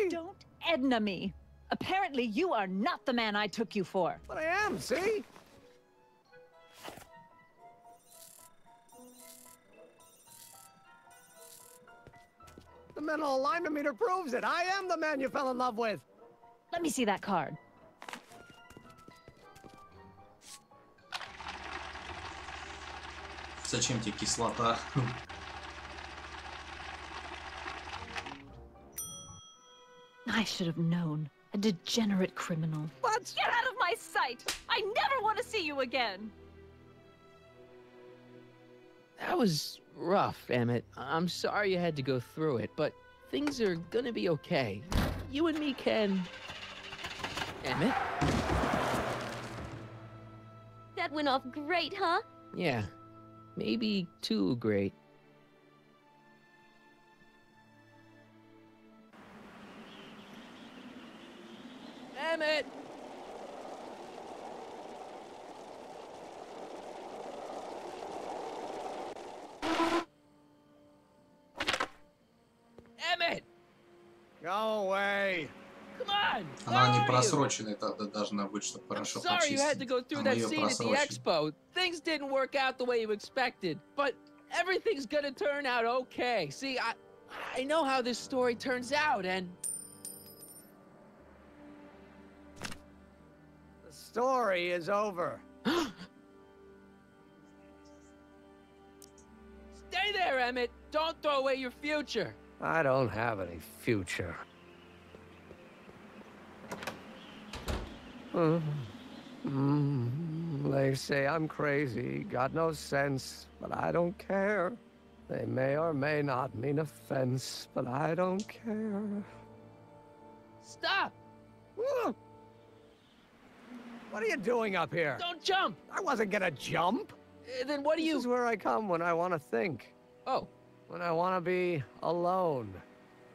Don't Edna me. Apparently you are not the man I took you for. But I am, see? The mental alignment meter proves it. I am the man you fell in love with. Let me see that card. Зачем тебе кислота? I should have known. A degenerate criminal. What? Get out of my sight! I never want to see you again! That was rough, Emmett. I'm sorry you had to go through it, but things are gonna be okay. You and me can... Emmett? That went off great, huh? Yeah. Maybe too great. Emmett! Emmett! Go away. Come on! Она Where не are you? просроченная должна быть, чтобы I'm хорошо sorry you had to почистить. go through Она that ее scene at the просрочила. expo. Things didn't work out the way you expected, but everything's gonna turn out okay. See, I know how this story turns out, and... The story is over. Stay there, Emmett! Don't throw away your future! I don't have any future. They say I'm crazy, got no sense, but I don't care. They may or may not mean offense, but I don't care. Stop! What are you doing up here? Don't jump! I wasn't gonna jump. Then what do you... This is where I come when I want to think. Oh. When I want to be alone.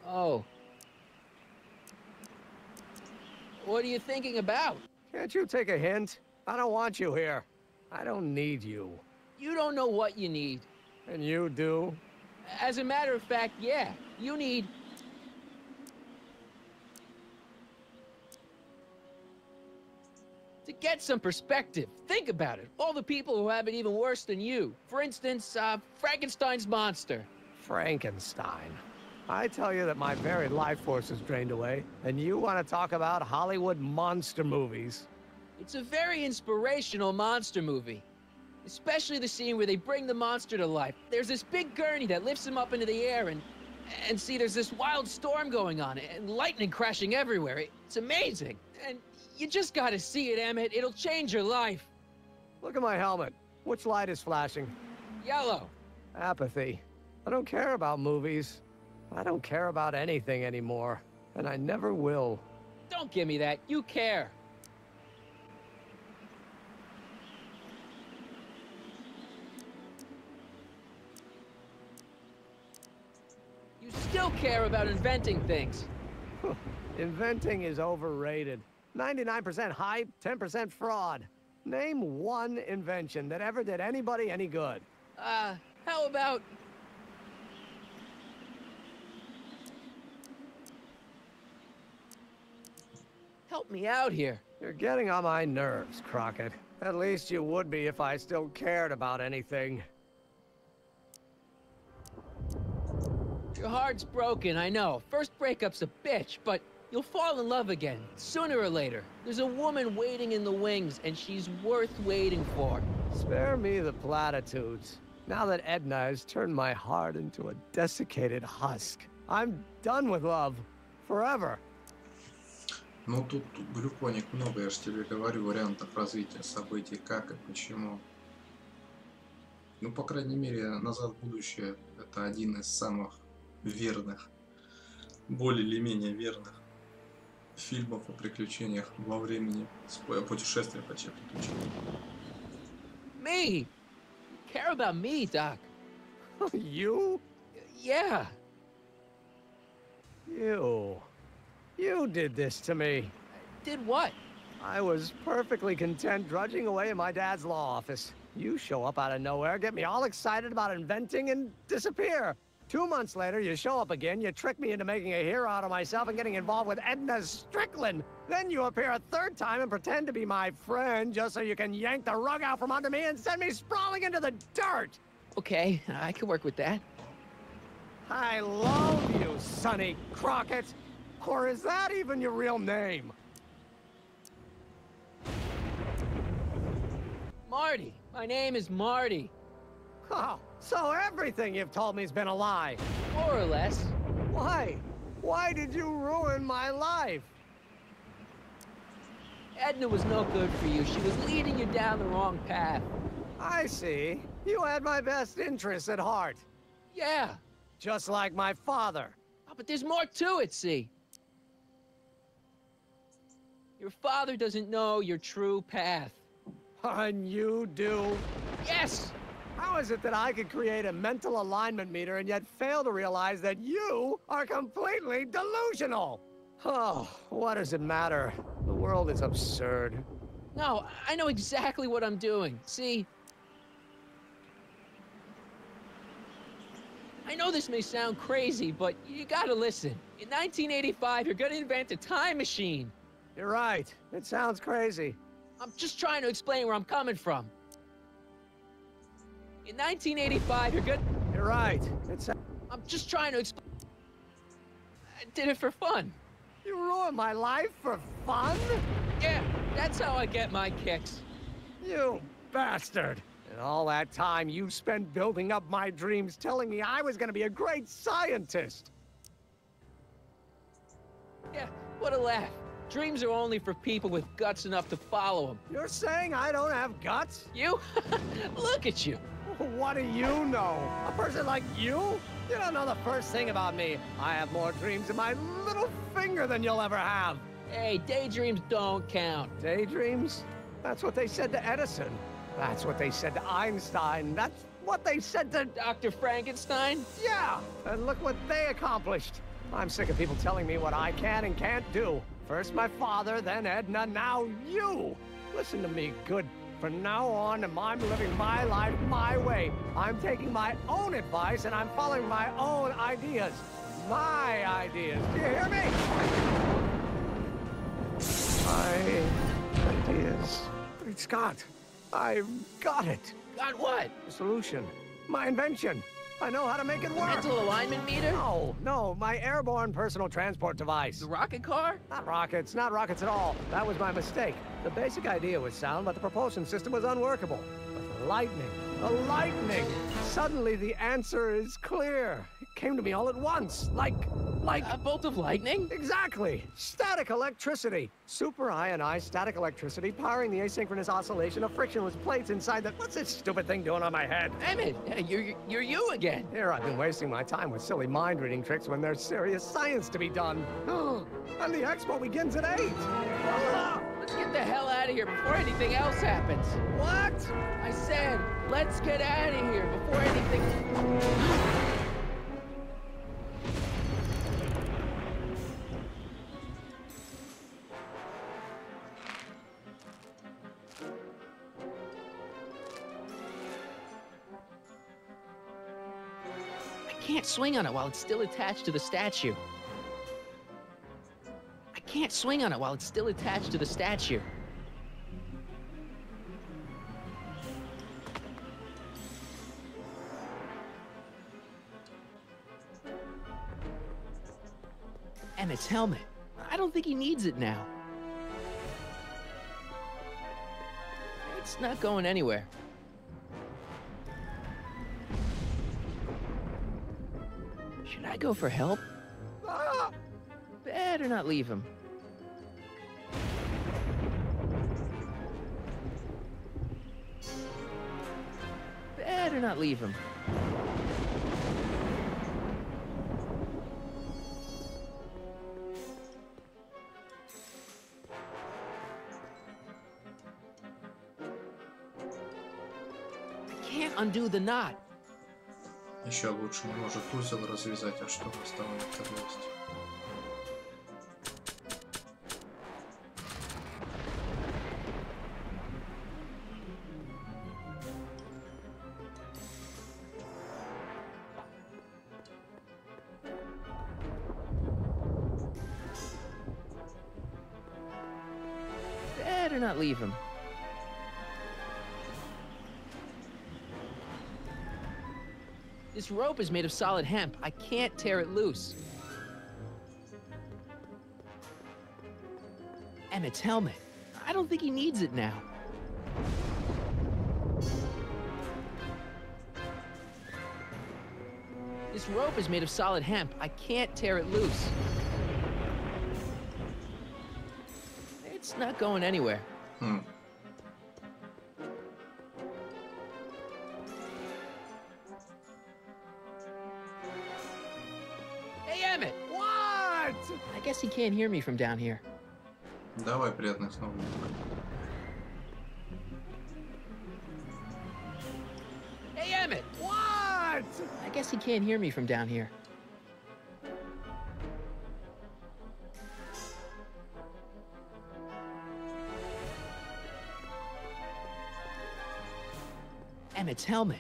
Oh. What are you thinking about? Can't you take a hint? I don't want you here. I don't need you. You don't know what you need. And you do? As a matter of fact, yeah. You need... to get some perspective. Think about it. All the people who have it even worse than you. For instance, Frankenstein's monster. Frankenstein. I tell you that my very life force is drained away, and you want to talk about Hollywood monster movies. It's a very inspirational monster movie. Especially the scene where they bring the monster to life. There's this big gurney that lifts him up into the air, and see, there's this wild storm going on, and lightning crashing everywhere. It's amazing. And you just gotta see it, Emmett. It'll change your life. Look at my helmet. Which light is flashing? Yellow. Apathy. I don't care about movies. I don't care about anything anymore. And I never will. Don't give me that. You care. You still care about inventing things. Inventing is overrated. 99% hype, 10% fraud. Name one invention that ever did anybody any good. How about... Help me out here. You're getting on my nerves, Crockett. At least you would be if I still cared about anything. Your heart's broken, I know. First breakup's a bitch, but you'll fall in love again, sooner or later. There's a woman waiting in the wings, and she's worth waiting for. Spare me the platitudes. Now that Edna has turned my heart into a desiccated husk, I'm done with love. Forever. Ну, тут, Глюконик, много, я же тебе говорю, вариантов развития событий, как и почему. Ну, по крайней мере, «Назад, будущее» — это один из самых верных, более или менее верных фильмов о приключениях во времени, о путешествиях, вообще приключениях. Me? Care about me, Doc? You? Yeah. You did this to me. Did what? I was perfectly content drudging away in my dad's law office. You show up out of nowhere, get me all excited about inventing, and disappear. 2 months later, you show up again, you trick me into making a hero out of myself and getting involved with Edna Strickland. Then you appear a third time and pretend to be my friend just so you can yank the rug out from under me and send me sprawling into the dirt. Okay, I can work with that. I love you, Sonny Crockett. Or is that even your real name? Marty. My name is Marty. Oh, so everything you've told me's been a lie. More or less. Why? Why did you ruin my life? Edna was no good for you. She was leading you down the wrong path. I see. You had my best interests at heart. Yeah. Just like my father. Oh, but there's more to it, see? Your father doesn't know your true path. And you do? Yes! How is it that I could create a mental alignment meter and yet fail to realize that you are completely delusional? Oh, what does it matter? The world is absurd. No, I know exactly what I'm doing. See? I know this may sound crazy, but you gotta listen. In 1985, you're gonna invent a time machine. You're right. It sounds crazy. I'm just trying to explain where I'm coming from. In 1985, you're good. You're right. I'm just trying to explain. I did it for fun. You ruined my life for fun? Yeah, that's how I get my kicks. You bastard. And all that time you spent building up my dreams, telling me I was gonna be a great scientist. Yeah, what a laugh. Dreams are only for people with guts enough to follow them. You're saying I don't have guts? You? Look at you. What do you know? A person like you? You don't know the first thing about me. I have more dreams in my little finger than you'll ever have. Hey, daydreams don't count. Daydreams? That's what they said to Edison. That's what they said to Einstein. That's what they said to Dr. Frankenstein? Yeah, and look what they accomplished. I'm sick of people telling me what I can and can't do. First my father, then Edna, now you. Listen to me, good. From now on, I'm living my life my way. I'm taking my own advice and I'm following my own ideas. My ideas. Do you hear me? My ideas. Great Scott. I've got it. Got what? The solution. My invention. I know how to make it work. Mental alignment meter? No, my airborne personal transport device. The rocket car? Not rockets at all. That was my mistake. The basic idea was sound, but the propulsion system was unworkable. But for the lightning. The lightning! Suddenly the answer is clear. It came to me all at once. Like a bolt of lightning? Exactly. Static electricity. Super ionized static electricity powering the asynchronous oscillation of frictionless plates inside the... What's this stupid thing doing on my head? Emmett, you're you again. Here I've been wasting my time with silly mind-reading tricks when there's serious science to be done. And the expo begins at 8. Let's get the hell out of here before anything else happens. What? I said, let's get out of here before anything... I can't swing on it while it's still attached to the statue. I can't swing on it while it's still attached to the statue. Emmett's helmet. I don't think he needs it now. It's not going anywhere. Should I go for help? Better not leave him. Better not leave him. I can't undo the knot. Еще лучше не может узел развязать, а что оставляется власть? Better not leave him. This rope is made of solid hemp. I can't tear it loose. Emmett's helmet. I don't think he needs it now. This rope is made of solid hemp. I can't tear it loose. It's not going anywhere. Hey, Emmett! What? I guess he can't hear me from down here. Давай, приятных снов. Hey, Emmett! What? I guess he can't hear me from down here. Emmett's helmet.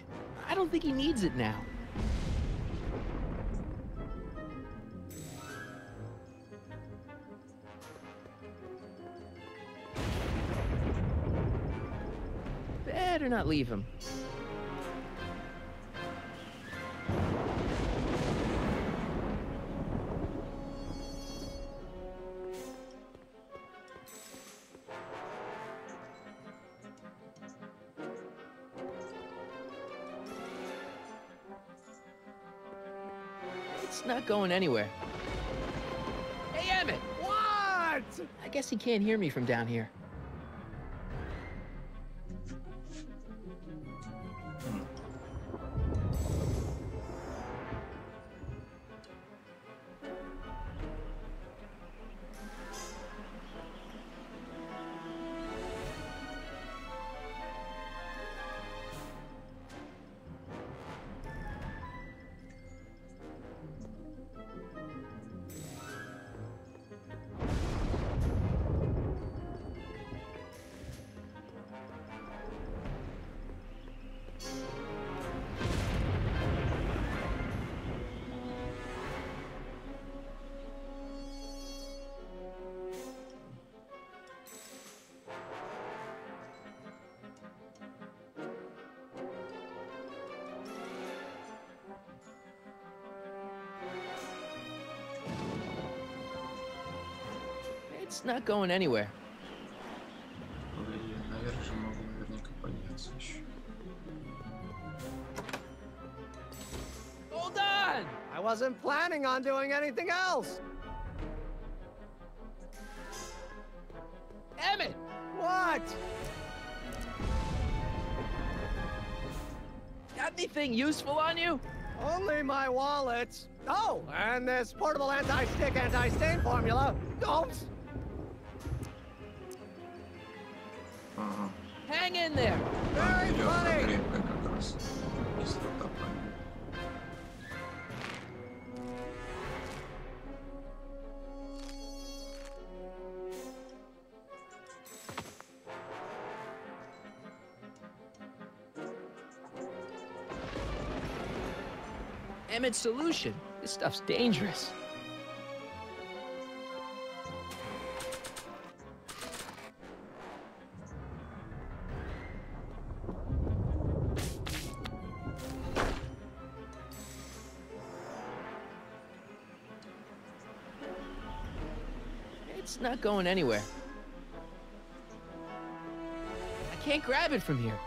I don't think he needs it now. Better not leave him. It's not going anywhere. Hey, Emmett! What? I guess he can't hear me from down here. It's not going anywhere. Погоди, наверх же могу наверняка подняться еще. I wasn't planning on doing anything else. Emmett! What? Got anything useful on you? Only my wallet. Oh, and this portable anti-stick, anti-stain formula. Don't. Ага. Hang in there. Very funny. Крепкая как раз. Кислота памяти. Emmett's solution. This stuff's dangerous. It's not going anywhere. I can't grab it from here.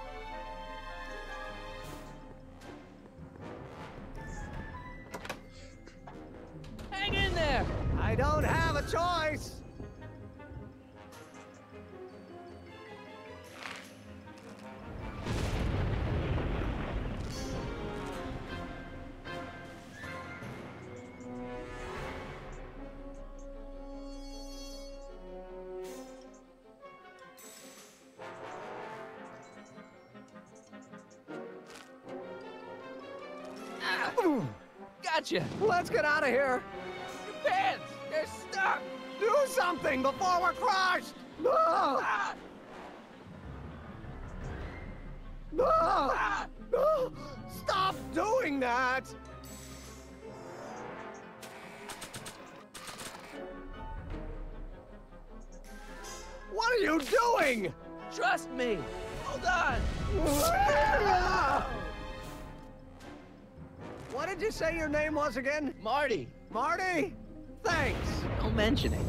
Hang in there! I don't have a choice. Gotcha! Let's get out of here. Your pants! They're stuck! Do something before we're crushed! No! Ah! No! Ah! No! Stop doing that! What are you doing? Trust me! Hold on! What did you say your name was again? Marty! Marty? Thanks. Don't mention it.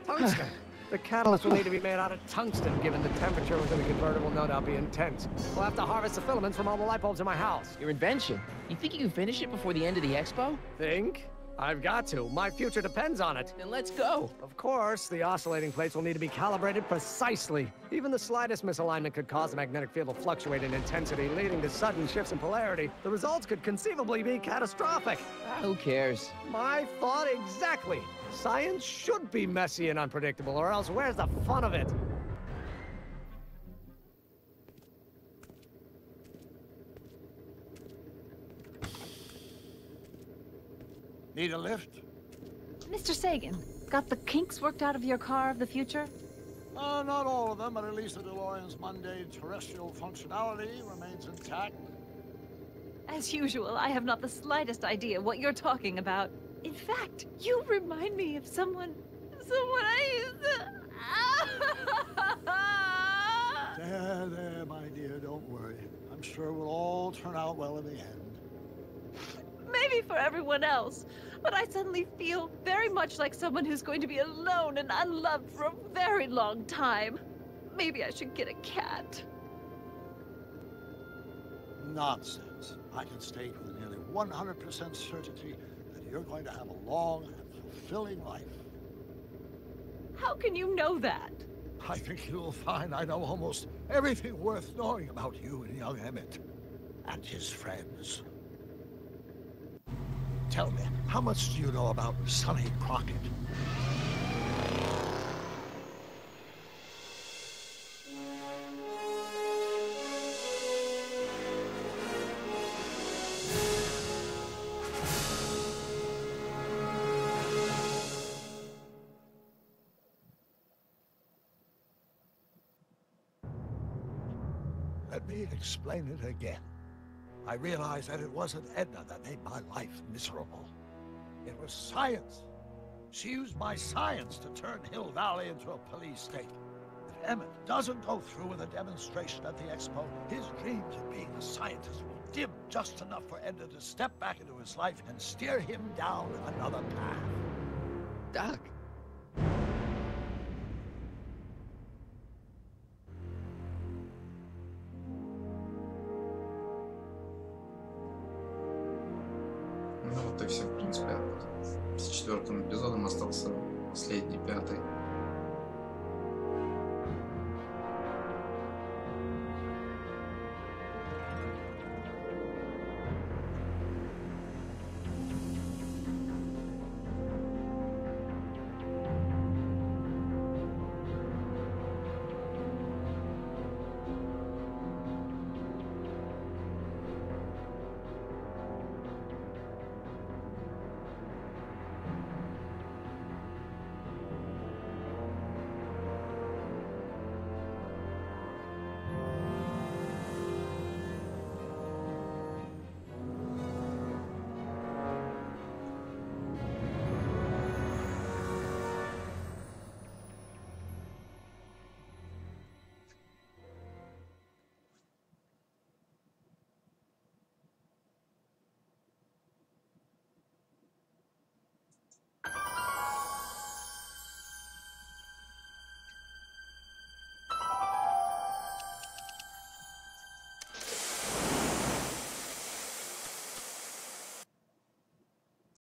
Tungsten. The catalyst will need to be made out of tungsten, given the temperature within the converter will no doubt be intense. We'll have to harvest the filaments from all the light bulbs in my house. Your invention. You think you can finish it before the end of the expo? Think? I've got to. My future depends on it. Then let's go. Of course, the oscillating plates will need to be calibrated precisely. Even the slightest misalignment could cause the magnetic field to fluctuate in intensity, leading to sudden shifts in polarity. The results could conceivably be catastrophic. Who cares? My thought exactly. Science should be messy and unpredictable, or else where's the fun of it? Need a lift? Mr. Sagan, got the kinks worked out of your car of the future? Not all of them, but at least the DeLorean's mundane terrestrial functionality remains intact. As usual, I have not the slightest idea what you're talking about. In fact, you remind me of someone I used to... There, my dear, don't worry. I'm sure it will all turn out well in the end. Maybe for everyone else, but I suddenly feel very much like someone who's going to be alone and unloved for a very long time. Maybe I should get a cat. Nonsense. I can state with nearly 100% certainty that you're going to have a long and fulfilling life. How can you know that? I think you'll find I know almost everything worth knowing about you and young Emmett and his friends. Tell me, how much do you know about Sonny Crockett? Let me explain it again. I realized that it wasn't Edna that made my life miserable. It was science. She used my science to turn Hill Valley into a police state. If Emmett doesn't go through with a demonstration at the expo, his dreams of being a scientist will dim just enough for Edna to step back into his life and steer him down another path. Doc. Ну вот и все, в принципе. С 4-м эпизодом остался последний, 5-й.